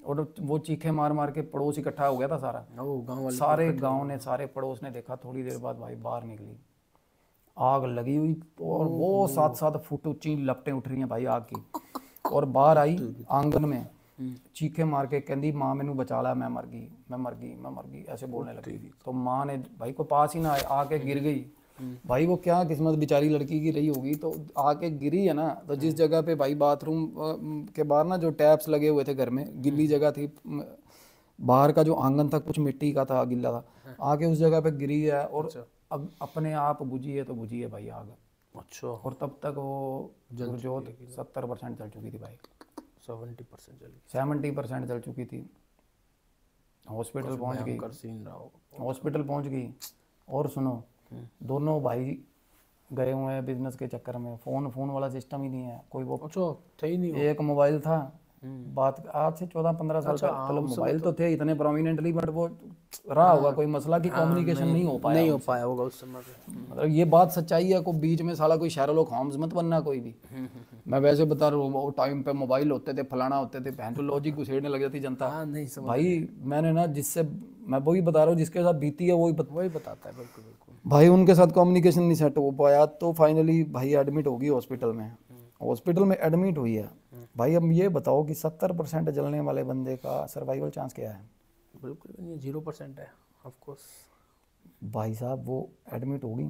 और वो चीखे मार मार के पड़ोस इकट्ठा हो गया था सारा। गांव वाले सारे गांव ने, सारे पड़ोस ने देखा। थोड़ी देर बाद भाई बाहर निकली, आग लगी हुई, और वो 7-7 फुट ऊंची लपटें उठ रही हैं भाई आग की। और बाहर आई आंगन में, चीखे मार के कहती, माँ मैनू बचा ला, मैं मर गई, मैं मर गई, मैं मर गई, ऐसे बोलने लगी। तो माँ ने भाई को पास ही ना आके गिर गई। भाई वो क्या किस्मत बेचारी लड़की की रही होगी, तो आके गिरी है ना, तो जिस जगह पे भाई बाथरूम के बाहर ना जो टैप्स लगे हुए थे घर में, गिल्ली जगह थी, बाहर का जो आंगन था कुछ मिट्टी का था, गिल्ला था, आके उस जगह पे गिरी है। और अब अपने आप बुझी है, तो बुझी है भाई आग। अच्छा। और तब तक वो गुरजोत 70% जल चुकी थी भाई, 70% जली। 70% जल चुकी थी। हॉस्पिटल पहुंच गई, सीन रहा होगा। हॉस्पिटल पहुंच गई। और सुनो, दोनों भाई गए हुए हैं बिजनेस के चक्कर में, फोन वाला सिस्टम ही नहीं है कोई। वो अच्छा, थे ही नहीं। एक मोबाइल था, बात आज से 14-15 साल पहले, चलो मोबाइल तो थे इतने प्रोमिनेंटली, बट वो रहा होगा कोई मसला कि कम्युनिकेशन नहीं हो पाया, नहीं हो पाया होगा उस समय पे। मतलब ये बात सच्चाई है। को बीच में साला कोई शेरलॉक होम्स मत बनना कोई भी। मैं वैसे बता रहा हूँ, वो टाइम पे मोबाइल होते थे, फलाना होते थे, बहन तो लॉजिक घुसेड़ने लग जाती जनता। हाँ, नहीं समझ। भाई मैंने ना, जिससे मैं वही बता रहा हूँ, जिसके साथ बीती है वही वही बताता है। बिल्कुल बिल्कुल। भाई उनके साथ कम्युनिकेशन नहीं सेट हो पाया, तो फाइनली भाई एडमिट होगी हॉस्पिटल में। हॉस्पिटल में एडमिट हुई है भाई। अब ये बताओ कि 70% जलने वाले बंदे का सर्वाइवल चांस क्या है? बिल्कुल भी नहीं, 0% है ऑफ कोर्स। भाई साहब वो एडमिट होगी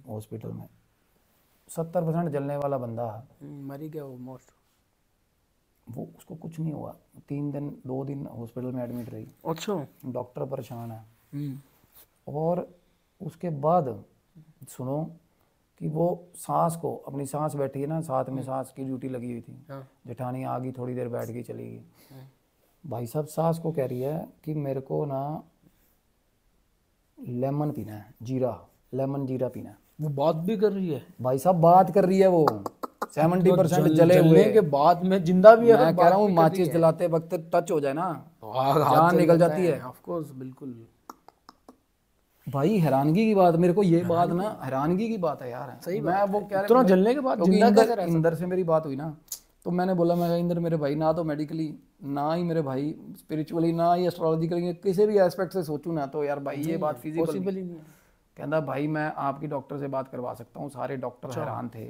हॉस्पिटल में, 70% जलने वाला बंदा, मर ही गया ऑलमोस्ट। वो उसको कुछ नहीं हुआ। 3 दिन 2 दिन हॉस्पिटल में एडमिट रही। अच्छा। डॉक्टर परेशान है। और उसके बाद सुनो कि वो सांस को, अपनी सांस बैठी है ना, साथ में सांस की ड्यूटी लगी हुई थी। जेठानी आ गई, थोड़ी देर बैठ गई, चली गई। भाई साहब सांस को कह रही है कि मेरे को ना लेमन पीना है, जीरा, लेमन जीरा पीना है। वो बात भी कर रही है? भाई साहब बात कर रही है वो, 70% जले हुए जलने के बाद में जिंदा भी है। मैं कह रहा हूँ माचिस जलाते वक्त टच हो जाए ना, जान निकल जाती है। ऑफ कोर्स, बिल्कुल। भाई हैरानगी की बात, मेरे को ये बात ना हैरानगी की बात है यार। सही मैं वो कह इतना जलने के बाद जिंदा कैसे रह इंदर से मेरी बात हुई ना, तो मैंने बोला, मैं इंदर मेरे भाई ना तो मेडिकली, ना ही मेरे भाई स्पिरिचुअली, ना ही एस्ट्रोलॉजिकली, किसी भी एस्पेक्ट से सोचूं ना, तो यार भाई ये बात फिजिबल ही नहीं है। कहता भाई मैं आपकी डॉक्टर से बात करवा सकता हूँ। सारे डॉक्टर हैरान थे।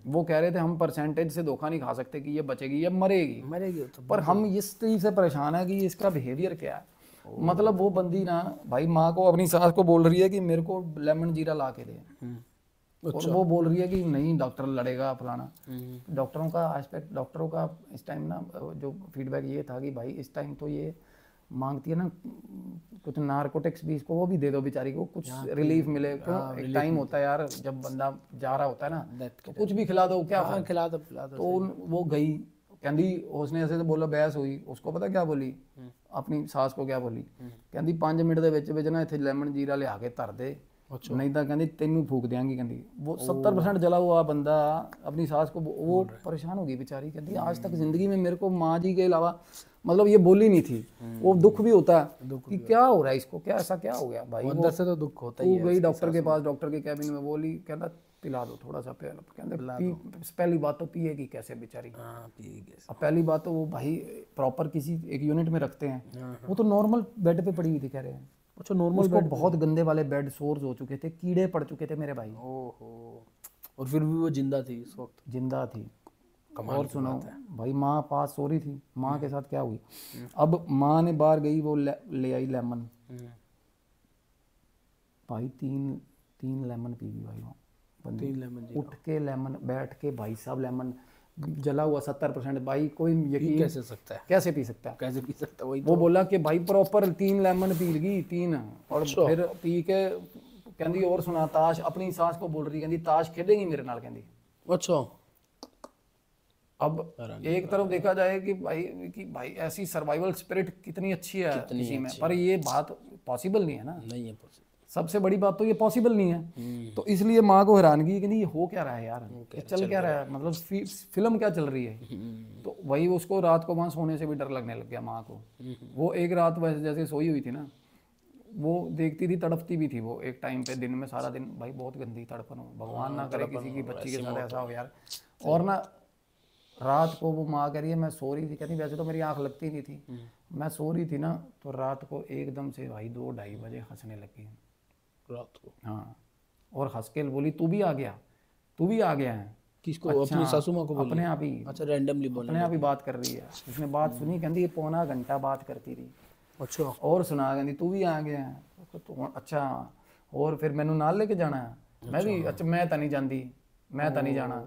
वो कह रहे थे हम परसेंटेज से धोखा नहीं खा सकते कि ये बचेगी या मरेगी, तो पर हम इस चीज से परेशान है कि इसका बिहेवियर क्या है। मतलब वो बंदी ना भाई माँ को, अपनी सास को बोल रही है कि मेरे को लेमन जीरा ला के दे। और वो बोल रही है कि नहीं डॉक्टर लड़ेगा फलाना। डॉक्टरों का एस्पेक्ट, डॉक्टरों का इस टाइम ना जो फीडबैक ये था कि भाई इस टाइम तो ये मांगती है ना कुछ नारकोटिक्स भी, इसको वो भी दे दो बेचारी को, कुछ रिलीफ मिले। क्यों, एक टाइम होता है यार जब बंदा जा रहा होता है ना, तो कुछ भी खिला दो, क्या खिला दो। तो वो गई, कहती, उसने ऐसे बोला, बहस हुई। उसको पता क्या बोली, अपनी सास को क्या बोली, कहती 5 मिनट ਦੇ ਵਿੱਚ ना इतने लेमन जीरा लिया के धर दे, नहीं तो कहती तेनू फूक देंगी। कहती वो 70% जला हुआ बंदा अपनी सास को, वो परेशान होगी बेचारी। कहती आज तक जिंदगी में मेरे को माँ जी के अलावा मतलब ये बोली नहीं थी। वो दुख भी होता है कि क्या हो रहा है इसको, क्या ऐसा क्या हो गया भाई। अंदर से तो दुख होता ही है। गई डॉक्टर के पास, डॉक्टर के कैबिन में बोली, कहता पिला दो थोड़ा सा, कहते पहली बात तो पिएगी कैसे बेचारी। अब पहली बात तो वो भाई प्रॉपर किसी एक यूनिट में रखते हैं, वो तो नॉर्मल बेड पे पड़ी हुई थी कह रहे हैं। अच्छा, नॉर्मल उसको बहुत गंदे वाले बेड सोर्स हो चुके थे, कीड़े पड़ चुके थे मेरे भाई। ओहो, और फिर भी वो जिंदा थी इस वक्त? जिंदा थी। और सुनो भाई, माँ पास सो रही थी। माँ के साथ क्या हुई, अब माँ ने बाहर गई, वो ले आई लेमन। भाई 3 लेमन पी गई भाई वो बंदी। 3 लेमन उठ के लेमन, बैठ के भाई साहब लेमन, जला हुआ 70%। भाई कोई पी यकीन कैसे सकता है, कैसे पी सकता है? कैसे पी सकता है, वही वो तो। बोला कि भाई प्रॉपर 3 लेमन पी लगी, 3, और अच्छा। फिर पी के कहती और सुना ताश, अपनी सास को बोल रही, कहती ताश खेलेंगी मेरे नाल, कहती। अच्छा। अब एक तरफ देखा जाए कि भाई ऐसी सर्वाइवल स्पिरिट कितनी अच्छी है कितनी किसी में, अच्छी पर ये बात पॉसिबल नहीं है ना। नहीं है possible। सबसे बड़ी बात तो ये पॉसिबल नहीं है। तो इसलिए माँ को हैरानगी कि ये हो क्या रहा है यार, ये चल क्या रहा है, मतलब फिल्म क्या चल रही है। तो वही उसको रात को वहाँ सोने से भी डर लगने लग गया माँ को। वो एक रात वैसे जैसे सोई हुई थी ना, वो देखती थी, तड़पती भी थी वो एक टाइम पे, दिन में सारा दिन भाई बहुत गंदी तड़पन हो, भगवान ना करे किसी की बच्ची के साथ ऐसा हो यार। और ना रात को वो माँ कह रही है मैं सो रही थी, कहती वैसे तो मेरी आंख लगती नहीं थी, मैं सो रही थी ना, तो रात को एकदम से भाई 2-2:30 बजे हंसने लगी रात को? हाँ, और हंस के बोली तू भी आ गया, तू भी आ गया है। किसको? अच्छा, अपनी सासू माँ को बोली? अपने आप ही, अच्छा, रैंडमली बोलने अपने आप ही बात कर रही है। उसने बात सुनी, कहती ये पौना घंटा बात करती रही। अच्छा। और सुना, कहती तू भी आ गया है तो अच्छा, और फिर मैनू नाल लेके जाना है। मैं भी अच्छा, मैं तो नहीं जानती, मैं तो नहीं जाना।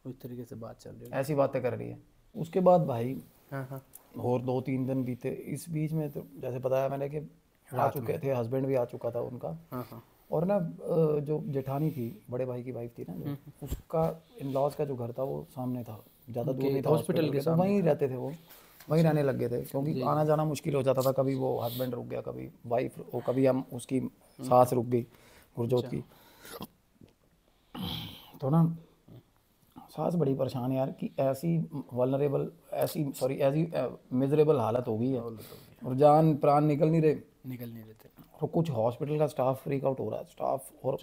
इस तरीके से बात चल रही है। ऐसी बातें कर रही है। उसके बाद भाई हाँ हाँ। और 2-3 दिन बीते। इस बीच में तो जैसे बताया मैंने कि आ चुके थे, हस्बैंड भी आ चुका था उनका। हाँ हाँ। और ना जो जेठानी थी, बड़े भाई की वाइफ थी ना जो, उसका इन लॉज का जो घर था वो सामने था, ज़्यादा दूर नहीं था हॉस्पिटल के, तो वहीं रहते थे वो, वहीं रहने लग गए थे, क्योंकि आना जाना मुश्किल हो जाता था। कभी वो हस्बैंड रुक गया, कभी वाइफ, वो कभी हम उसकी सास रुक गई गुरजोत की। तो ना सास बड़ी परेशान यार कि ऐसी वल्नरेबल, ऐसी मिजरेबल हालत हो गई है, और जान प्राण निकल नहीं रहे। निकल नहीं रहते। और कुछ हॉस्पिटल का स्टाफ फ्रीक आउट हो रहा है, स्टाफ और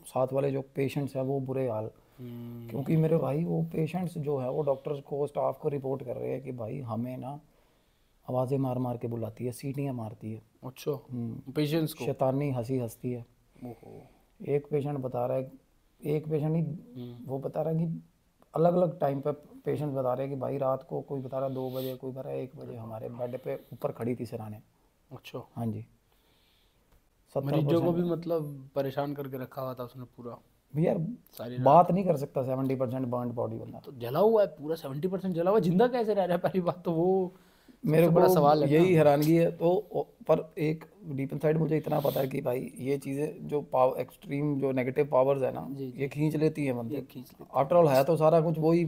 साथ वाले जो पेशेंट्स हैं वो बुरे हाल। क्योंकि मेरे भाई वो पेशेंट्स जो है वो डॉक्टर्स को, स्टाफ को रिपोर्ट कर रहे हैं कि भाई हमें ना आवाज़ें मार मार के बुलाती है, सीटियाँ मारती है, अच्छा, पेशेंट्स को? शैतानी हंसी हंसती है। ओहो। एक पेशेंट बता रहा है, एक पेशेंट नहीं, वो बता रहा है कि अलग अलग टाइम पे पेशेंट बता रहे हैं कि भाई रात को कोई बता रहा है 2 बजे, कोई बता रहा है 1 बजे हमारे बेड पे ऊपर खड़ी थी सराहने। अच्छा। हाँ जी, मरीजों को 70%। भी मतलब परेशान करके रखा हुआ था उसने पूरा यार सारी बात नहीं कर सकता, 70% बर्न्ड बॉडी बंदा। तो जला हुआ है पूरा, 70% जला हुआ है, जिंदा कैसे रह रहा है? पहली बात तो वो मेरे सबसे बड़ा सवाल को है यही ना। हैरानगी है। तो पर एक डीप इनसाइड मुझे इतना पता है कि भाई ये चीज़ें जो पावर, एक्सट्रीम जो नेगेटिव पावर्स है ना, ये खींच लेती है बंदे। खींच लेते आफ्टर ऑल है तो सारा कुछ वही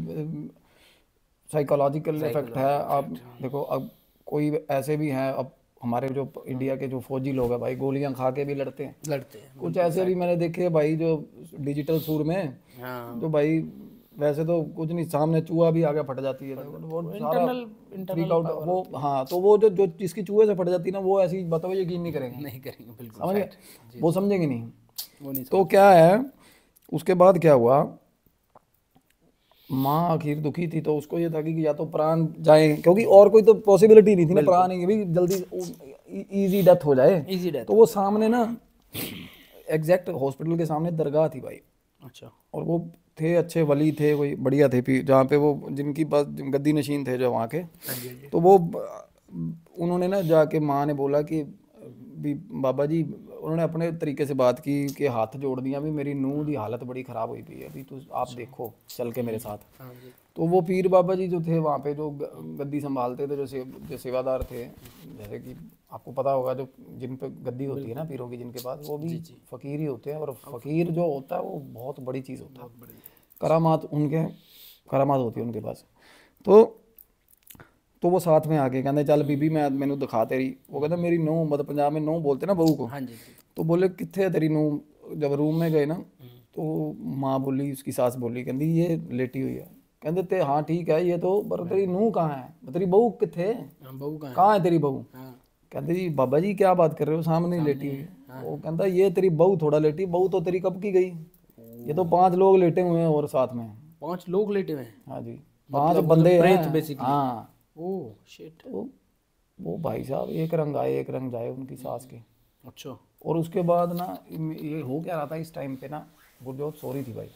साइकोलॉजिकल इफेक्ट है। आप देखो, अब कोई ऐसे भी हैं, अब हमारे जो इंडिया के जो फौजी लोग हैं भाई, गोलियां खा के भी लड़ते हैं। लड़ते हैं। कुछ ऐसे भी मैंने देखे भाई जो डिजिटल सूर में, हाँ। जो भाई वैसे तो कुछ नहीं, सामने चूहा भी आगे फट जाती है, तो वो सारा फ्रीक आउट। वो हाँ, तो वो जो जिसकी चूहे से फट जाती है ना, वो ऐसी बातों पर यकीन नहीं करेंगे, नहीं करेंगे बिल्कुल। समझ गए, वो समझेंगे नहीं। वो नहीं तो क्या है, उसके बाद क्या हुआ, माँ आखिर दुखी थी, तो उसको ये था कि या तो प्राण जाए, क्योंकि और कोई तो पॉसिबिलिटी नहीं थी ना, प्राण ही भी जल्दी इजी डेथ हो जाए। Easy death. तो वो सामने ना एग्जैक्ट हॉस्पिटल के सामने दरगाह थी भाई, अच्छा। और वो थे अच्छे वली थे, कोई बढ़िया थे, जहाँ पे वो जिनकी बस गद्दी नशीन थे जो वहाँ के। तो वो उन्होंने ना जाके, माँ ने बोला कि भी बाबा जी, उन्होंने अपने तरीके से बात की कि हाथ जोड़ दिया, भी मेरी नूह की हालत बड़ी ख़राब हुई पई है, अभी तो आप देखो चल के मेरे साथ। तो वो पीर बाबा जी जो थे वहाँ पे, जो गद्दी संभालते थे, जो सेवादार थे, जैसे कि आपको पता होगा, जो जिन पे गद्दी होती है ना पीरों की, जिनके पास, वो भी फ़कीर ही होते हैं। और फ़कीर जो होता है वो बहुत बड़ी चीज़ होता है, करामात करामात होती है उनके पास। तो वो साथ में आके कहते चल बीबी मैं मैनू दिखा तेरी। वो कहते मेरी नूह, मतलब पंजाब में नूह बोलते ना बहू को। हाँ जी। तो बोले कित्थे है तेरी नूह। जब रूम में गए ना, तो माँ बोली, उसकी सास बोली, कहती ये लेटी हुई है। कहते ते हाँ ठीक है, ये तो, पर तेरी नूह कहाँ है, तेरी बहू कित्थे, बहू कहाँ है तेरी बहू। हाँ। कहते जी बाबा जी क्या बात कर रहे हो, सामने लेटी हुई है। वो कहता ये तेरी बहू थोड़ा लेटी, बहू तो तेरी कब की गई, ये तो 5 लोग लेटे हुए हैं और साथ में। 5 लोग लेटे हुए हैं? हाँ जी, 5 मतलब बंदे प्रेत हैं बेसिकली। हाँ। Oh shit. तो वो भाई साहब एक रंग आए एक रंग जाए उनकी सास के। अच्छा। और उसके बाद ना ये हो क्या रहा था इस टाइम पे ना, गुरजोत सो रही थी भाई।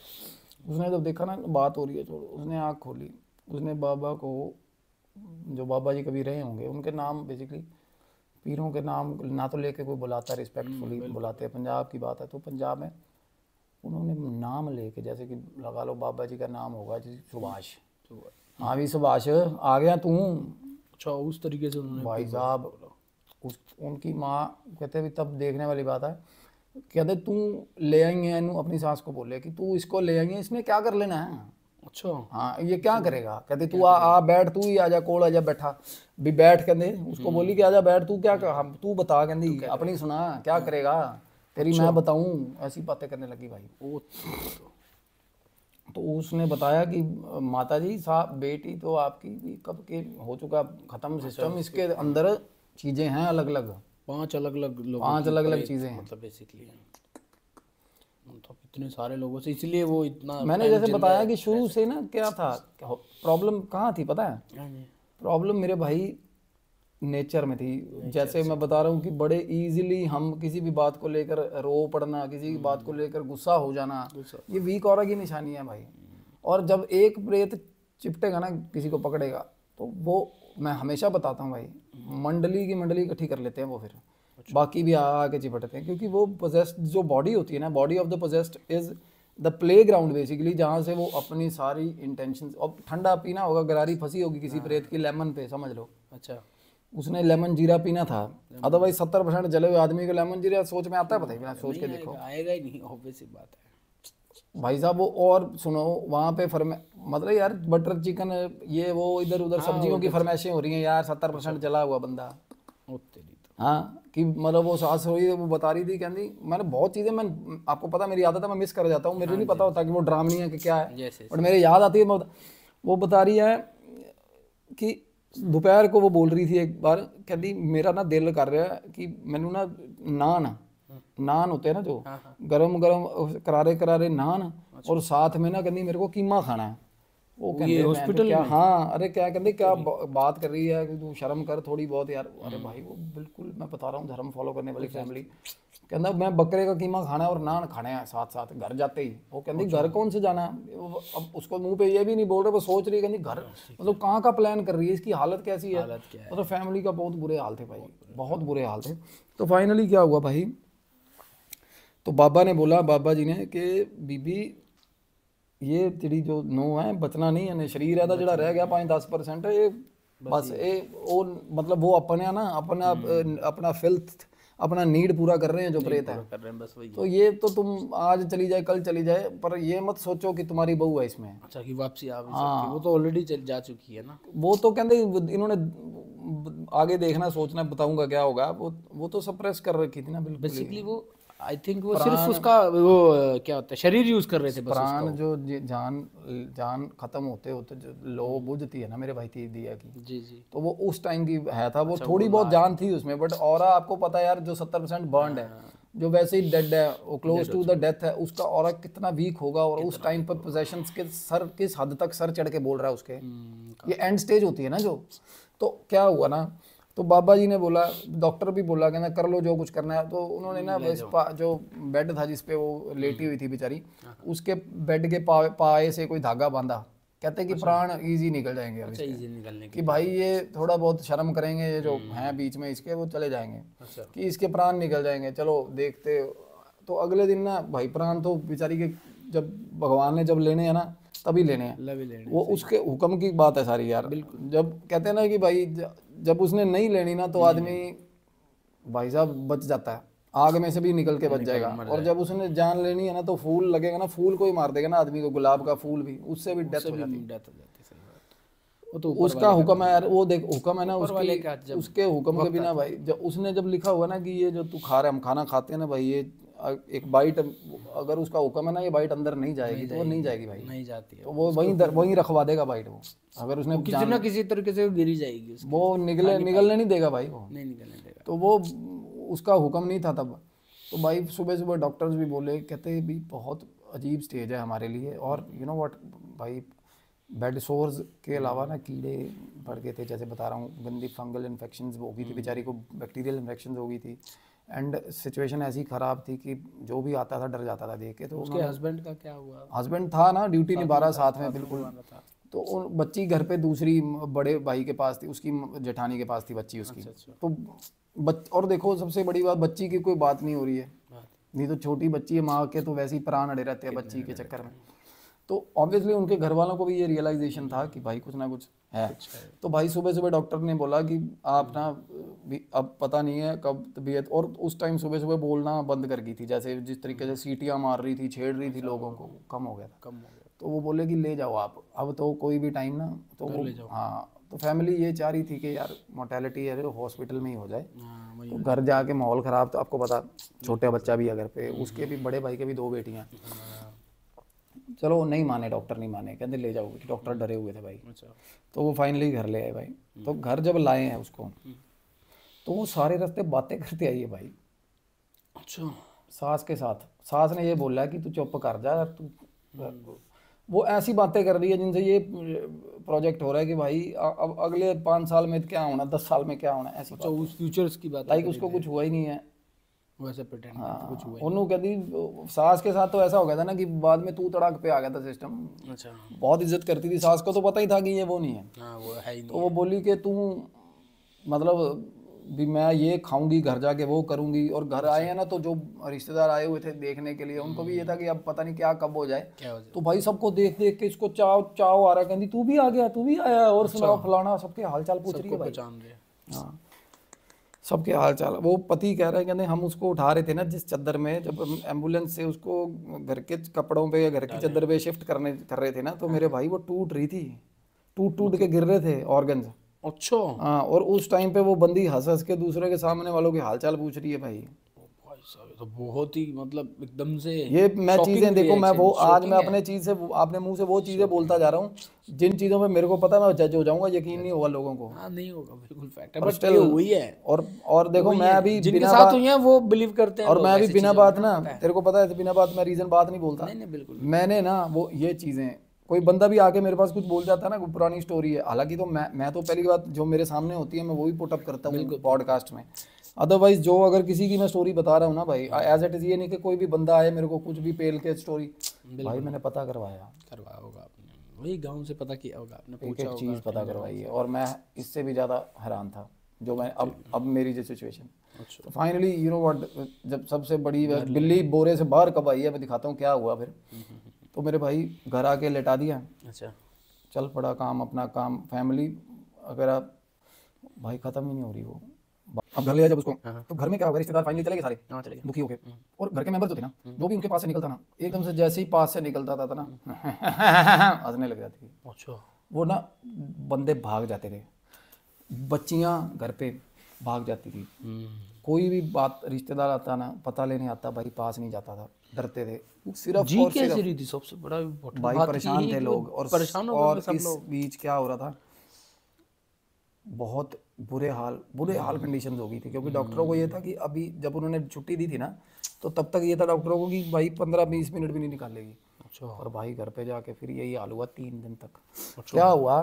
उसने जब देखा ना बात हो रही है, छोड़ो, उसने आँख खोली, उसने बाबा को, जो बाबा जी कभी रहे होंगे, उनके नाम, बेसिकली पीरों के नाम ना तो लेके कोई बुलाता, रिस्पेक्टफुली बुलाते हैं, पंजाब की बात है तो पंजाब में उन्होंने नाम लेके, जैसे कि लगा लो बाबा जी का नाम होगा जी सुभाष, हाँ भी सुभाष आ गया तू। अच्छा, उस तरीके से उन्होंने भाई साहब उनकी माँ कहते भी तब देखने वाली बात है, कहते तू ले आई है इनू, अपनी सास को बोले कि तू इसको ले आई है, इसने क्या कर लेना है। अच्छा, हाँ ये क्या करेगा, कहते तू आ बैठ, तू ही आजा कोल आजा बैठा भी बैठ, कहते उसको बोली कि आजा बैठ, तू क्या हम तू बता, कहती अपनी सुना क्या करेगा तेरी, मैं बताऊं, ऐसी बातें करने लगी भाई। तो उसने बताया कि माता जी साहब बेटी तो आपकी भी कब के हो चुका खत्म सिस्टम, इसके अंदर चीजें हैं अलग अलग, 5 अलग अलग लोग, 5 अलग अलग चीजें हैं मतलब बेसिकली तो इतने सारे लोगों से, इसलिए वो इतना। मैंने जैसे बताया कि शुरू से ना क्या था, प्रॉब्लम कहाँ थी पता है, प्रॉब्लम मेरे भाई नेचर में थी। जैसे मैं बता रहा हूँ कि बड़े इजीली हम किसी भी बात को लेकर रो पड़ना, किसी की बात को लेकर गुस्सा हो जाना, ये वीक ऑरा की निशानी है भाई। और जब एक प्रेत चिपटेगा ना, किसी को पकड़ेगा, तो वो मैं हमेशा बताता हूँ भाई, मंडली की मंडली इकट्ठी कर लेते हैं वो, फिर बाकी भी आके चिपटते हैं, क्योंकि वो पोजेस्ड जो बॉडी होती है ना, body of the possessed is the play ground basically, जहाँ से वो अपनी सारी इंटेंशन, और ठंडा पीना होगा, गरारी फंसी होगी किसी प्रेत की लेमन पे, समझ लो। अच्छा, उसने लेमन जीरा पीना था, अदरवाइज 70% जले हुए आदमी को लेमन जीरा सोच में आता है, पता है, सोच के देखो आएगा ही नहीं, ऑब्वियस बात है भाई साहब। वो और सुनो वहाँ पे मतलब यार बटर चिकन ये वो इधर उधर सब्जियों की फरमाइशें हो रही हैं यार, 70% जला हुआ बंदा। हाँ कि मतलब वो सास हुई, वो बता रही थी, कहती मैंने बहुत चीज़ें, मैं आपको पता मेरी आदत है, मैं मिस कर जाता हूँ, मुझे नहीं पता होता कि वो ड्रामनी है कि क्या है, बट मेरे याद आती है। वो बता रही है कि दोपहर को वो बोल रही थी एक बार, कहती मेरा ना दिल कर रहा है कि मैनू ना नान होते हैं ना जो गरम गरम करारे करारे नान, और साथ में ना कहती मेरे को कीमा खाना है। वो कहते हॉस्पिटल क्या, हाँ अरे क्या कहते क्या बात कर रही है कि तू शर्म कर थोड़ी बहुत यार। अरे भाई वो बिल्कुल मैं बता रहा हूँ धर्म फॉलो करने वाली फैमिली, कहता मैं बकरे का कीमा खाना है और नान खाने हैं साथ साथ घर जाते ही। वो कहती घर कौन से जाना है, अब उसको मुंह पे ये भी नहीं बोल रहे, वो सोच रही है कहती घर मतलब कहाँ का प्लान कर रही है, इसकी हालत कैसी है। मतलब फैमिली का बहुत बुरे हाल थे भाई, बहुत बुरे हाल थे। तो फाइनली क्या हुआ भाई, तो बाबा ने बोला, बाबा जी ने कि बीबी ये तेरी जो नो है बचना नहीं है, शरीर है जड़ा रह गया 5-10% ये बस ये वो मतलब वो अपने ना अपना फिल्थ अपना नीड पूरा कर रहे हैं जो प्रेत है, बस वही। तो ये तो तुम आज चली जाए कल चली जाए, पर ये मत सोचो कि तुम्हारी बहू है इसमें। अच्छा कि वापसी आ भी सकती, वो तो ऑलरेडी जा चुकी है ना। वो तो कहते इन्होंने आगे देखना सोचना बताऊंगा क्या होगा, वो तो सप्रेस कर रखी थी ना बिल्कुल। बेसिकली वो आई थिंक वो सिर्फ उसका वो क्या होता है शरीर यूज कर रहे थे बस, प्राण जो जान खत्म होते होते जो लो बुझती है ना मेरे भाई थी दिया की, जी जी, तो वो उस टाइम की है था। वो थोड़ी बहुत जान थी उसमें, बट ऑरा आपको पता है यार जो 70% बर्न्ड है, जो वैसे ही डेड है, वो क्लोज टू द डेथ है, उसका ऑरा कितना वीक होगा। और उस टाइम पर पोजेशंस के सर किस हद तक सर चढ़ के बोल रहा है उसके, ये एंड स्टेज होती है ना जो। तो क्या हुआ ना, तो बाबा जी ने बोला, डॉक्टर भी बोला कहना कर लो जो कुछ करना है। तो उन्होंने ना जो बेड था जिसपे वो लेटी हुई थी बेचारी, उसके बेड के पाए से कोई धागा बांधा, कहते कि प्राण इजी निकल जाएंगे अब इजी निकलने कि भाई ये थोड़ा बहुत शर्म करेंगे ये जो हैं बीच में इसके, वो चले जाएंगे कि इसके प्राण निकल जाएंगे, चलो देखते। तो अगले दिन ना भाई प्राण तो बेचारी के जब भगवान ने जब लेने हैं ना तभी लेने हैं, वो उसके हुक्म की बात है सारी यार। जब कहते हैं ना कि भाई जब उसने नहीं लेनी ना तो आदमी भाई साहब बच जाता है, आग में से भी निकल के बच जाएगा। और जब उसने जान लेनी है ना तो फूल लगेगा ना, फूल को ही मार देगा ना आदमी को, गुलाब का फूल भी, उससे भी डेथ हो जाती है। वो तो उसका हुक्म है यार, वो देख हुक्म है ना उसके हुक्म के बिना भाई। जब उसने जब लिखा हुआ ना कि ये जो तू खा रहा है, हम खाना खाते हैं ना भाई, ये एक बाइट अगर उसका हुक्म है ना ये बाइट अंदर नहीं जाएगी, तो वो नहीं जाएगी भाई, नहीं जाती है। तो वो वहीं रखवा देगा बाइट, वो अगर उसने किसी ना किसी तरीके से गिरी जाएगी, वो निकलने नहीं देगा भाई, वो नहीं निकलने देगा। तो वो उसका हुक्म नहीं था तब। तो भाई सुबह सुबह डॉक्टर्स भी बोले, कहते भी बहुत अजीब स्टेज है हमारे लिए। और यू नो व्हाट भाई, बेड सोर्स के अलावा ना कीड़े बढ़ गए थे, जैसे बता रहा हूँ, गंदी फंगल इन्फेक्शंस हो गई थी बेचारी को, बैक्टीरियल इन्फेक्शंस हो गई थी। एंड सिचुएशन ऐसी ख़राब थी कि जो भी आता था डर जाता था देख के। तो उसके हस्बैंड का क्या हुआ? हस्बैंड था ना, ड्यूटी निभा रहा साथ में बिल्कुल। तो बच्ची घर पे दूसरी बड़े भाई के पास थी, उसकी जेठानी के पास थी बच्ची उसकी। तो और देखो सबसे बड़ी बात, बच्ची की कोई बात नहीं हो रही है, नहीं तो छोटी बच्ची है, माँ के तो वैसे ही प्राण अड़े रहते हैं बच्ची के चक्कर में। तो ऑब्वियसली उनके घर वालों को भी ये रियलाइजेशन था कि भाई कुछ ना कुछ है। तो भाई सुबह सुबह डॉक्टर ने बोला कि आप ना अब पता नहीं है कब तबीयत, और उस टाइम सुबह सुबह बोलना बंद कर गई थी, जैसे जिस तरीके से सीटियाँ मार रही थी, छेड़ रही थी लोगों को, कम हो गया था। तो वो बोले कि ले जाओ आप, अब तो कोई भी टाइम ना, तो वो हाँ, तो फैमिली ये चाह रही थी कि यार मोर्टेलिटी है हॉस्पिटल में ही हो जाए। तो घर जाके माहौल ख़राब, तो आपको पता छोटे बच्चा भी है घर पे, उसके भी बड़े भाई के भी 2 बेटियाँ। चलो नहीं माने, डॉक्टर नहीं माने, कहते ले जाओ, डॉक्टर डरे हुए थे भाई। तो वो फाइनली घर ले आए भाई। तो घर जब लाए हैं उसको, तो वो सारे रास्ते बातें करते आई है भाई। अच्छा। सास के साथ, सास ने ये बोला कि तू चुप कर जा, तू वो ऐसी बातें कर रही है जिनसे ये प्रोजेक्ट हो रहा है कि भाई अब अगले 5 साल में क्या होना, 10 साल में क्या होना, ऐसी उस फ्यूचर्स की बात, लाइक उसको कुछ हुआ ही नहीं है, वैसे प्रिटेंड कुछ हुआ। उन्होंने कहती सास के साथ तो ऐसा हो गया था ना कि बाद में तू तड़ाक पे आ गया था सिस्टम। अच्छा। बहुत इज्जत करती थी सास को, तो पता ही था कि ये वो नहीं है। हाँ, वो है ही नहीं। तो वो बोली कि तू मतलब भी मैं ये खाऊंगी, घर जाके वो करूंगी। और घर आए हैं ना, तो जो रिश्तेदार आए हुए थे देखने के लिए, उनको भी ये था कि अब पता नहीं क्या कब हो जाए। तो भाई सबको देख देख के इसको चाव चाव आ रहा है, कहती तू भी आ गया, तू भी आया, और सुनाओ फलाना, सबके हालचाल पूछ रही है भाई। हाँ, सबके हाल चाल। वो पति कह रहे हैं, कहते हम उसको उठा रहे थे ना जिस चादर में, जब हम एम्बुलेंस से उसको घर के कपड़ों पे या घर की चादर पे शिफ्ट कर रहे थे ना, तो मेरे भाई वो टूट रही थी, टूट के गिर रहे थे ऑर्गन्स। अच्छा। हाँ, और उस टाइम पे वो बंदी हंस हंस के दूसरे के सामने वालों की हालचाल पूछ रही है भाई। भाई साहब, तो बहुत ही मतलब एकदम से ये मैं चीजें देखो, मैं वो आज मैं अपने चीज से अपने मुंह से वो चीजें बोलता जा रहा हूँ जिन चीजों में मेरे को पता मैं जज हो जाऊंगा, यकीन नहीं होगा लोगों को। हाँ, नहीं होगा, बिल्कुल फैक्ट है, बट ये हुई है। और देखो मैं अभी जिनके बिना साथ हुई है वो बिलीव करते हैं, और लोग मैं अभी ऐसी बिना चीजों बात में, ना, पता है। तेरे को पता है बिना बात मैं रीजन बात नहीं बोलता। नहीं बिल्कुल। मैंने ना वो ये चीजें, कोई बंदा भी आके मेरे पास कुछ बोल जाता है ना, कोई पुरानी स्टोरी है, हालांकि तो मैं तो पहली बात जो मेरे सामने होती है मैं वो भी पुट अप करता हूँ पॉडकास्ट में। अदरवाइज जो अगर किसी की मैं स्टोरी बता रहा हूँ ना भाई, एज इट इज, ये नहीं कि कोई भी बंदा आए मेरे को कुछ भी पेल के स्टोरी, भाई मैंने पता करवाया होगा आपने, वही गांव से पता किया होगा आपने, एक पूछा एक होगा, चीज़ पता करवाई है। और मैं इससे भी ज़्यादा हैरान था जो मैं अब मेरी जो सिचुएशन। तो फाइनली यू नो व्हाट, जब सबसे बड़ी बिल्ली बोरे से बाहर कब आई है, मैं दिखाता हूँ क्या हुआ फिर। तो मेरे भाई घर आके लेटा दिया। अच्छा। चल पड़ा काम, अपना काम, फैमिली वगैरह, भाई खत्म ही नहीं हो रही वो। अब घर ले आया जब उसको, तो घर में क्या होगा, रिश्तेदार फाइनली चले गए सारे, दुखी हो गए। और घर के मेंबर जो थे ना, जो भी उनके पास से निकलता ना, एकदम से जैसे ही पास से निकलता था ना हंसने लग जाती थी। अच्छा। वो ना बंदे भाग जाते थे, बच्चियां घर पे भाग जाती थी। कोई भी बात रिश्तेदार आता ना, पता लेने आता, भाई पास नहीं जाता था, डरते थे सिर्फ जी और कैसे सिर्फ। रही थी, सबसे बड़ा इम्पोर्टेंट भाई बात परेशान यही थे कि वो लोग। परेशान हो और गए सब इस लोग। बीच क्या हो रहा था, बहुत बुरे हाल कंडीशंस हो गई थी, क्योंकि डॉक्टरों को ये था कि अभी जब उन्होंने छुट्टी दी थी ना, तो तब तक ये था डॉक्टरों को कि भाई 15-20 मिनट भी नहीं निकालेगी। अच्छा। और भाई घर पे जाके फिर यही हाल हुआ 3 दिन तक। क्या हुआ,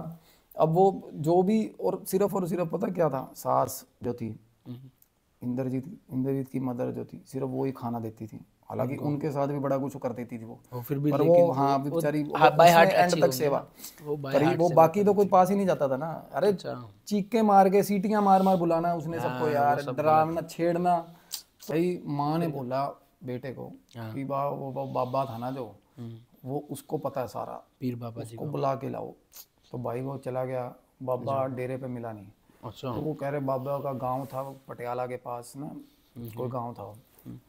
अब वो जो भी, और सिर्फ पता क्या था, सास जो थी इंद्रजीत की मदर जो थी, सिर्फ वो ही खाना देती थी। हालांकि उनके साथ भी बड़ा कुछ कर देती थी वो फिर भी, पर लेकिन वो हाँ बेचारी बाय हार्ट एंड तक सेवा करी। वो बाकी तो कोई पास ही नहीं जाता था ना। अरे चीखे मार के, सीटियां मार मार बुलाना उसने सबको यार, डरावना छेड़ना। भाई माँ ने बोला बेटे को कि वो बाबा था ना जो, वो उसको पता है सारा, पीर बाबा जी को बुला के लाओ। तो भाई वो चला गया, बाबा डेरे पे मिला नहीं। अच्छा। तो वो कह रहे बाबा का गांव था पटियाला के पास ना, कोई गांव था,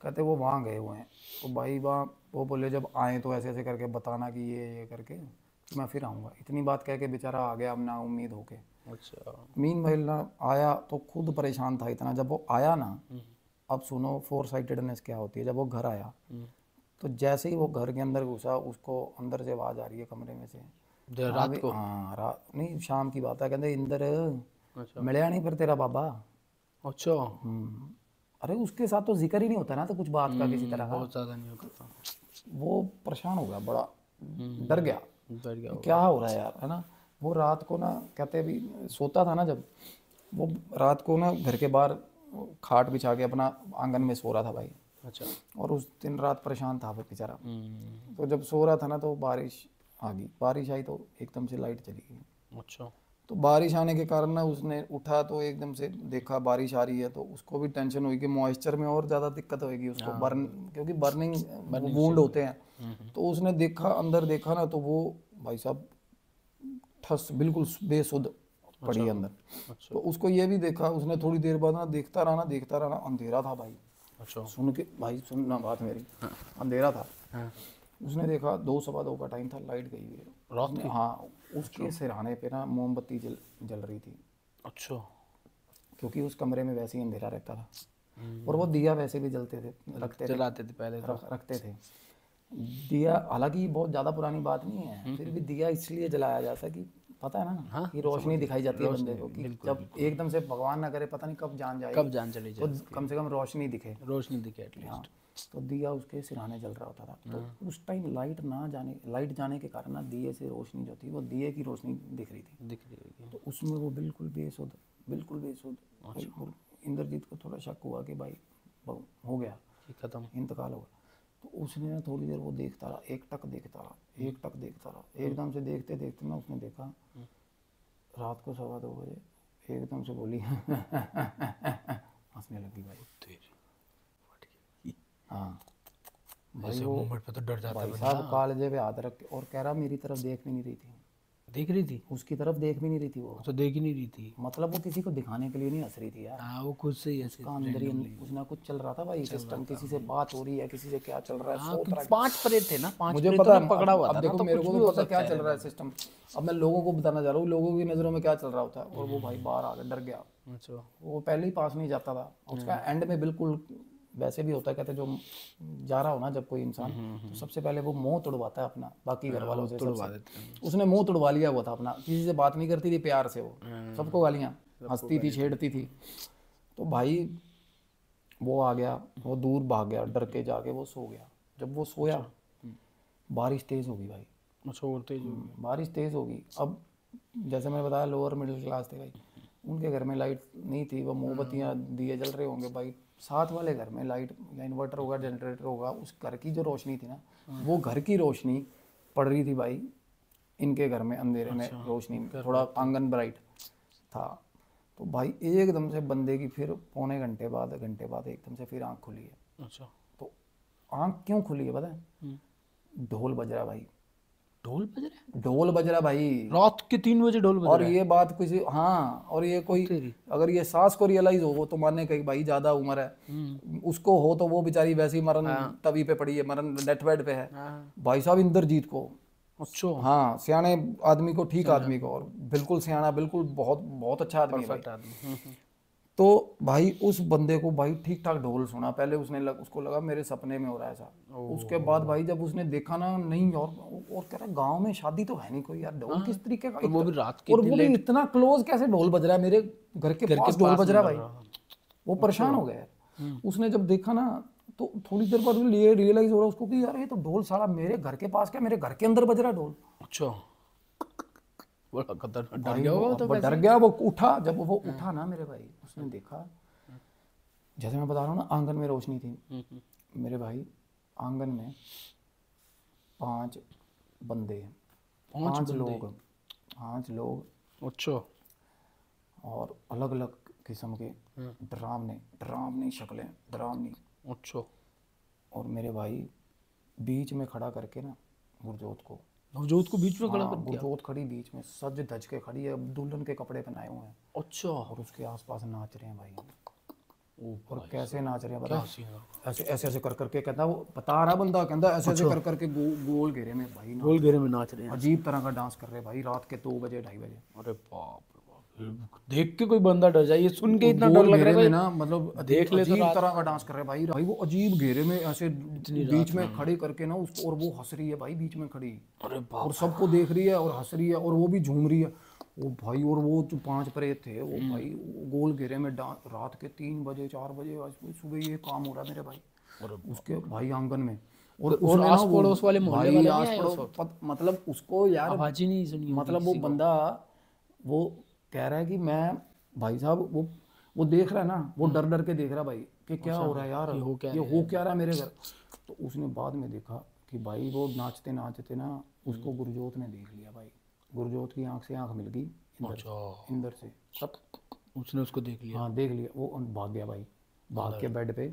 कहते वो वहाँ गए हुए हैं। तो भाई वहाँ वो बोले जब आए तो ऐसे ऐसे करके बताना कि ये करके मैं फिर आऊँगा। इतनी बात कह के बेचारा आ गया, अब ना उम्मीद होके। अच्छा। मीन भाई ना आया तो खुद परेशान था इतना। जब वो आया ना, अब सुनो फोर साइटेडनेस क्या होती है। जब वो घर आया तो जैसे ही वो घर के अंदर घुसा, उसको अंदर से आवाज़ आ रही है कमरे में से, रात को? हाँ रात नहीं, शाम की बात है। कहते इंदर मिलया नहीं फिर तेरा बाबा। अच्छा। अरे उसके साथ तो जिक्र ही नहीं होता ना, तो कुछ बात का किसी तरह का, बहुत ज़्यादा नहीं होता था। वो परेशान हो गया, बड़ा डर गया क्या हो रहा है यार, है ना। वो रात को ना, कहते भी सोता था ना, जब वो रात को ना घर के बाहर खाट बिछा के अपना आंगन में सो रहा था भाई। अच्छा। और उस दिन रात परेशान था वो बेचारा। तो जब सो रहा था ना, तो बारिश आ गई। बारिश आई तो एकदम से लाइट चली गई। अच्छा। तो बारिश आने के कारण ना उसने उठा तो एकदम से देखा बारिश आ रही है, तो उसको भी टेंशन हुई कि मॉइस्चर में और ज़्यादा दिक्कत होगी उसको, बर्न, क्योंकि बर्निंग वूंड होते हैं। तो उसने देखा, अंदर देखा ना, तो वो भाई साहब ठस बिल्कुल बेसुध पड़ी है अंदर। अच्छा तो उसको ये भी देखा, उसने थोड़ी देर बाद ना देखता रहा ना, अंधेरा था भाई। अच्छा सुन के भाई, सुनना बात मेरी, अंधेरा था। हाँ। उसने देखा 2 सवा 2 का टाइम था, लाइट गई हुई है। रात उसने- की? हाँ, उसके सिरहाने पे ना मोमबत्ती जल रही थी, अच्छा क्योंकि उस कमरे में वैसे ही अंधेरा रहता था। और वो दिया वैसे भी जलते थे, रखते थे, जलाते थे पहले तो। रखते थे दिया। हालांकि ये बहुत ज़्यादा पुरानी बात नहीं है, फिर भी दिया इसलिए जलाया जाता कि पता है ना, हाँ, कि रोशनी दिखाई जाती है बंदे को, कि बिल्कुल, जब एकदम से भगवान ना करे, पता नहीं कब जान जाएगी, कब जान चली तो जाए, कम से कम रोशनी दिखे। रोशनी दिखे हाँ, एटलीस्ट। तो दिया उसके सिरहाने जल रहा होता था। तो उस टाइम लाइट जाने के कारण ना दिए से रोशनी जो थी, वो दिए की रोशनी दिख रही थी। दिख रही होगी। तो उसमें वो बिल्कुल बेसुध, बिल्कुल बेसुध। और इंद्रजीत को थोड़ा शक हुआ कि भाई हो गया, खत्म। इंतकाल होगा। तो उसने ना थोड़ी देर वो देखता रहा, एक टक देखता रहा, एक टक देखता रहा। एकदम से देखते देखते ना उसने देखा, रात को 2:15 बजे एकदम से बोली हंसने लगी भाई। हाँ भाई, वो मोमेंट पे तो डर जाता भाई है साहब कालजे पे हाथ रख के, और कह रहा मेरी तरफ देख भी नहीं रही थी, देख रही थी, उसकी तरफ देख भी नहीं रही थी वो। तो देख ही नहीं रही थी। मतलब वो किसी को दिखाने के लिए नहीं हंस रही थी यार, हाँ, वो खुद से ही ऐसे। उसका अंदर ही उसना कुछ चल रहा था भाई, सिस्टम, किसी से बात हो रही है, किसी से क्या चल रहा है, हाँ, सो तरह। 5 प्रेत थे ना, 5 मुझे प्रेतों पता ने है, पकड़ा हुआ था अब ना, देखो तो मेरे कुछ को भी तो हो पता क्या सकता चल रहा है सिस्टम। अब मैं लोगों को बताना चाह रहा हूँ लोगों की नज़रों में क्या चल रहा होता है। और वो भाई बाहर आ गया, डर गया। अच्छा। वो पहले ही पास नहीं जाता था, उसका एंड में बिल्कुल वैसे भी होता है, कहते हैं जो जा रहा हो ना जब कोई इंसान, तो सबसे पहले वो मुंह तुड़वाता है अपना, बाकी घर वालों से तुड़वा सबसे। देते हैं। उसने मुंह तुड़वा लिया हुआ था अपना, किसी से बात नहीं करती थी प्यार से, वो सबको गालियाँ, हंसती थी, छेड़ती थी। तो भाई वो आ गया, वो दूर भाग गया, डर के जाके वो सो गया। जब वो सोया, बारिश तेज हो गई भाई। अच्छा, और तेज हो गई। बारिश तेज होगी। अब जैसे मैंने बताया लोअर मिडिल क्लास थे भाई, उनके घर में लाइट नहीं थी, वो मोमबत्तियाँ दिए जल रहे होंगे भाई। साथ वाले घर में लाइट या इन्वर्टर होगा, जनरेटर होगा, उस घर की जो रोशनी थी ना, वो घर की रोशनी पड़ रही थी भाई इनके घर में, अंधेरे में रोशनी, थोड़ा आंगन ब्राइट था। तो भाई एकदम से बंदे की फिर पौने घंटे बाद एकदम से फिर आँख खुली है। अच्छा। तो आँख क्यों खुली है पता है? ढोल बज रहा भाई, ढोल बज रहे? ढोल बज रहा भाई, रात के 3 बजे ढोल बज और रहा है? ये बात किसी, हाँ, और ये कोई तेरी। अगर ये सास को रियलाइज हो, वो तो मानने का भाई ज्यादा उम्र है, उसको हो तो वो बेचारी वैसे ही मरण तवी पे पड़ी है, मरण डेथ बेड पे है। हाँ। भाई साहब इंद्रजीत को, अच्छा। हाँ, सियाने आदमी को, ठीक आदमी को, और बिल्कुल सियाना, बिल्कुल बहुत बहुत अच्छा आदमी है भाई। परफेक्ट आदमी। तो भाई उस बंदे को भाई ठीक ठाक ढोल सुना, पहले उसको लगा मेरे सपने में हो रहा है ऐसा। उसके बाद भाई जब उसने देखा ना, नहीं, और कह रहा गांव में शादी तो है नहीं कोई यार, ढोल किस तरीके का, वो भी रात की और वो भी इतना क्लोज, कैसे ढोल बज रहा है मेरे घर के पास, ढोल बज रहा है भाई। वो परेशान हो गया। उसने जब देखा ना, तो थोड़ी देर बाद ये रियलाइज हो रहा उसको कि यार ये तो ढोल साला मेरे घर के पास, क्या मेरे घर के अंदर बज रहा है ढोल। अच्छा, बड़ा खतरनाक। डर भाई गया होगा वो तो डर गया, वो उठा। जब वो उठा ना मेरे भाई, उसने देखा, जैसे मैं बता रहा हूँ ना, आंगन में रोशनी थी मेरे भाई, आंगन में 5 बंदे हैं, 5 लोग, 5 लोग। अच्छा। और अलग अलग किस्म के डरावनी शक्लें, डरावनी। अच्छा। और मेरे भाई बीच में खड़ा करके ना गुरजोत को, नवजोत को बीच में खड़ा कर दिया? गुरजोत खड़ी बीच में, सज धज के खड़ी है, दुल्हन के कपड़े पहनाए हुए हैं। अच्छा। और उसके आसपास नाच रहे हैं भाई। और कैसे नाच रहे हैं पता है? ऐसे ऐसे ऐसे कर करके, कहता वो बता रहा बंदा, कहता ऐसे ऐसे कर करके गोल घेरे में भाई, गोल घेरे में नाच रहे हैं, अजीब तरह का डांस कर रहे हैं भाई, रात के 2 बजे 2:30 बजे। अरे बाप रे बाप, देख के कोई बंदा डर जाए, ये सुन के इतना डर गोल लग घेरे रहा में है ना, मतलब देख ले तो अजीब तरह का डांस कर रहे हैं भाई। भाई वो अजीब घेरे में ऐसे बीच में खड़े करके ना उसको, और वो हंस रही है भाई बीच में खड़ी, अरे बाप, और सबको देख रही है और हंस रही है, और वो भी झूम रही है वो भाई। और वो जो 5 प्रेत थे वो भाई गोल घेरे में रात के 3 बजे 4 बजे सुबह ये काम हो रहा है मेरे भाई, उसके भाई आंगन में। और आस पड़ोस वाले मोहल्ले वाले नहीं आए उस वक्त? मतलब उसको यार आवाज ही नहीं सुनी, मतलब वो बंदा वो कह रहा है कि मैं, भाई साहब वो देख रहा है ना, वो डर डर के देख रहा है भाई कि क्या हो रहा है यार, ये हो क्या रहा है मेरे घर। तो उसने बाद में देखा कि भाई वो नाचते नाचते ना, उसको गुरजोत ने देख लिया भाई। गुरजोत की आंख से आंख मिल गई, अच्छा, इंदर से सब। उसने उसको देख लिया, हाँ देख लिया, वो भाग गया भाई, भाग के बेड पे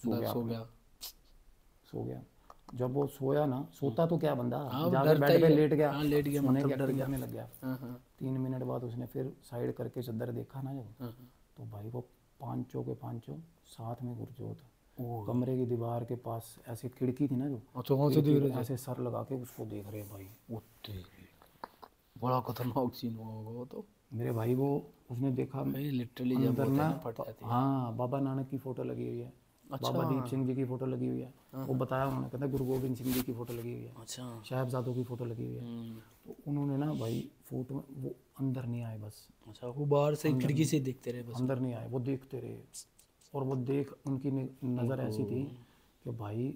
सो गया, सो गया। सो गया। जब वो सोया ना, सोता तो क्या बंदा, हाँ, वो जाके डरता बेड ही पे है। लेट गया, हाँ, लेट गया, सोने की मतलब डर एक्टिंग गया। करने लग गया। हाँ हाँ 3 मिनट बाद उसने फिर साइड करके चादर देखा ना जब, हाँ। तो भाई वो पांचों के पांचों साथ में गुरजोत, ओह, कमरे की दीवार के पास ऐसी खिड़की थी ना जो, अच्छा कौन से खिड़की पे ऐसे सर लगा के उसको देख रहे हैं भाई। बड़ा खतरनाक सीन हुआ होगा वो तो मेरे भाई वो उसने देखा भाई, लिटरली जब अंदर होता है ना, ना फट जाती है। हाँ बाबा नानक की फोटो लगी हुई है, बाबा दीप सिंह जी की फोटो लगी हुई है, वो बताया उन्होंने, कहता गुरु गोविंद सिंह जी की फोटो लगी हुई है, अच्छा। साहबजादों की फोटो लगी हुई है। तो उन्होंने ना भाई फोटो में वो अंदर नहीं आए, बस अच्छा, वो बाहर से खिड़की से देखते रहे बस। अंदर नहीं आए, वो देखते रहे। और वो देख उनकी नज़र ऐसी थी कि भाई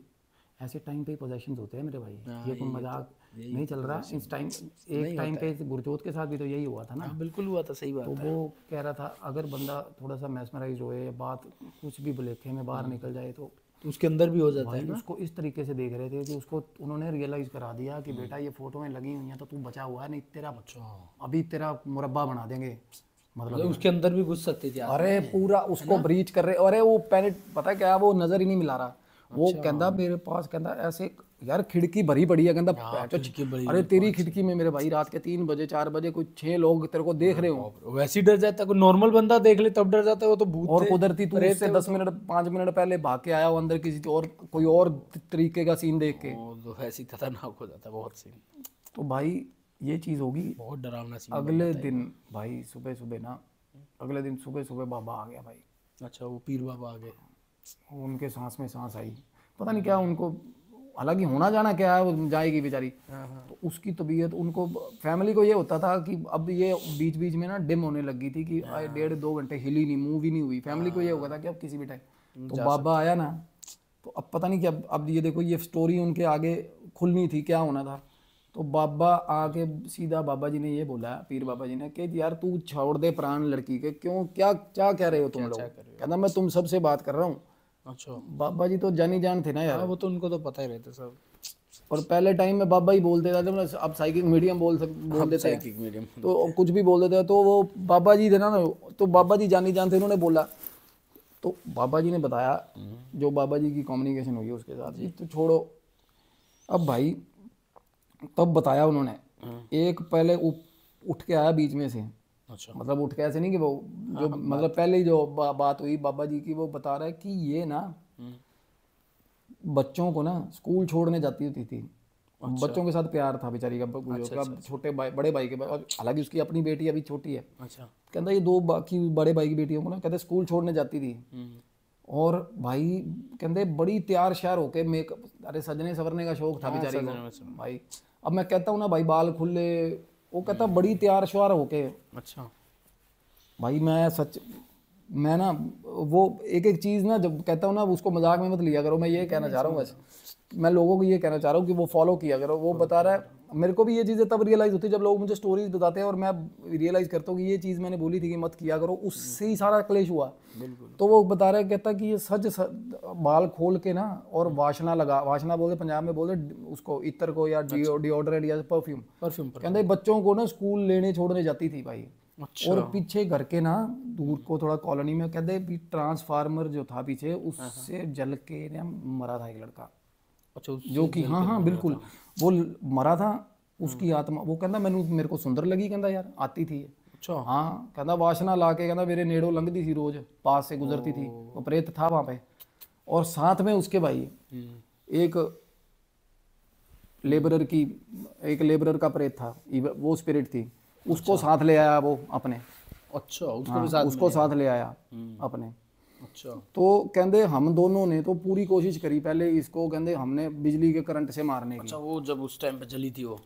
ऐसे टाइम पे ही पोजेशंस होते हैं मेरे भाई, ये कोई मजाक नहीं चल रहा इस टाइम। एक टाइम पे गुरजोत के साथ भी तो यही हुआ था ना। हाँ, बिल्कुल हुआ था, सही बात तो है। वो कह रहा था अगर बंदा थोड़ा सा मैस्मराइज होए, बात कुछ भी भुलेखे में बाहर निकल जाए, तो तो उसके अंदर भी हो जाता भाई है ना। उसको इस तरीके से देख रहे थे कि उसको उन्होंने रियलाइज करा दिया कि बेटा ये फोटो में लगी हुई हैं तो तू बचा हुआ है, नहीं तेरा अभी तेरा मुरब्बा बना देंगे, मतलब उसके अंदर भी घुस सकती थी। अरे पूरा उसको ब्रीच कर रहे। अरे वो पैनिक पता है क्या, वो नजर ही नहीं मिला रहा। वो कहता मेरे पास, कहता ऐसे यार खिड़की भरी पड़ी है, कहता खिड़की बड़ी अरे तेरी खिड़की में मेरे भाई रात के 3 बजे 4 बजे कोई 6 लोग तेरे को देख रहे हो, वैसे ही डर जाता है, कोई नॉर्मल बंदा देख ले तब डर जाता है, वो तो भूत और थे। कुदरती तू उससे 10 मिनट 5 मिनट पहले भाग के आया हो अंदर किसी और कोई और तरीके का सीन देख के, वो तो वैसे ही खतरनाक हो जाता है बहुत सीन, तो भाई ये चीज़ होगी। बहुत डरावना सीन। अगले दिन भाई सुबह सुबह ना, अगले दिन सुबह सुबह बाबा आ गया भाई, अच्छा, वो पीर बाबा आ गए। उनके सांस में सांस आई, पता नहीं क्या उनको, हालांकि होना जाना क्या है, वो जाएगी बेचारी। तो उसकी तबीयत, उनको फैमिली को ये होता था कि अब ये बीच बीच में ना डिम होने लगी थी कि 1.5-2 घंटे हिली नहीं, मूव ही नहीं हुई। फैमिली को ये होगा था कि अब किसी भी टाइम तो बाबा आया ना, तो अब पता नहीं कि अब ये देखो ये स्टोरी उनके आगे खुलनी थी, क्या होना था। तो बाबा आके सीधा बाबा जी ने ये बोला, पीर बाबा जी ने, कि यार तू छोड़ दे प्राण लड़की के, क्यों क्या क्या कह रहे हो तुम लोग। कहता मैं तुम सबसे बात कर रहा हूँ। अच्छा, बाबा जी तो जानी जान थे ना यार। हाँ, वो तो उनको तो पता ही रहता सब। और पहले टाइम में बाबा ही बोलते थे, अब साइकिक मीडियम बोल देते हैं, मीडियम। तो कुछ भी बोल देते हैं। तो वो बाबा जी थे ना, तो बाबा जी जानी जान थे, उन्होंने बोला, तो बाबा जी ने बताया, जो बाबा जी की कम्युनिकेशन हुई उसके साथ, जी तो छोड़ो। अब भाई तब बताया उन्होंने, एक पहले उठ के आया बीच में से, अच्छा, मतलब उठ के ऐसे नहीं कि वो जो मतलब पहले ही जो बात हुई बाबा जी की, वो बता रहा है कि ये ना बच्चों को ना स्कूल छोड़ने जाती होती थी। बच्चों के साथ प्यार था बेचारी का, छोटे भाई बड़े भाई के, हालांकि उसकी अपनी बेटी अभी छोटी है। अच्छा, कहता ये 2 बाकी बड़े भाई की बेटियों को ना, कहते स्कूल छोड़ने जाती थी। और भाई कहते बड़ी तैयार श्यार होके मेकअप, अरे सजने सवरने का शौक था बेचारी को भाई। अब मैं कहता हूँ ना भाई बाल खुले, वो कहता बड़ी तैयार श्यार होके। अच्छा भाई मैं ना वो एक एक चीज़ ना जब कहता हूँ ना, उसको मजाक में मत लिया करो। मैं ये कहना चाह रहा हूँ, वैसे मैं लोगों को ये कहना चाह रहा हूँ कि वो फॉलो किया करो। वो बता रहा है, मेरे को भी ये चीज़ें तब रियलाइज़ होती है जब लोग मुझे स्टोरीज बताते हैं, और मैं रियलाइज़ करता हूँ कि ये चीज़ मैंने बोली थी कि मत किया करो, उससे ही सारा क्लेश हुआ। तो वो बता रहा है, कहता कि ये बाल खोल के ना, और वाशना लगा, वाशना बोलते पंजाब में बोलते उसको, इत्र को, या डिओड्रेंट या परफ्यूम। कहते बच्चों को ना स्कूल लेने छोड़ने जाती थी भाई। अच्छा, और पीछे घर के ना दूर को थोड़ा कॉलोनी में, कहते भी ट्रांसफार्मर जो था पीछे, उससे जल के ना मरा था एक लड़का। अच्छा, जो कि हाँ बिल्कुल वो मरा था, उसकी आत्मा। वो कहता मेरे को सुंदर लगी, कहता यार आती थी। अच्छा, हाँ कहता वासना ला के, कहता मेरे नेड़ों लंघती थी, रोज पास से गुजरती थी, वो प्रेत था वहाँ पे। और साथ में उसके भाई एक लेबरर का प्रेत था, वो स्पिरिट थी, उसको साथ ले आया वो अपने। अच्छा, उसको साथ ले आया अपने। अच्छा, तो कहते हम दोनों ने तो पूरी कोशिश करी पहले इसको, कहते हमने बिजली के करंट से मारने की। अच्छा, वो जब उस टाइम पे चली थी, वो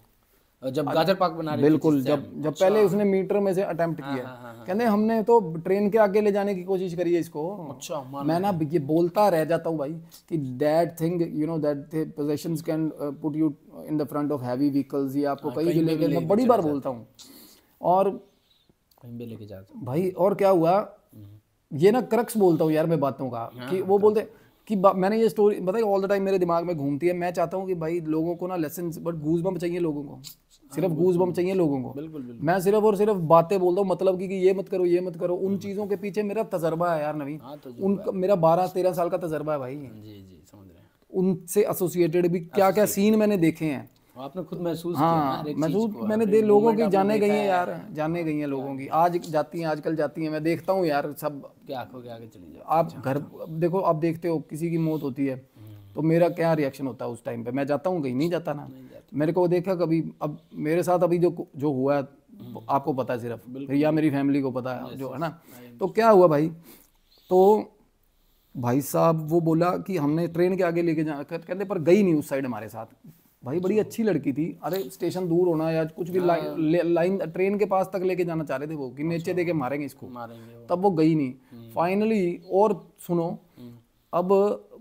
जब गाजर पाक बना रही थी, बिल्कुल, जब पहले उसने मीटर में से अटेम्प्ट किया, कहते हमने तो ट्रेन के आगे ले जाने की कोशिश करी है इसको। अच्छा, मैं ना ये बोलता रह जाता हूँ भाई कि that thing you know that possessions can put you in the front of heavy vehicles, ये आपको कहीं भी लेके, मैं बड़ी बार बोलता हूँ। और कहीं भी लेके जाता भाई और क्या हुआ, ये ना क्रक्स बोलता हूँ यार मैं बातों का, कि वो बोलते कि मैंने ये स्टोरी बताई ऑल द टाइम मेरे दिमाग में घूमती है। मैं चाहता हूँ कि भाई लोगों को ना लेसन, बट गूज़बम्प चाहिए लोगों को। सिर्फ गूज बम चाहिए लोगों को। बिल्कुल बिल्कुल। मैं सिर्फ और सिर्फ बातें बोलता हूँ, मतलब कि ये मत करो ये मत करो, उन चीज़ों के पीछे मेरा तजर्बा है यार नवीन। हाँ तो उनका मेरा 12-13 साल का तजर्बा है भाई। जी समझ रहे हैं। उनसे एसोसिएटेड भी क्या क्या सीन मैंने देखे हैं। आपने खुद महसूस किया ना हाँ हर एक महसूस चीज को, मैंने हर दे एक लोगों moment की आपने जाने गई देखा हैं है। यार, जाने गई हैं लोगों की, आज जाती हैं आजकल जाती हैं, मैं देखता हूँ यार सब। कि आंखों के आगे चली जाओ। आप घर देखो, आप देखते हो किसी की मौत होती है तो मेरा क्या रिएक्शन होता है उस टाइम पे, मैं जाता हूँ कहीं, नहीं जाता ना। मेरे को देखा कभी, अब मेरे साथ अभी जो जो हुआ है आपको पता है सिर्फ, या मेरी फैमिली को पता है जो है ना। तो क्या हुआ भाई, तो भाई साहब वो बोला कि हमने ट्रेन के आगे लेके जाना, कहते पर गई नहीं उस साइड हमारे साथ। भाई बड़ी अच्छी लड़की थी, अरे स्टेशन दूर होना या कुछ भी, लाइन ट्रेन के पास तक लेके जाना चाह रहे थे वो, कि नीचे देके मारेंगे इसको, मारेंगे वो। तब वो गई नहीं फाइनली। और सुनो, अब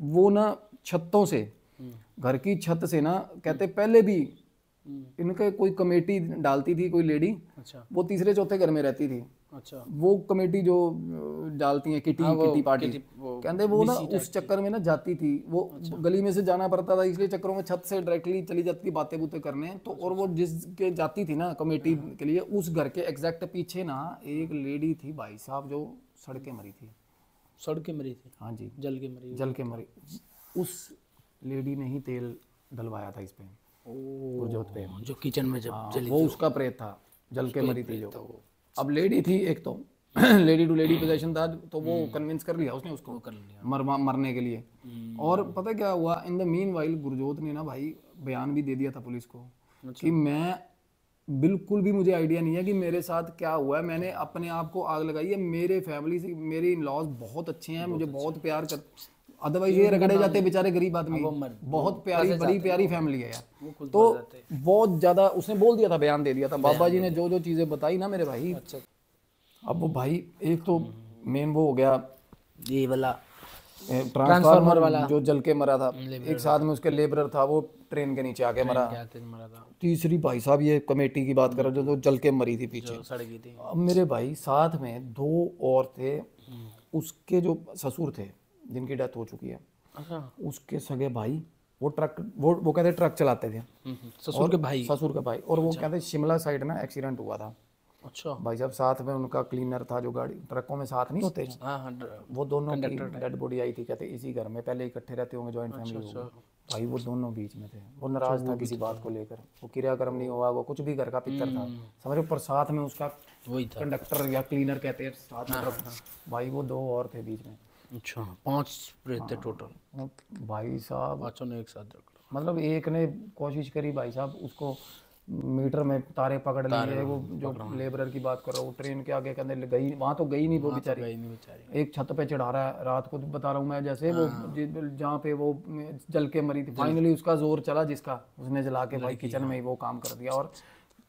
वो ना छतों से, घर की छत से ना, कहते पहले भी इनके कोई कमेटी डालती थी कोई लेडी, अच्छा वो तीसरे चौथे घर में रहती थी, अच्छा। वो कमेटी जो डालती है किटी, किटी पार्टी, वो कहते वो ना उस चक्कर में ना जाती थी वो, गली में से जाना पड़ता था, इसलिए चक्करों में छत से डायरेक्टली चली जाती थी बातें बूतें करने। तो और वो जिसके जाती थी ना कमेटी के लिए, उस घर के एग्जैक्ट पीछे ना एक लेडी थी भाई साहब, जो सड़के मरी थी। सड़ के मरी थी? हाँ जी, जल के मरी? जल के मरी। उस लेडी ने ही तेल डलवाया था इस पे, गुरजोत पे, जो किचन में जब जली वो उसका प्रेत था, जल के मरी थी जो। अब लेडी थी एक तो लेडी टू लेडी पोजीशन था, तो वो कन्विंस कर लिया उसने उसको कर लिया। मरने के लिए। और पता क्या हुआ, in the mean while Gurjot ने ना भाई बयान भी दे दिया था पुलिस को कि मैं बिल्कुल भी, मुझे आइडिया नहीं है कि मेरे साथ क्या हुआ है, मैंने अपने आप को आग लगाई है, मेरे फैमिली से, मेरे इन लॉज बहुत अच्छे हैं, मुझे बहुत प्यार कर, अदरवाइज ये रगड़े जाते बेचारे गरीब आदमी। बहुत प्यारी, बड़ी प्यारी फैमिली है यार। तो बहुत ज्यादा उसने बोल दिया था, बयान दे दिया था, बाबा जी ने जो जो चीजें बताई ना मेरे भाई। अब वो भाई एक तो मेन वो हो गया ये वाला ट्रांसफार्मर वाला जो जल के मरा था, एक साथ में उसके लेबरर था वो ट्रेन के नीचे आके मरा। तीसरी भाई साहब ये कमेटी की बात कर रहे जो जल के मरी थी पीछे, सड़ गई थी। अब मेरे भाई साथ में 2 और थे, उसके जो ससुर थे जिनकी डेथ हो चुकी है, उसके सगे भाई, वो ट्रक, वो कहते ट्रक चलाते थे, ससुर के भाई, ससुर के भाई। और वो कहते शिमला साइड ना एक्सीडेंट हुआ था। अच्छा भाई साहब साथ में उनका क्लीनर था, जो गाड़ी ट्रकों में साथ नहीं होते, वो दोनों की डेड बॉडी आई थी, कहते इसी घर में, पहले इकट्ठे रहते होंगे, जॉइंट फैमिली होगी। भाई वो दोनों बीच में थे, वो नाराज था किसी बात को लेकर, वो क्रियाक्रम नहीं हुआ, वो कुछ भी घर का पितर था समझो, पर साथ में उसका वही था कंडक्टर या क्लीनर कहते हैं साथ में। भाई वो 2 और थे बीच में। अच्छा 5 प्रेत थे टोटल भाई साहब, पांचों ने एक साथ मतलब एक ने कोशिश करी भाई साहब उसको मीटर में तारे पकड़ लिए, वो जो लेबरर की बात कर रहा हूँ, ट्रेन के आगे कहने गई, वहाँ तो गई नहीं वो बेचारी, एक छत पे चढ़ा रहा है, रात को बता रहा हूँ मैं, जैसे वो जहाँ पे वो जल के मरी थी, फाइनली उसका जोर चला जिसका, उसने जला के भाई किचन में ही वो काम कर दिया। और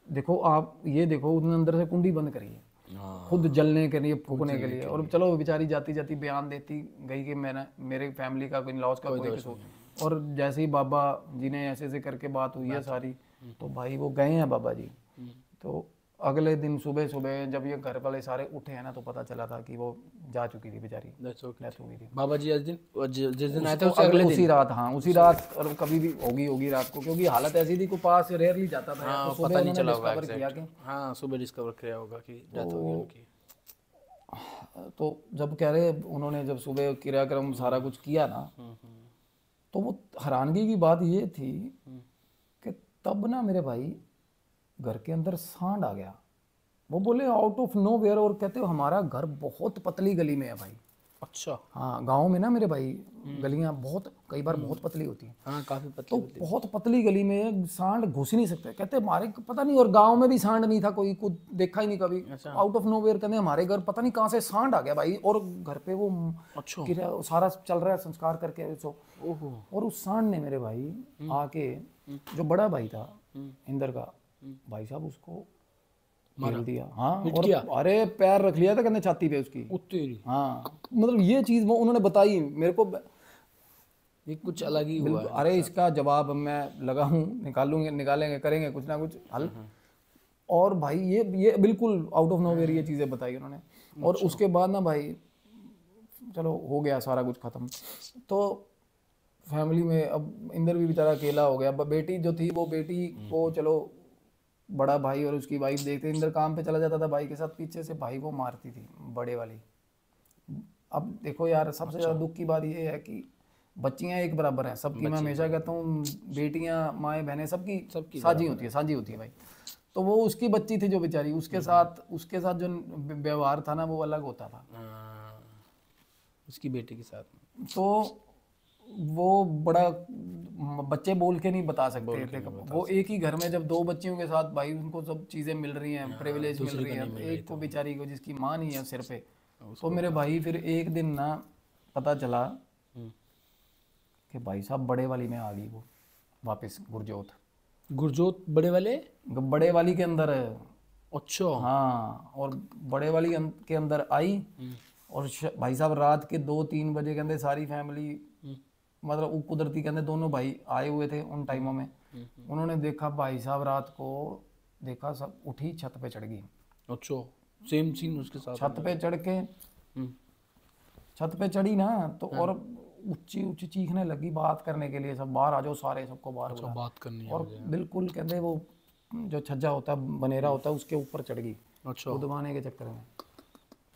देखो आप ये देखो, उसने अंदर से कुंडी बंद करी है खुद जलने के लिए, फूकने के लिए। और चलो बेचारी जाती जाती बयान देती गई कि मैंने, मेरे फैमिली का इन लॉस का कोई कसूर। और जैसे ही बाबा जी ने ऐसे ऐसे करके बात हुई है सारी, तो भाई वो गए हैं बाबा जी। तो अगले दिन सुबह सुबह जब ये घर वाले सारे उठे हैं ना, तो पता चला था कि वो जा चुकी थी बेचारी, डेथ हो गई थी। बाबा जी जिस दिन आए थे उससे अगले उसी रात, हाँ उसी रात, और कभी भी होगी रात को, क्योंकि हालत ऐसी थी, को पास रेयरली जाता था। हाँ, तो पता नहीं चला होगा, हाँ सुबह डिस्कवर किया होगा कि डेथ हो गई उनकी। तो जब कह रहे उन्होंने जब सुबह क्रियाक्रम सारा कुछ किया ना, तो वो हैरानगी की बात ये थी कि तब ना मेरे भाई घर के अंदर सांड आ गया। वो बोले आउट ऑफ नो वेयर, और कहते हो हमारा घर बहुत पतली गली में है भाई। अच्छा हाँ, गांव में ना मेरे भाई गलियां बहुत, कई बार बहुत पतली होती हैं। हाँ काफी पतली। तो बहुत पतली गली में सांड घुस ही नहीं सकते, कहते हमारे पता नहीं, और गांव में भी सांड नहीं था, कोई कुछ देखा ही नहीं कभी। आउट ऑफ नो वेयर कहते हमारे घर पता नहीं कहाँ से सांड आ गया भाई, और घर पे वो अच्छा सारा चल रहा है संस्कार करके। और उस सांड ने मेरे भाई आके, जो बड़ा भाई था इंदर का भाई साहब, उसको मार दिया। हाँ, और अरे पैर रख लिया था कहने छाती पे उसकी। हाँ मतलब ये चीज वो उन्होंने बताई मेरे को, ये कुछ अलग ही हुआ है। अरे इसका जवाब मैं लगा हूँ, निकालेंगे करेंगे कुछ ना कुछ हल। और भाई ये बिल्कुल आउट ऑफ नोवेयर ये चीजें बताई उन्होंने। और उसके बाद ना भाई चलो हो गया सारा कुछ खत्म। तो फैमिली में अब इंदर भी बेचारा अकेला हो गया। बेटी जो थी वो बेटी को चलो बड़ा भाई और उसकी वाइफ देखते, इंदर काम पे चला जाता था भाई के साथ, पीछे से भाई को मारती थी बड़े वाली। अब देखो यार, सबसे ज़्यादा दुख की बात ये है कि बच्चियां एक बराबर हैं सबकी। मैं हमेशा कहता हूँ बेटियां, माएँ बहनें सबकी साझी होती है भाई। तो वो उसकी बच्ची थी जो बेचारी, उसके साथ जो व्यवहार था ना वो अलग होता था। उसकी बेटी के साथ तो वो बड़ा, बच्चे बोल के नहीं बता सकते थे। वो एक ही घर में जब दो बच्चियों के साथ भाई, उनको सब चीज़ें मिल रही हैं, प्रिविलेज मिल रही हैं, एक को बेचारी को जिसकी माँ नहीं है सिर पे। तो मेरे भाई फिर एक दिन ना पता चला कि भाई साहब बड़े वाली में आ गई वो वापस गुरजोत बड़े वाली के अंदर। अच्छा। हाँ, और बड़े वाली के अंदर आई। और भाई साहब रात के 2-3 बजे कहते सारी फैमिली, मतलब वो कुदरती कहते दोनों भाई आए हुए थे उन टाइमों में। उन्होंने देखा भाई साहब, रात को देखा सब उठी छत पे चढ़ गई। अच्छा, सेम सीन उसके साथ। छत पे चढ़ के छत पे चढ़ी ना तो और ऊंची ऊंची चीखने लगी, बात करने के लिए सब बाहर आ जाओ, सारे सबको बाहर बुला, बात करनी है। और बिल्कुल कहते वो जो छज्जा होता है, बनेरा होता है, उसके ऊपर चढ़ गई। अच्छा, उदवाने के चक्कर में,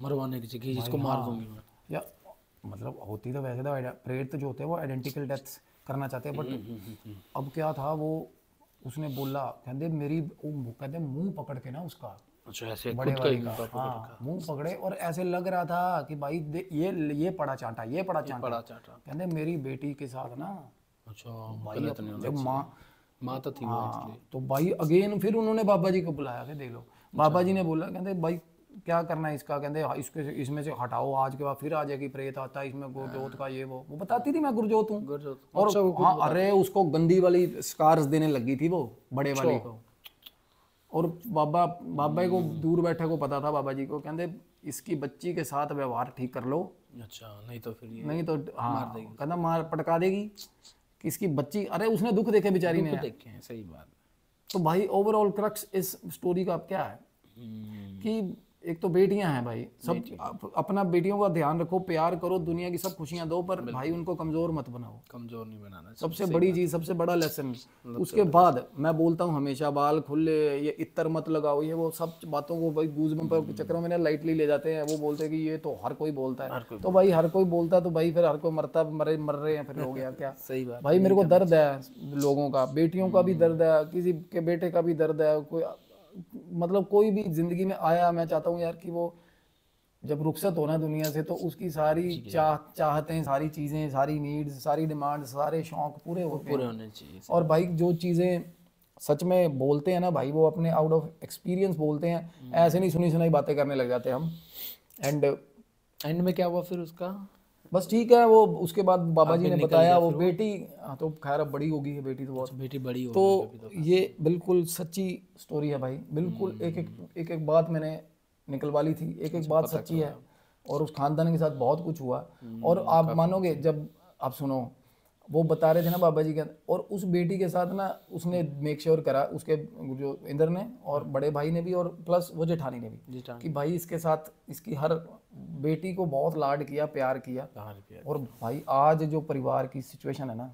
मरवाने की जगह इसको मार दूंगी मैं। या मतलब होती तो वैसे तो प्रेत जो होते हैं वो आइडेंटिकल डेथ्स करना चाहते हैं, बट अब क्या था वो, उसने बोला कहते मेरी, कहते मुंह पकड़ के ना उसका, अच्छा ऐसे बड़े वाली का, हाँ मुंह पकड़े, और ऐसे लग रहा था कि भाई ये पड़ा चांटा, कहते मेरी बेटी के साथ ना। अच्छा भाई जब माँ तो थी, हाँ, तो भाई अगेन फिर उन्होंने बाबा जी को बुलाया कि देख लो। बाबा जी ने बोला कहते भाई क्या करना है इसका, कहते इसमें से हटाओ, आज के बाद फिर आ जाएगी, प्रेत आता है इसमें, गुरजोत का ये वो बताती थी मैं गुरजोत हूँ। और हाँ, अरे उसको गंदी वाली स्कार्स देने लगी थी वो बड़े वाली को। और बाबा को दूर बैठे को पता था, बाबा जी को, कहते इसकी बच्ची के साथ व्यवहार ठीक कर लो। अच्छा, नहीं तो फिर ये नहीं तो हाँ, कहता मार पटका देगी कि इसकी बच्ची। अरे उसने दुख देखे बेचारी ने, देखे हैं, सही बात। तो भाई ओवरऑल क्रक्स इस स्टोरी का क्या है कि एक तो बेटियां हैं भाई, सब अपना बेटियों का ध्यान रखो, प्यार करो, दुनिया की सब खुशियां दो, पर भाई उनको कमजोर मत बनाओ। कमजोर नहीं बनाना, सबसे बड़ी चीज, सबसे बड़ा लेसन। उसके बाद मैं बोलता हूँ हमेशा, बाल खुले, ये इत्र मत लगाओ, ये वो सब बातों को भाई गूज़बम्प के चक्करों में ना लाइटली ले जाते हैं। वो बोलते हैं कि ये तो हर कोई बोलता है, तो भाई हर कोई बोलता है तो भाई फिर हर कोई मर रहे हैं, फिर हो गया क्या। सही बात भाई मेरे को दर्द है लोगों का, बेटियों का भी दर्द है, किसी के बेटे का भी दर्द है, कोई मतलब कोई भी जिंदगी में आया, मैं चाहता हूँ यार कि वो जब रुखसत होना दुनिया से, तो उसकी सारी चाहतें, सारी चीज़ें, सारी नीड्स, सारी डिमांड, सारे शौक पूरे होने चाहिए। और भाई जो चीज़ें सच में बोलते हैं ना भाई, वो अपने आउट ऑफ एक्सपीरियंस बोलते हैं, ऐसे नहीं सुनी सुनाई बातें करने लग जाते हैं हम। एंड में क्या हुआ फिर उसका? बस ठीक है, वो उसके बाद बाबा जी ने बताया वो बेटी, तो खैर अब बड़ी होगी है बेटी, तो बहुत बेटी बड़ी होगी। तो ये बिल्कुल सच्ची स्टोरी है भाई, बिल्कुल एक बात मैंने निकलवा ली थी, एक बात सच्ची है, और उस खानदान के साथ बहुत कुछ हुआ। और आप मानोगे, जब आप सुनो, वो बता रहे थे ना बाबा जी के, और उस बेटी के साथ ना उसने मेक श्योर करा, उसके जो इंदर ने और बड़े भाई ने भी, और प्लस वो जेठानी ने भी, कि भाई इसके साथ इसकी हर बेटी को बहुत लाड किया, प्यार किया। और भाई आज जो परिवार की सिचुएशन है ना,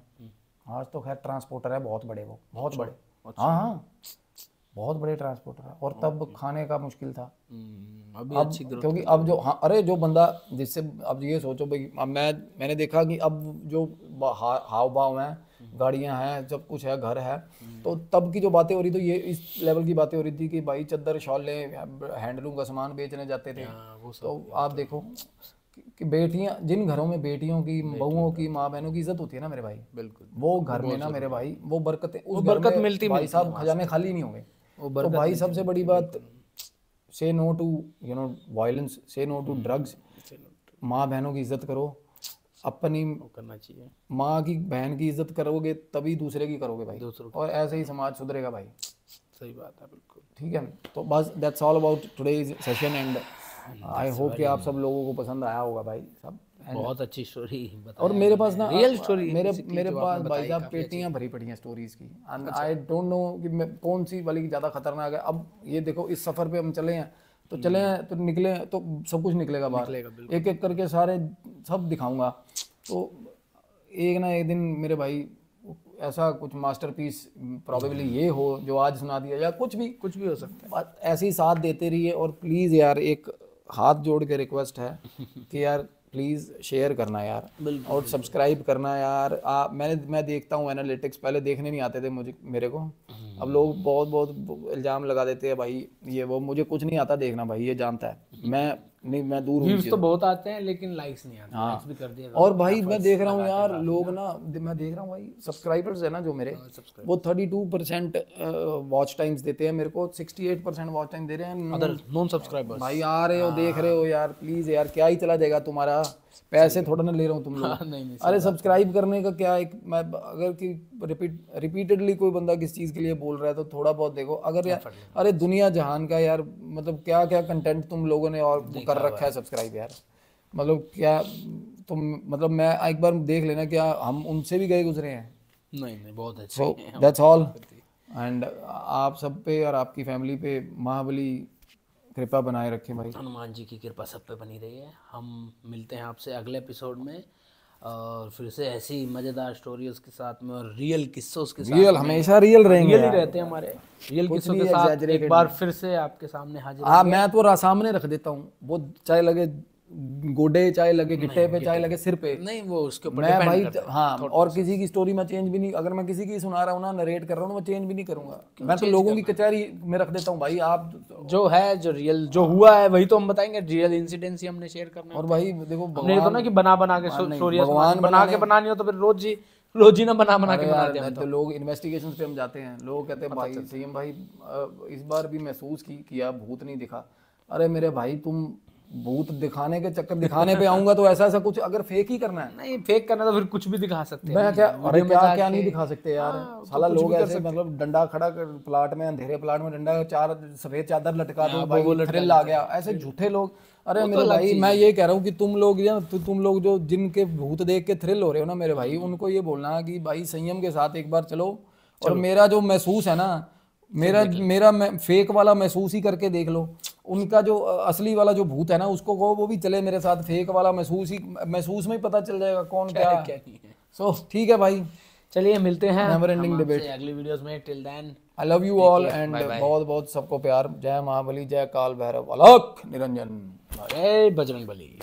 आज तो खैर ट्रांसपोर्टर है बहुत बड़े, वो बहुत बड़े, हाँ बहुत बड़े ट्रांसपोर्टर है। और तब खाने का मुश्किल था, अभी अब क्योंकि अब जो, हाँ अरे जो बंदा जिससे, अब ये सोचो भाई, अब मैंने देखा कि अब जो हाव भाव हैं, गाड़ियां हैं, सब कुछ है, घर है, तो तब की जो बातें हो रही, तो ये इस लेवल की बातें हो रही थी कि भाई चद्दर शॉले, हैंडलूम का सामान बेचने जाते थे। तो आप देखो कि बेटियां, जिन घरों में बेटियों की, बहुओं की, माँ बहनों की इज्जत होती है ना मेरे भाई, बिल्कुल वो घर में ना मेरे भाई, वो बरकतें, उस बरकत मिलती, भाई साहब खजाने खाली नहीं होंगे। तो भाई सबसे बड़ी बात, से नो टू वायलेंस, से नो टू ड्रग्स, माँ बहनों की इज्जत करो, अपनी करना चाहिए, माँ की बहन की इज्जत करोगे तभी दूसरे की करोगे भाई, और ऐसे ही समाज सुधरेगा भाई। सही बात है, बिल्कुल ठीक है। तो बस that's all about today's session, and I hope कि आप सब लोगों को पसंद आया होगा भाई सब। बहुत अच्छी स्टोरी बताई, और मेरे पास ना रियल स्टोरी, मेरे पास भाई साहब पेटियां भरी पड़ी हैं स्टोरीज की, एंड आई डोंट नो कि मैं कौन सी वाली ज़्यादा खतरनाक है। अब ये देखो, इस सफ़र पे हम चले हैं, तो चले हैं तो निकले, तो सब कुछ निकलेगा बाहर, एक एक करके सारे सब दिखाऊंगा। तो एक ना एक दिन मेरे भाई ऐसा कुछ मास्टरपीस प्रॉबेबली ये हो जो आज सुना दिया, या कुछ भी हो सकता है। बात ऐसे ही साथ देते रहिए, और प्लीज़ यार एक हाथ जोड़ के रिक्वेस्ट है कि यार प्लीज़ शेयर करना यार, और सब्सक्राइब करना यार। मैं देखता हूँ एनालिटिक्स, पहले देखने नहीं आते थे मेरे को। अब लोग बहुत इल्ज़ाम लगा देते हैं भाई ये वो, मुझे कुछ नहीं आता देखना भाई, ये जानता है। मैं दूर हूँ। व्यूज तो बहुत आते हैं लेकिन लाइक्स नहीं आते। लाइक्स भी कर दिया करो। और भाई मैं देख रहा हूँ यार लोग ना, मैं देख रहा हूँ भाई सब्सक्राइबर्स है ना जो मेरे, वो 32% वॉच टाइम्स देते हैं मेरे को, 68% वॉच टाइम दे रहे हैं अदर नॉन सब्सक्राइबर्स। भाई आ रहे हो, देख रहे हो यार, प्लीज यार, क्या ही चला जाएगा तुम्हारा, पैसे थोड़ा ना ले रहा हूँ तुम लोग। नहीं, अरे सब्सक्राइब करने का क्या, एक मैं अगर कि रिपीटेडली कोई बंदा किस चीज़ के लिए बोल रहा है तो थोड़ा बहुत देखो। अगर यार अरे दुनिया जहान का यार, मतलब क्या क्या कंटेंट तुम लोगों ने और कर रखा है सब्सक्राइब यार, मतलब क्या तुम, मतलब मैं एक बार देख लेना, क्या हम उनसे भी गए गुजरे हैं। नहीं बहुत अच्छे। सो दैट्स ऑल, एंड आप सब पे और आपकी फैमिली पे महाबली कृपा बनाए रखें भाई। हनुमान जी की कृपा सब पे बनी रही है। हम मिलते हैं आपसे अगले एपिसोड में, और फिर से ऐसी मज़ेदार स्टोरीज के साथ में और रियल किस्सों के साथ। रियल हमेशा रियल रहेंगे, रियल ही रहते हैं हमारे, रियल किस्सों के साथ एक बार फिर से आपके सामने हाजिर। हाँ, मैं तो सामने रख देता हूँ, वो चाहे लगे गोडे, चाहे लगे गिट्टे पे, चाहे लगे सिर पे, नहीं वो उसके ऊपर मैं भाई हाँ। और किसी की स्टोरी मैं चेंज भी नहीं, अगर मैं किसी की सुना रहा हूँ ना, नरेट कर रहा हूँ, मैं चेंज भी नहीं करूंगा। मैं तो लोगों की कचहरी में रख देता हूँ भाई। आप जो है, जो रियल जो हुआ है वही तो हम बताएंगे, रियल इंसिडेंट्स ही हमने शेयर करना है। और भाई देखो, हमने ये तो ना कि बना के स्टोरी बना के बनानी हो तो फिर रोज ही ना बना के बनाते हैं। तो लोग इन्वेस्टिगेशन पे हम जाते हैं, लोग कहते हैं भाई सीएम भाई इस बार भी महसूस किया भूत नहीं दिखा। अरे मेरे भाई, तुम भूत दिखाने के चक्कर, दिखाने पे आऊंगा तो ऐसा कुछ अगर फेक ही करना है, नहीं फेक करना तो फिर कुछ भी दिखा सकते हैं। मैं क्या, अरे क्या नहीं दिखा सकते यार। साला लोग ऐसे मतलब डंडा खड़ा कर प्लाट में, अंधेरे प्लाट में डंडा, 4 सफेद चादर लटका दो भाई, वो थ्रिल आ गया, ऐसे झूठे लोग। अरे मेरे भाई, मैं ये कह रहा हूँ कि तुम लोग जो जिनके भूत देख के थ्रिल हो रहे हो ना मेरे भाई, उनको ये बोलना कि भाई संयम के साथ एक बार चलो, और मेरा जो महसूस है ना, मेरा फेक वाला महसूस ही करके देख लो। उनका जो असली वाला जो भूत है ना, उसको वो भी चले मेरे साथ, फेक वाला महसूस में ही पता चल जाएगा कौन क्या नहीं है। सो ठीक है भाई, चलिए मिलते हैं नेवर एंडिंग डिबेट अगली वीडियोस में। Till then I love you all, and बहुत सबको प्यार। जय महाबली, जय काल भैरव, अलख निरंजन, जय बजरंग बली।